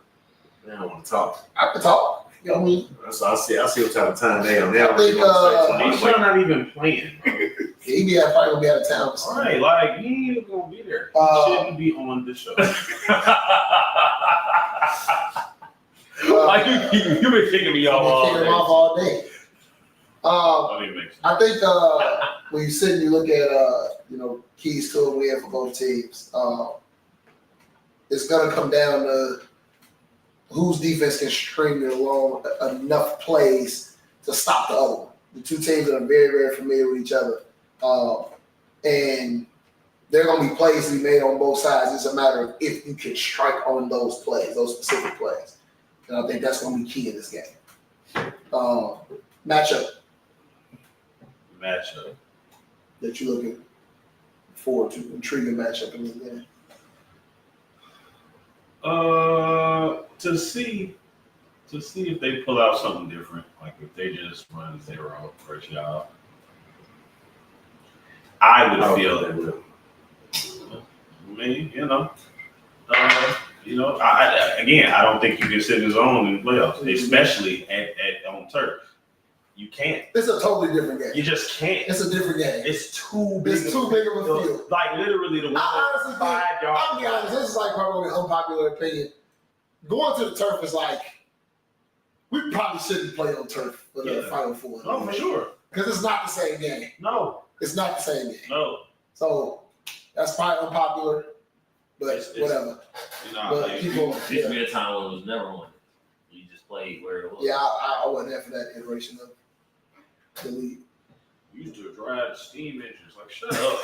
They don't want to talk. I can talk. You know what I mean? So I see what type of time they on. They I don't think, really want to He's say not even playing. He be probably gonna be out of town. All right, like he ain't gonna be there. Shouldn't be on the show. Like you been kicking me off Kick him off all day. I think when you sit and you look at keys to a win for both teams, it's gonna come down to whose defense can string along enough plays to stop the other one. The two teams that are very, very familiar with each other, and there are gonna be plays to be made on both sides. It's a matter of if you can strike on those plays, those specific plays, and I think that's gonna be key in this game. Matchup that you're looking forward to, intriguing matchup in this game. To see if they pull out something different, like if they just run 0 first y'all. I would feel they will. I mean, I don't think you can sit in zone in the playoffs, especially at on turf. You can't. It's a totally different game. You just can't. It's a different game. It's too big. It's too big of a field. Like literally the I honestly think, 5 yards. I'll be honest, this is like probably an unpopular opinion. Going to the turf is like, we probably shouldn't play on turf for the Final Four. No, for sure. Because it's not the same game. No. It's not the same game. No. So that's probably unpopular, but It's- whatever. But people, There used to be a time when it was never on. You just played where it was. yeah, I wasn't there for that iteration of the league. We used to drive the steam engines. Like, shut up.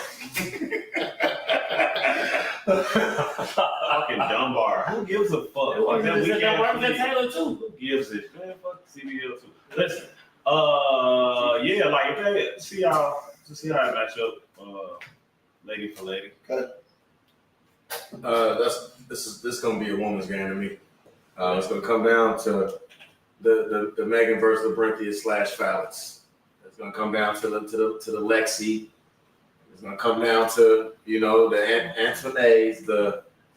Fucking Dunbar. Who gives a fuck? Like that weekend That league. Taylor too. Who gives it? Man, fuck CBL too. Listen, yeah, like if they see how it match up, lady for lady. This is gonna be a woman's game to me. It's gonna come down to the Megan versus the Brenthias / Fallets. It's gonna come down to the Lexi. It's gonna come down to the Antoinets. It's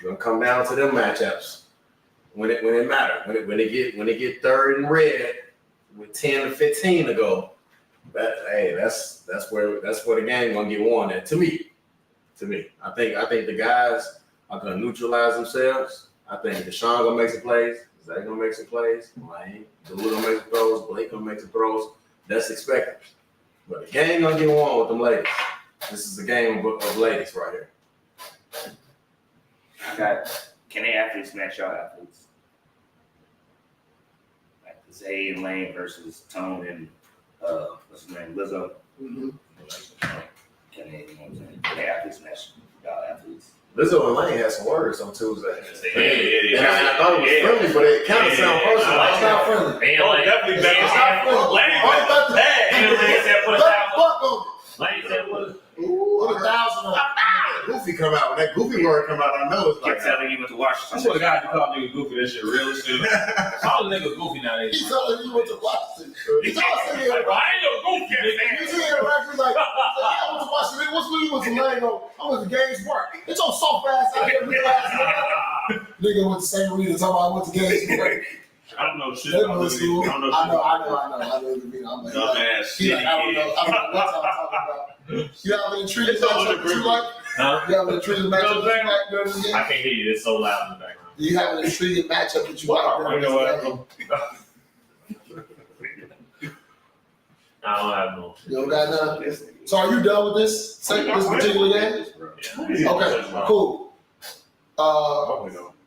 gonna come down to them matchups when it matters. When they get third and red with 10 to 15 to go. That's where the game gonna get won at. To me, I think the guys are gonna neutralize themselves. I think Deshaun gonna make some plays. Zay gonna make some plays. Lane, Dulu gonna make some throws. Blake gonna make some throws. That's expected. But the game gonna get won with them ladies. This is a game of ladies right here. Can they athletes match y'all athletes? Like Zay and Lane versus Tone and what's his name, Lizzo. Mm-hmm. Can they athletes match y'all athletes? Lizzo and Lane had some words on Tuesday. Yeah. And I thought it was friendly, but it kind of sounded personal. It's not friendly. Oh, definitely bad. It's not friendly. Lane All you got to Lane said put a Let the thousand. fuck on. Lane said put a. Put 1,000 on. Goofy come out. When that goofy word come out, I know it's Kept like telling you went to Washington. I swear to God, you call nigga goofy, that shit real as shit. Call a nigga goofy nowadays. He's telling you what to watch. He's all sitting here. I ain't no goofy. You see him actually like, I went to watch the nigga. What's really with the leg on? I went to Gaines Park. It's on soft ass out here. Nigga went to St. Rita talking about I went to Gaines Park. I don't know shit. They know it's cool. I know what you mean. I'm like, Dumbass he like, I don't know what I'm talking about. You have an intriguing matchup that you like? Huh? You have an intriguing matchup that you like during the game? I can't hear you. It's so loud in the background. Do you have an intriguing matchup that you like during You know what? this game? I don't have no. You don't got none? So are you done with this particular game? Okay, cool.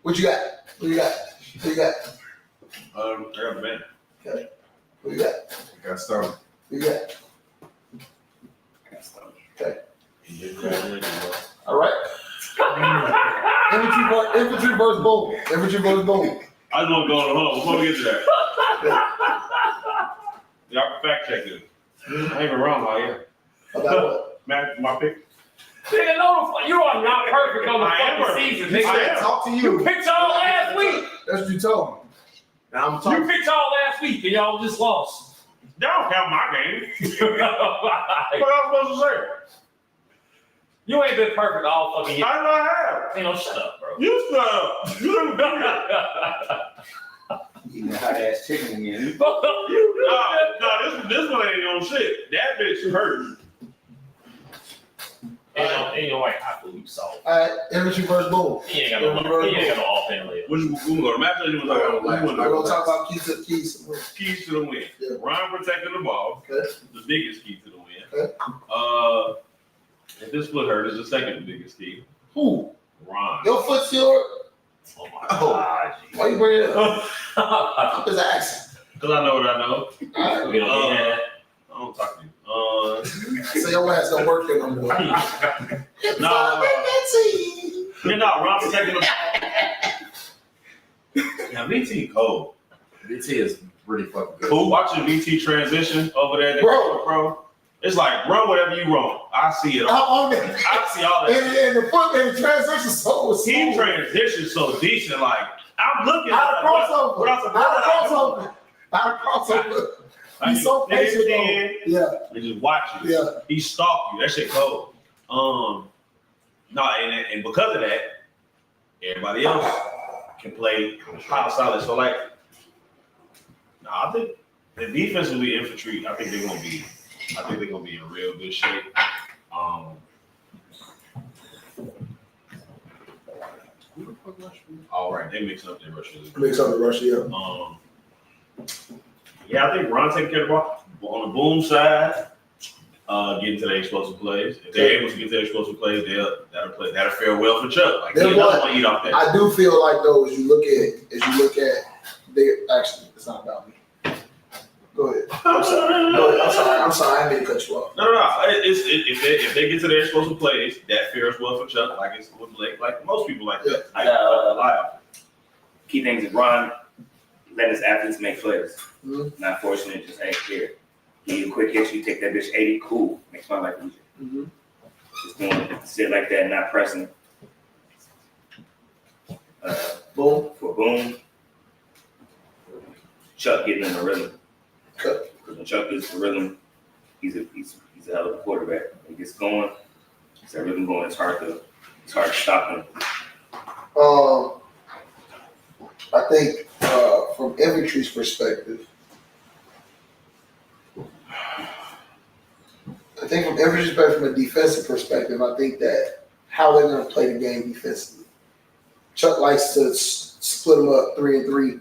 What you got? What you got? What you got? I got a man. What you got? got started. What you got? All right. Infantry versus boom. Infantry versus boom. I just want to go on home. Before we get to that. Y'all can fact check this. I ain't even wrong out here. About what? My pick. Nigga, no, you are not perfect on the I am fucking perfect. season, I nigga. talk to You you. picked y'all last week. That's what you told me. Now I'm You talking. picked y'all last week and y'all just lost. That don't count my game. What else supposed to say? You ain't been perfect all fucking year. I know I have. Ain't no shut up, bro. You stop. You didn't do that. Eating hot ass chicken again. No, this one ain't on shit. That bitch hurt. Ain't no white hot food, so. All right, infantry versus boom. He ain't got no offense later. Which we gonna match up? You want to We're gonna talk about keys to the keys. keys to the win. Yeah. Ron protecting the ball. Okay. The biggest key to the win. Okay. If this foot hurt, is the second biggest key. Who? Ron. Your foot's your. Oh my Oh. God. Why you bring it up? Up his ass. Because I know what I know. All right. We don't need that. I don't talk to you. So your ass don't work here no more. Ron protecting the Now, VT cold. BT is pretty fucking good. Who watching VT transition over there? Bro. It's like run whatever you want. I see it all. I see all that. And the foot and the transition so He transitions so decent. Like I'm looking out of crossover. what else? Out of crossover. He's so Like, patient. Yeah. and just watch you. Yeah. He stalked you. That shit cold. No, and because of that, everybody else can play hot solid. So like, I think the defense will be infantry. I think they're gonna be in real good shape. All right, they mix up their rushes. Mix up the rush, yeah. Yeah, I think Ron taking care of the ball on the boom side. Getting to the explosive plays. If they're able to get to the explosive plays, that'll fare well for Chuck. Like he doesn't want to eat off that. I do feel like though, as you look at, they actually it's not about me. Go ahead. I'm sorry. I didn't cut you off. No. If they get to their explosive plays, that fares well for Chuck. Like it's with Blake, like most people like that. Key things is Ron let his athletes make plays. Mm-hmm. Not forcing it, just hey, here. Give you a quick hit, you take that bitch 80, cool. Makes my life easier. Mm-hmm. Just doing sit like that, not pressing. Boom. For boom. Chuck getting in the rhythm. Cut. Because when Chuck gets the rhythm, he's a hell of a quarterback. When he gets going, it's that rhythm going. It's hard to stop him. I think from infantry's perspective, from a defensive perspective, I think that how they're going to play the game defensively. Chuck likes to split them up 3-3.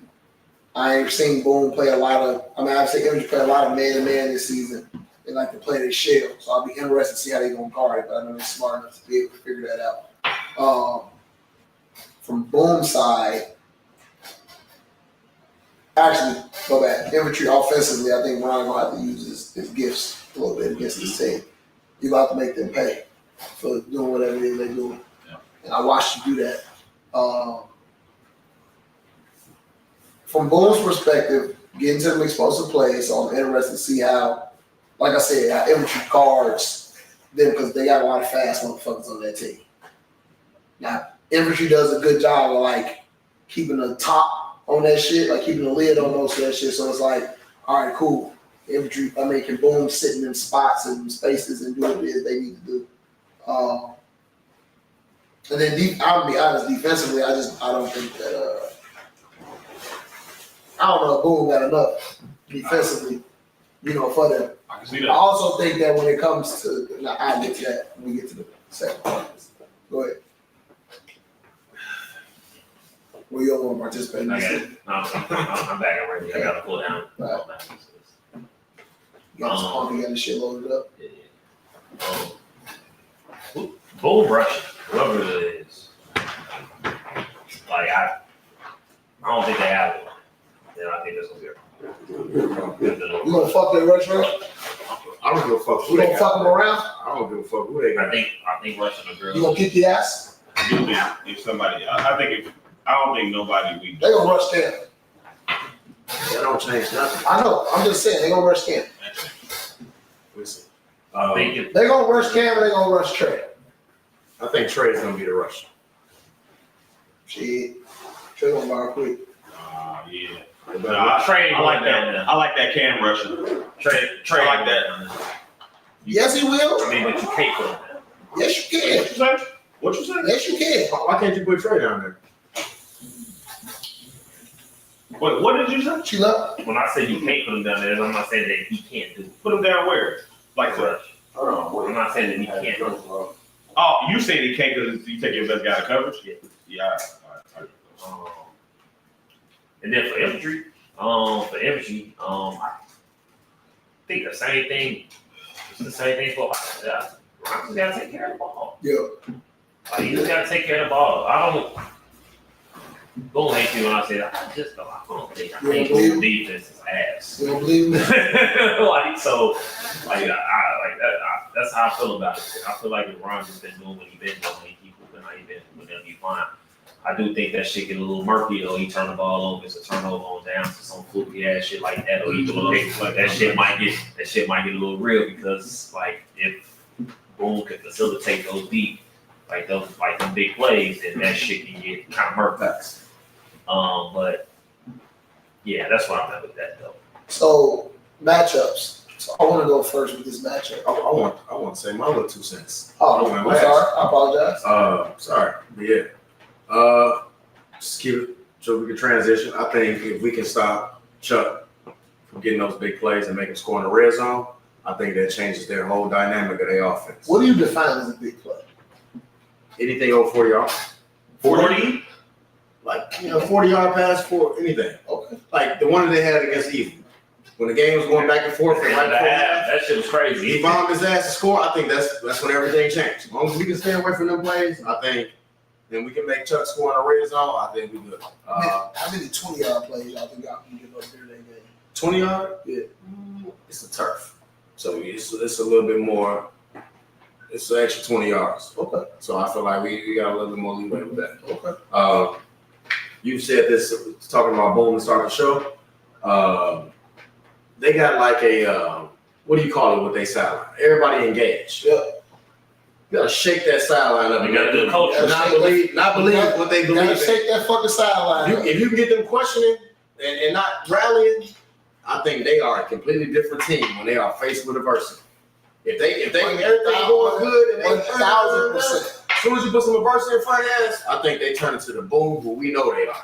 I ain't seen Boone play a lot of. I've seen infantry play a lot of man-to-man this season. They like to play their shell, so I'll be interested to see how they're going to guard it. But I know they're smart enough to be able to figure that out. From Boone's side. Actually, go back. Infantry offensively, I think Ron gonna have to use his gifts a little bit against this team. You got to make them pay for doing whatever it is they do. Yeah. And I watched you do that. From Boone's perspective, getting to them explosive plays, so I'm interested to see how, like I said, how infantry guards them because they got a lot of fast motherfuckers on that team. Now, infantry does a good job of like keeping the top on that shit, like keeping the lid on most of that shit. So it's like, all right, cool. Infantry, can Boom sit in them spots and spaces and do what it is they need to do. And then I'll be honest, defensively, I don't think that I don't know if Boom got enough defensively, for them. I can see I that. also think that when it comes to, I'll get to that when we get to the second part. Go ahead. Well, you don't want to participate in this. I'm back. I'm ready. I got to pull down. Right. You got some pump, you got the shit loaded up. Bull brush, whoever it is. Like I don't think they have it. Yeah, I think that's gonna be You gonna fuck that rush up? I don't give a fuck who You they gonna fuck got. them around? I don't give a fuck who they got. I think Russian a girl. You gonna kick the ass? Usually, if somebody, I don't think nobody we. They gonna rush Cam. That don't change nothing. I know. I'm just saying they gonna rush Cam. Listen, I think if They gonna rush Cam and they gonna rush Trey. I think Trey's gonna be the rusher. Shit, Trey gonna bar quick. Yeah. Trey I like that. that. I like that Cam Russian. Trey I like that. Yes, he will. I mean, but you can't put him down. Yes, you can. What you say? What you say? Yes, you can. Why can't you put Trey down there? What did you say? She left. When I say you can't put him down there, I'm not saying that he can't do it. Put him down where? Like what? Rush. I'm not saying that he can't do it. Oh, you saying he can't because you take your best guy to coverage? Yeah. All right. And then for infantry, I think the same thing. It's the same thing for Ron just gotta take care of the ball. Yeah. Like, you just gotta take care of the ball. I don't go hate you when I say that. I don't think Boone defense is ass. You don't believe me? That's how I feel about it. I feel like if Ron just been doing what he been doing, he keep hooping how he been, with them be fine. I do think that shit get a little murky though. He turn the ball over, it's a turnover on down to some fluky ass shit like that, or he do a little, that shit might get a little real because like if Boone can facilitate those deep, like them big plays, then that shit can get kind of murky. But yeah, that's what I meant with that though. So matchups. So I want to go first with this matchup. I want to say my little 2 cents. Oh, I I'm went sorry. last. I apologize. Sorry, but yeah. Just keep it so we can transition. I think if we can stop Chuck from getting those big plays and make him score in the red zone, I think that changes their whole dynamic of their offense. What do you define as a big play? Anything over 40 yards? 40? Like, 40-yard pass for anything. Okay. Like the one that they had against Eaton. When the game was going back and forth, and right before half, That shit was crazy. he bombed his ass to score. I think that's when everything changed. As long as we can stay away from them plays, I think, and we can make Chuck score in the red zone, I think we good. How many 20-yard plays y'all think y'all can give up during that game? 20-yard? Yeah. It's a turf. So it's a little bit more, it's an extra 20 yards. Okay. So I feel like we got a little bit more leeway with that. Okay. You said this, talking about Boone and starting the show. They got like a, what do you call it with they sideline? Everybody engaged. Yeah. You gotta shake that sideline up. You gotta do the culture. Not believe what they believe Gotta in. shake that fucking sideline. If you can get them questioning and not rallying, I think they are a completely different team when they are faced with adversity. If everything's going good and they 1,000%. as soon as you put some adversity in front of us, I think they turn into the Boom who we know they are.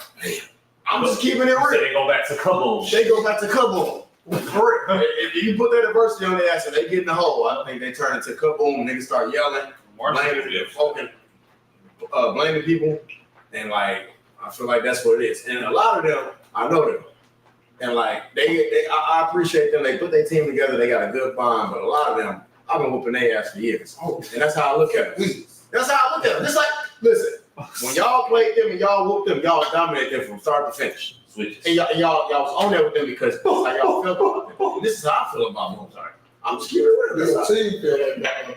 I'm just keeping it So real. they go back to kaboom. They go back to kaboom. If you put that adversity on their ass and they get in the hole, I think they turn into kaboom. Niggas start yelling, blaming people, and like I feel like that's what it is. And a lot of them, I know them, and like I appreciate them. They put their team together. They got a good bond. But a lot of them, I've been whooping their ass for years, and that's how I look at them. That's how I look at them. Just like, listen, when y'all played them and y'all whooped them, y'all dominated them from start to finish. Switches. And y'all was on there with them because that's how y'all feel about them. And this is how I feel about them. Sorry. I'm just keeping it real. Your team feel like that.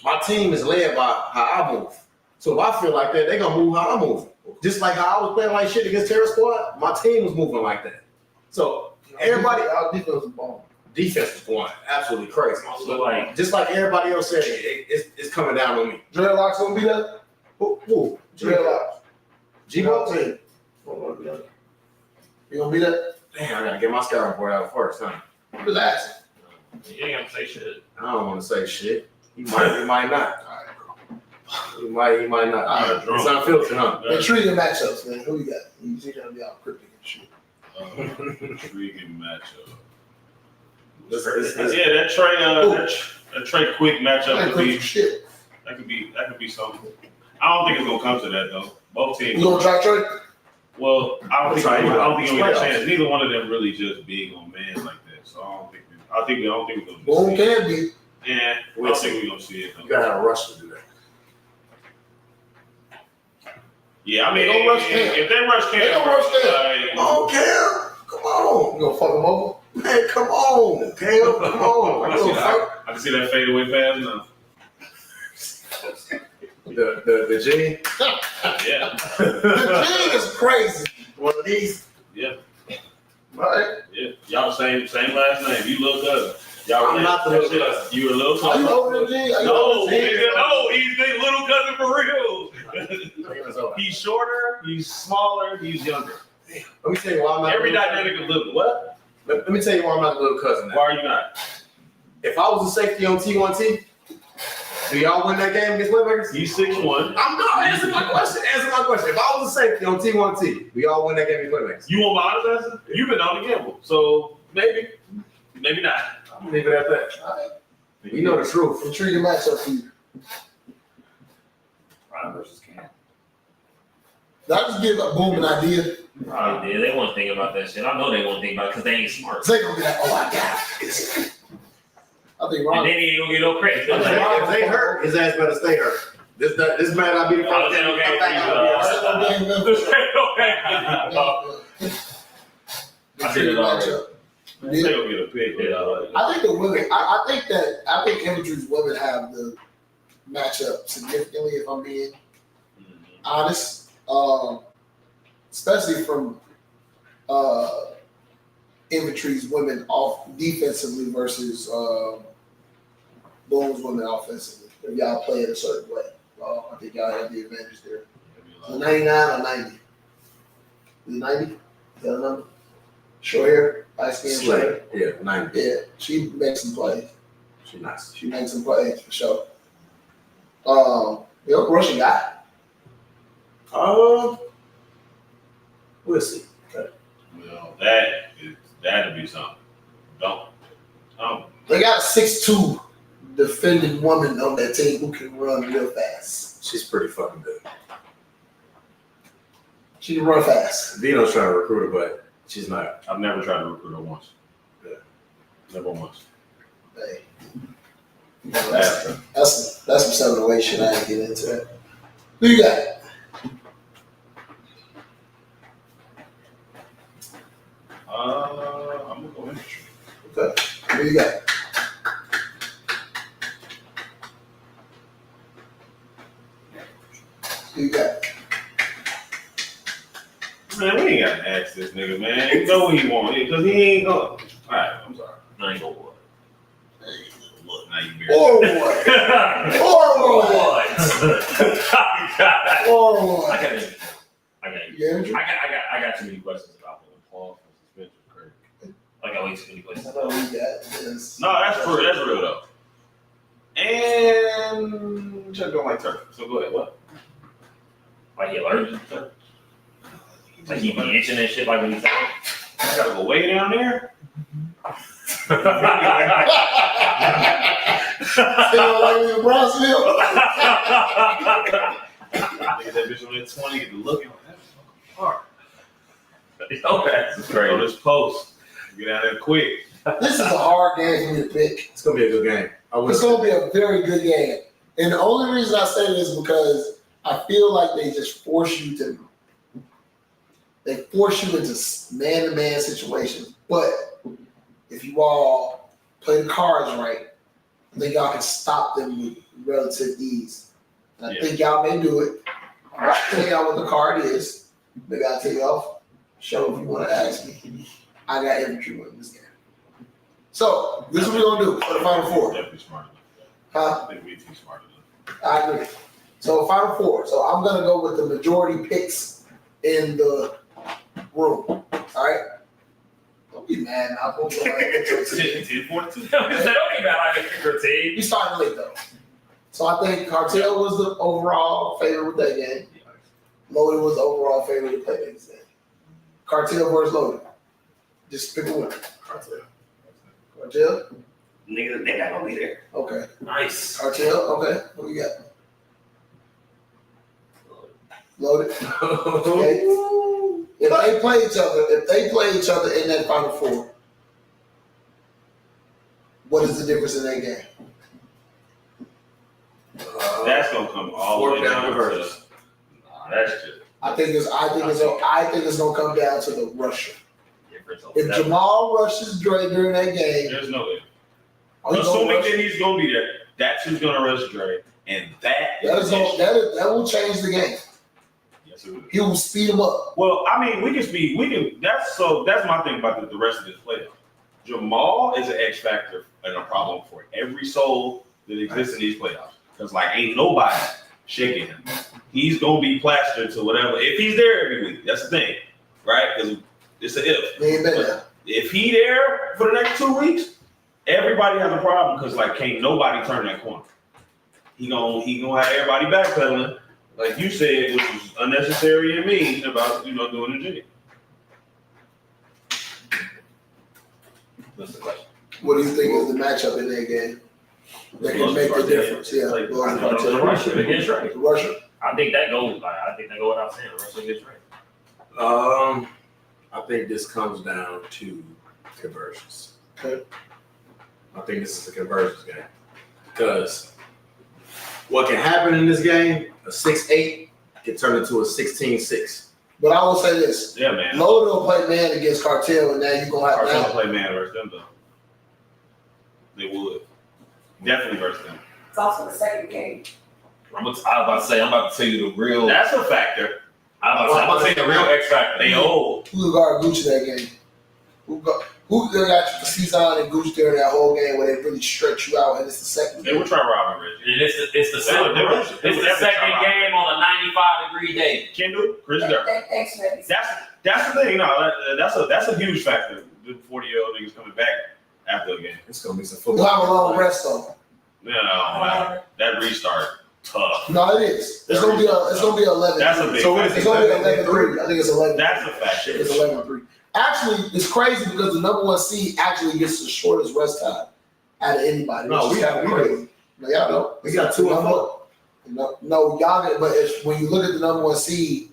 My team is led by how I move. So if I feel like that, they're gonna move how I move. Just like how I was playing like shit against Terror Squad, my team was moving like that. So everybody, our defense was bomb. defense was going absolutely crazy. So like, Just like everybody else said, it's coming down on me. Dreadlocks gonna be there? Who? Dreadlocks. G-Bo? team. You gonna be there? Damn, I gotta get my scouting report out first, huh? Just asking. you ain't gonna say shit. I don't want to say shit. He might not. He might not. Alright, It's unfiltered, huh? Intriguing matchups, man. Who you got? You gonna be all cryptic and shit. Intriguing matchup. Let's- Yeah, that Trey Quick matchup That could be shit. that could be something. I don't think it's gonna come to that though. Both teams. You gonna try Trey? Well, I don't think we're gonna get a Playoffs. chance. Neither one of them really just big on man like that. So I don't think we're gonna Boom see it. can be. Yeah, I don't think we're gonna see it though. You gotta have a rush to do that. Yeah, I mean, They gonna rush Cam. if they rush Cam, They gonna rush Cam. like, Oh, Cam, come on, You gonna fuck him over? man, come on, Cam, come on. I can see that fade away pass now. The G, Yeah, The team is crazy. one of these. yeah, Right? yeah. Y'all the same last name. You little cousin. Y'all I'm not the little cousin. You a little Are cousin. you over the G? Are you No, over the G? nigga, no, he's the little cousin for real. He's shorter, he's smaller, he's younger. Let me tell you why I'm not. Every the little- dynamic of living. What? Let me tell you why I'm not the little cousin. Why Now. are you not? If I was a safety on T1T, do y'all win that game against Playmakers? You 6'1". I'm not answering my question. Answer my question. If I was a safety on T1T, do y'all win that game against Playmakers? You want my honest answer? You've been on the gamble, so maybe not. I'm gonna leave it at that. Alright. We know the truth. Intriguing matchup for you. Ron versus Cam. Did I just give a Boom an idea? Probably did. They won't think about that shit. I know they won't think about it because they ain't smart. They gonna be like, oh, I got it. I think And Ron. then he ain't gonna get no credit. If they hurt, his ass better stay hurt. This might not be the Oh, first then time okay, come back out. I did it already. They gonna get a pick. I think the women. I think Imagery's women have the matchup significantly. If I'm being honest, Especially from infantry's women off defensively versus Bowman's women offensively. If y'all play it a certain way, I think y'all have the advantage there. So 99 or 90? Is it 90? Is that a number? Short hair, light skin, short hair. Yeah, 90. Yeah, she makes some plays. She's nice. She makes some plays for sure. Russian guy. We'll see. Well, that'll be something. Don't. They got a 6'2" defending woman on that team who can run real fast. She's pretty fucking good. She can run fast. Vino's trying to recruit her, but she's not. I've never tried to recruit her once. Yeah. Never once. Hey. After. That's some 708 shit. I ain't get into that. Who you got? I'm gonna go infantry. Okay. Who you got? Who you got? Man, we ain't gotta ask this nigga, man. You know what he want, because he ain't going. Alright, I'm sorry. I ain't gonna what. Look, now you married. Or what? Or what? Or what? I got it. I got too many questions about him. Paul from suspension, crazy. I got way too many questions. That's all we got. Is- No, that's real though. And Chuck don't like turkey. So go ahead. What? Like he allergic to it? Like he be itching and shit like when he's out? I gotta go way down there. Still like me in Brownsville? Nigga, that bitch on that 20 get to looking like that's fucking hard. Okay. This is crazy. So this post, get out of there quick. This is a hard game for me to pick. It's gonna be a good game. It's going to be a very good game. And the only reason I say this is because I feel like they just force you into man-to-man situations. But if you all play the cards right, I think y'all can stop them with relative ease. And I think y'all may do it. I'll tell y'all what the card is. Maybe I'll take it off. Show if you want to ask me. I got infantry winning this game. So, this is what we're going to do for the Final Four. Definitely smart enough. Huh? I think we too smart enough. I agree. So Final Four. So I'm gonna go with the majority picks in the room. All right. Don't be mad now. Don't go like that. 10-42. Don't be mad like a team. You started late though. So I think Cartel was the overall favorite with that game. Loaded was the overall favorite to play that game. Cartel versus Loaded. Just pick a winner. Cartel. Cartel? Nigga, they not gonna be there. Okay. Nice. Cartel? Okay. What do you got? Loaded. Okay. If they play each other in that Final Four, what is the difference in that game? That's gonna come all the way down to versus. Nah, that's just. I think it's gonna come down to the rusher. Difference over If that. Jamal rushes Dre during that game, There's no way. are you gonna Assuming rush? that he's gonna be there, that's who's gonna rush Dre, and that That will change the game. Yes, it will. He will speed him up. Well, I mean, that's my thing about the rest of this playoff. Jamal is an X factor and a problem for every soul that exists in these playoffs. Because like ain't nobody shaking him. He's gonna be plastered to whatever. If he's there every week, that's the thing, right? Because it's an if. He ain't been there. If he there for the next 2 weeks, everybody has a problem because like can't nobody turn that corner. He gonna have everybody backpedaling, like you said, which was unnecessary and mean about doing the jig. What's the question? What do you think is the matchup in that game that can make the difference? Yeah, Like, Loaded the Cartel. rusher against Dre. The rusher. I think that goes without saying. Rusher against Dre. I think this comes down to conversions. Okay. I think this is a conversions game. Because what can happen in this game, a 6-8 can turn into a 16-6. But I will say this. Yeah, man. Loaded will play man against Cartel, and now you're going to have Cartel to play man versus them though. They would definitely versus them. It's also the second game. I'm about to tell you the real. That's a factor. I'm gonna say the real X factor. They old. Who guard Gucci that game? Who got Cezanne and Gucci during that whole game where they really stretch you out and it's the second They were trying to rob Reggie. And it's the second game on a 95-degree day. Kendall, Chris Durr. X-rays. That's the thing. No, that's a huge factor. The 40-year-old niggas coming back after the game. It's gonna be some We'll football. have a long rest though. No, man. That restart tough. No, it is. It's gonna be 11. That's a big So what factor. is It's gonna be 11-3. I think it's 11. That's a factor. It's 11-3. Actually, it's crazy because the number 1 seed actually gets the shortest rest time out of anybody. No, which is kinda crazy. No, y'all don't. We got 2 and 4. No, y'all get. But when you look at the number 1 seed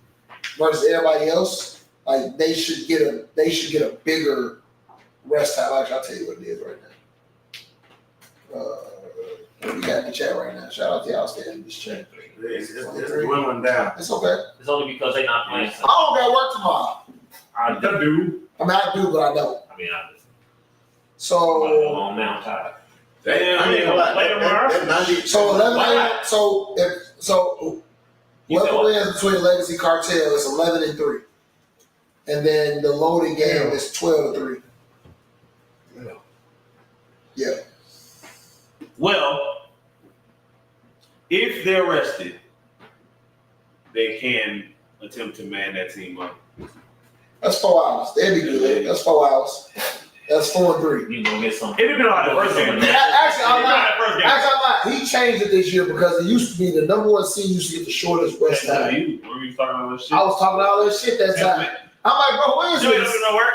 versus everybody else, like they should get a bigger rest time. Like I'll tell you what it is right now. We got in the chat right now. Shout out to y'all staying in this chat. It's dwindling down. It's okay. It's only because they not playing. I don't got work tomorrow. I do. I mean, I do, but I don't. I mean, I'm So, on now, tired. Damn, I mean, play tomorrow. that 90. so 11 Why a.m. So You said whoever what? wins between Legacy Cartel is 11-3, and then the loaded game is 12-3. Yeah. Well, if they're rested, they can attempt to man that team up. That's 4 hours. That'd be good. That's 4 hours. That's 4-3. You gonna get some. It depends on how the first game. Actually, I'm not. First game. Actually, I'm not. He changed it this year because it used to be the number 1 seed used to get the shortest rest That's time. you. Remember you talking about this shit? I was talking all that shit that time. I'm like, bro, when is You ain't this? doing no work.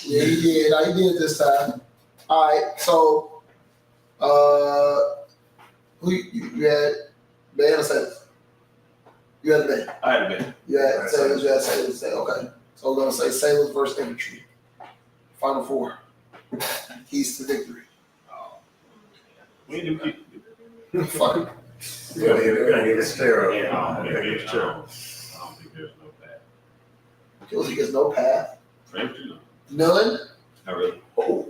Yeah, he did. He did this time. All right, so who you had? Ben or Sailors? You had Ben. I had been. You had Sailors. You had Sailors. Okay, so we're gonna say Sailors versus Infantry. Final 4. Keys to victory. We do keep. Fuck it. Yeah, we're gonna get this fair. I don't think there's no bad. Kelsey gets no path. For infantry, no. None. Not really. Oh.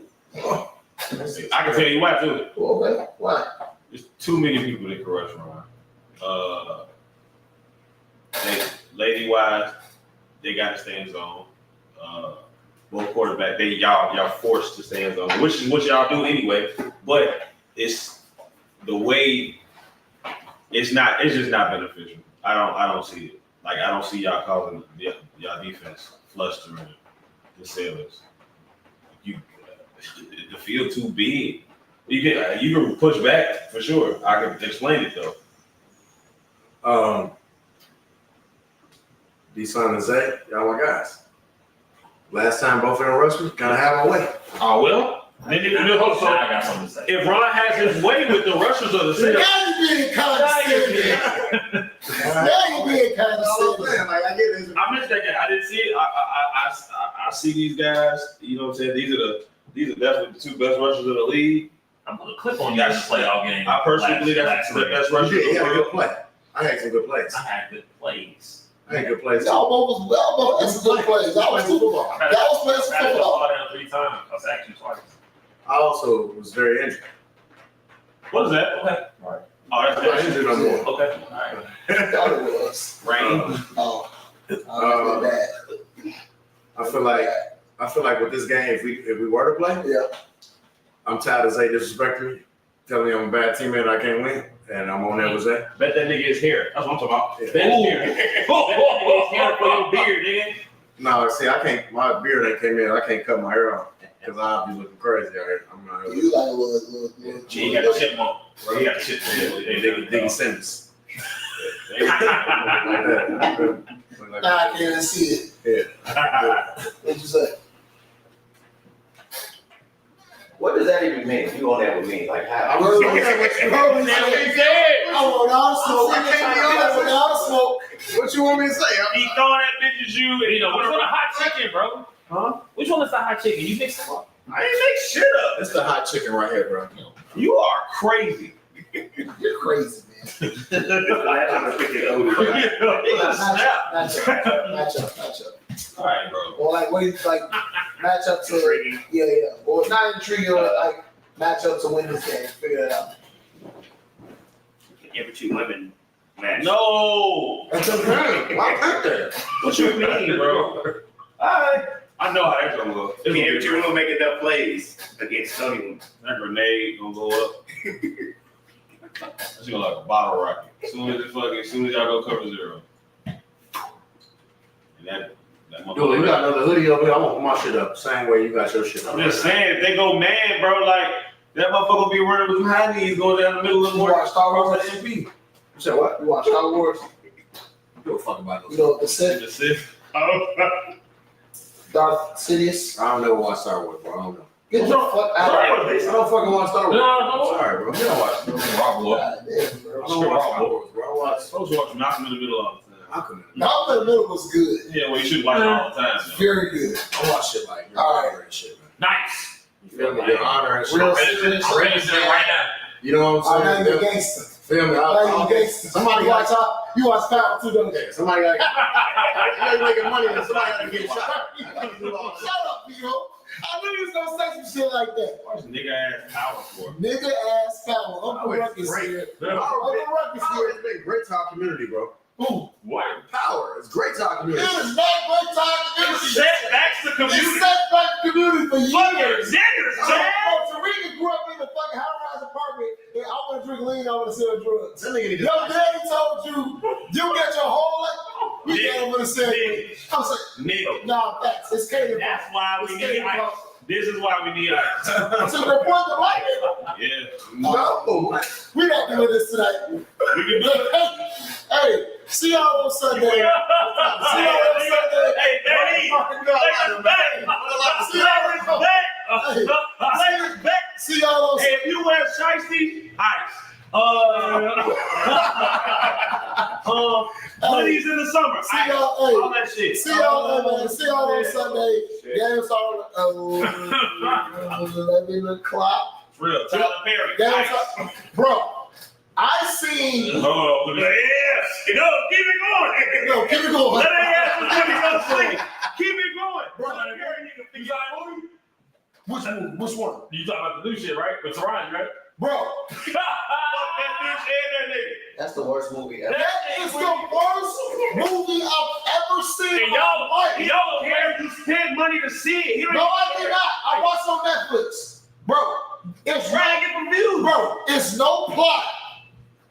I can tell you why too. Okay. Why? There's too many people that can rush around. Lady wise, they got to stay in zone. Both quarterback, y'all forced to stay in zone, which is what y'all do anyway. But it's the way. It's just not beneficial. I don't see it. Like I don't see y'all causing y'all defense flustering the Sailors. The field too big. You can push back for sure. I can explain it though. D-Son and Zay, y'all my guys. Last time both of them rushed me, gotta have my way. Oh well. Then I got something to say. if Ron has his way with the rushers of the Sailors, Now you being condescending. Now you being condescending. Like, I get this. I missed that game. I didn't see it. I see these guys. You know what I'm saying? These are definitely the 2 best rushers of the league. I'm gonna clip on you in the playoff game. I personally believe that's the best rushers You of did. the You had a world. good play. I had some good plays. I had good plays. I had good plays. Y'all both had some good plays. Y'all was football. Y'all was playing some I had to football. fall down 3 times. I was actually twice. I also was very injured. What is that? Okay. Right. Oh, I'm not that's injured no more. Okay. All right. Y'all it was. rain. Oh. Bad. I feel like with this game, if we were to play, Yeah. I'm tired of Zay disrespecting me, telling me I'm a bad teammate, I can't win, and I'm on there with Zay. Bet that nigga is hair. That's what I'm talking about. Yeah. Bet his hair. Bet his hair for your beard, nigga. No, see, I can't. My beard ain't came in. I can't cut my hair off because I'll be looking crazy out here. I'm not. You like a little. He got the chipmunk. He got the chipmunk. Diggy Simmons. Yeah. Nah, I can't even see it. Yeah. What'd you say? What does that even mean? You on that with me? Like how? I want all the smoke. I want all the smoke. What you want me to say? He throwing that bitch at you, and You know, which one the hot chicken, bro? Huh? Which one is the hot chicken? You mix them up. I ain't make shit up. That's the hot chicken right here, bro. You are crazy. You're crazy, man. Match up. All right, bro. Or like, what do you like? Match up to yeah. Or not intriguing, or like match up to win this game. Figure that out. Every 2 women match. No. That's a man. Why not that? What you mean, bro? I know how that's gonna go. I mean, if you will make enough plays against Sony, That grenade gonna go up. That's gonna like a bottle rocket. As soon as y'all go cover zero. And that Dude, you got another hoodie over here. I want my shit up. Same way you got your shit up. I'm just saying, if they go man, bro, like that motherfucker be running with some high knees going down the middle of the You morning. watch Star Wars? Across the MP. You said what? You watch Star Wars? You don't fuck about You those. know the Sith, Just sit. Darth Sidious. I don't never watch Star Wars, bro. I don't know. Get your fuck out of here. I don't fucking watch Star Wars. No. Sorry, bro. You don't watch Rob Lowe. God damn, bro. I don't watch Star Wars, bro. I watch. Supposed to watch Malcolm in the Middle all the time. I couldn't. Malcolm in the Middle was good. Yeah, well, you should watch it all the time. though. Very good. I watch shit like your All right. honor and shit, man. Nice. You feel me? Your honor and shit. Real I'm ready to do it right now. You know what I'm I'm not saying? even a gangster. Feel me? Now you gangster. Somebody you got watch Power too, don't you? yeah, somebody got you making money and somebody got to get shot. Shut up, P.O. I knew you was gonna say some shit like that. What's nigga ass power for? Nigga ass Power. Uncle Oh, it's Ruckus great. here. Yeah. Uncle Ruckus Power here. has been great to our community, bro. Who? What? Power is great to our It community. is not great time community. Setbacks the It's community. set back community for Fucking years. ziggers, Oh, man. Tarika grew up in the fucking high-rise apartment, and I want to drink lean, I want to sell drugs. That nigga need to- Your daddy told you, you get your whole life. We Nigga, got him to sell. nigga. I'm saying, Nigga. nah, facts. It's catered. That's why we It's need catered. ice. This is why we need ice. To the point of like it. Yeah. No. We not doing this tonight. We can do it. Hey, see y'all on Sunday. See y'all on Sunday. Hey, Benny. Players back. See y'all on Players back. Players back. See y'all on Hey, if you wear shiesty, ice. Hoodies in the summer. See Ice. y'all, All hey. that shit. See y'all, man. See y'all on Sunday. Games on 11 o'clock. For real. Tyler Perry. Games Ice. on, bro. I seen. Oh, look at that. Yes. No, keep it going. No, keep it going. Let it happen. Keep it going. Bro, Tyler Perry nigga think he's Which one? Which one? You talking about the new shit, right? With Ryan, right? Bro, Fuck that bitch and that nigga. That's the worst movie ever. that is the worst movie I've ever seen. And in my life. y'all don't care. You spend money to see it. He don't No, I did not. I watched on Netflix. Bro, it's try to get reviews. Bro, it's no plot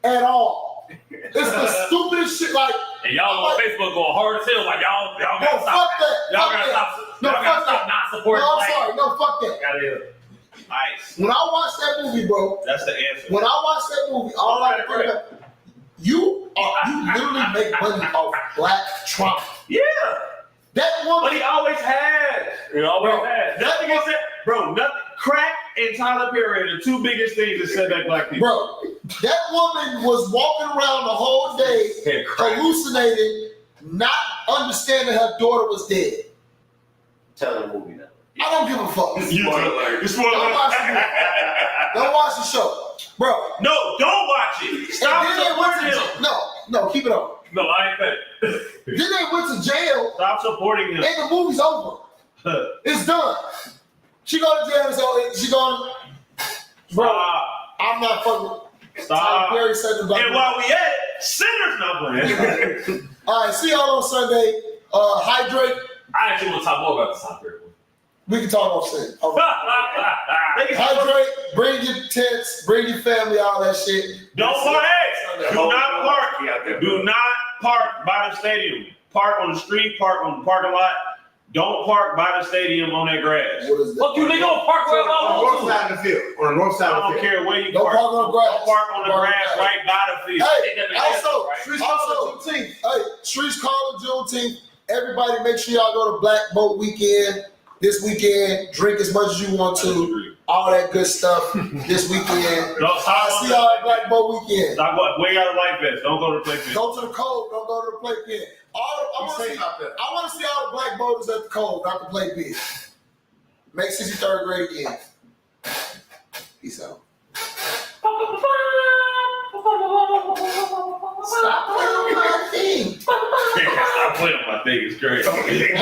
at all. It's the stupidest shit. Like, And y'all on Facebook going hard as hell. Like y'all no, gotta stop. fuck that. Y'all Fuck gotta that. stop. No, Y'all gotta fuck stop that. not No, supporting. I'm like, sorry. No, fuck that. Gotta Ice. When I watched that movie, bro, That's the answer. when I watched that movie, all I could think about, you literally make money off black trauma. Yeah. That woman, But he always has. He always Bro, has. nothing is that, bro. Nothing. Crack and Tyler Perry are the two biggest things that set back black people. bro, that woman was walking around the whole day hallucinating, not understanding her daughter was dead. Tell the movie now. I don't give a fuck. You Don't watch the movie. Don't watch the show, bro. No, don't watch it. Stop And then they went supporting to him. no, keep it on. No, I ain't bet. Then they went to jail, Stop supporting him. and the movie's over. It's done. She go to jail, so she going. Bro, Stop. I'm not fucking. Stop. Tyler Perry said the black. And while we at it, Sinner's not playing. All right, see y'all on Sunday. Hydrate. I actually want to talk more about the soccer. We can talk off Sunday. All right. Hydrate. Bring your tents. Bring your family. All that shit. Don't park. Hey, do not park. He out there, Do not park by the stadium. Park on the street. Park on the parking lot. Don't park by the stadium on that grass. What is that? Fuck you, nigga. On park where On the I north want side of the field. On the north I side of don't the field. care where you Don't park. park on the grass. Don't park on the Park on grass the grass. right by the field. Hey, Streets calling Juneteenth. Everybody, make sure y'all go to Black Boat Weekend this weekend. Drink as much as you want to. All that good stuff this weekend. Don't stop. See y'all at Black Boat Weekend. Stop going. Wear out a life vest. Don't go to the play field. Go to the Cove. Don't go to the play pit. I want to see all the black boaters at the Cove, not the play pit. Make 63rd grade again. Peace out. Stop playing on my thing. Stop playing on my thing. It's crazy.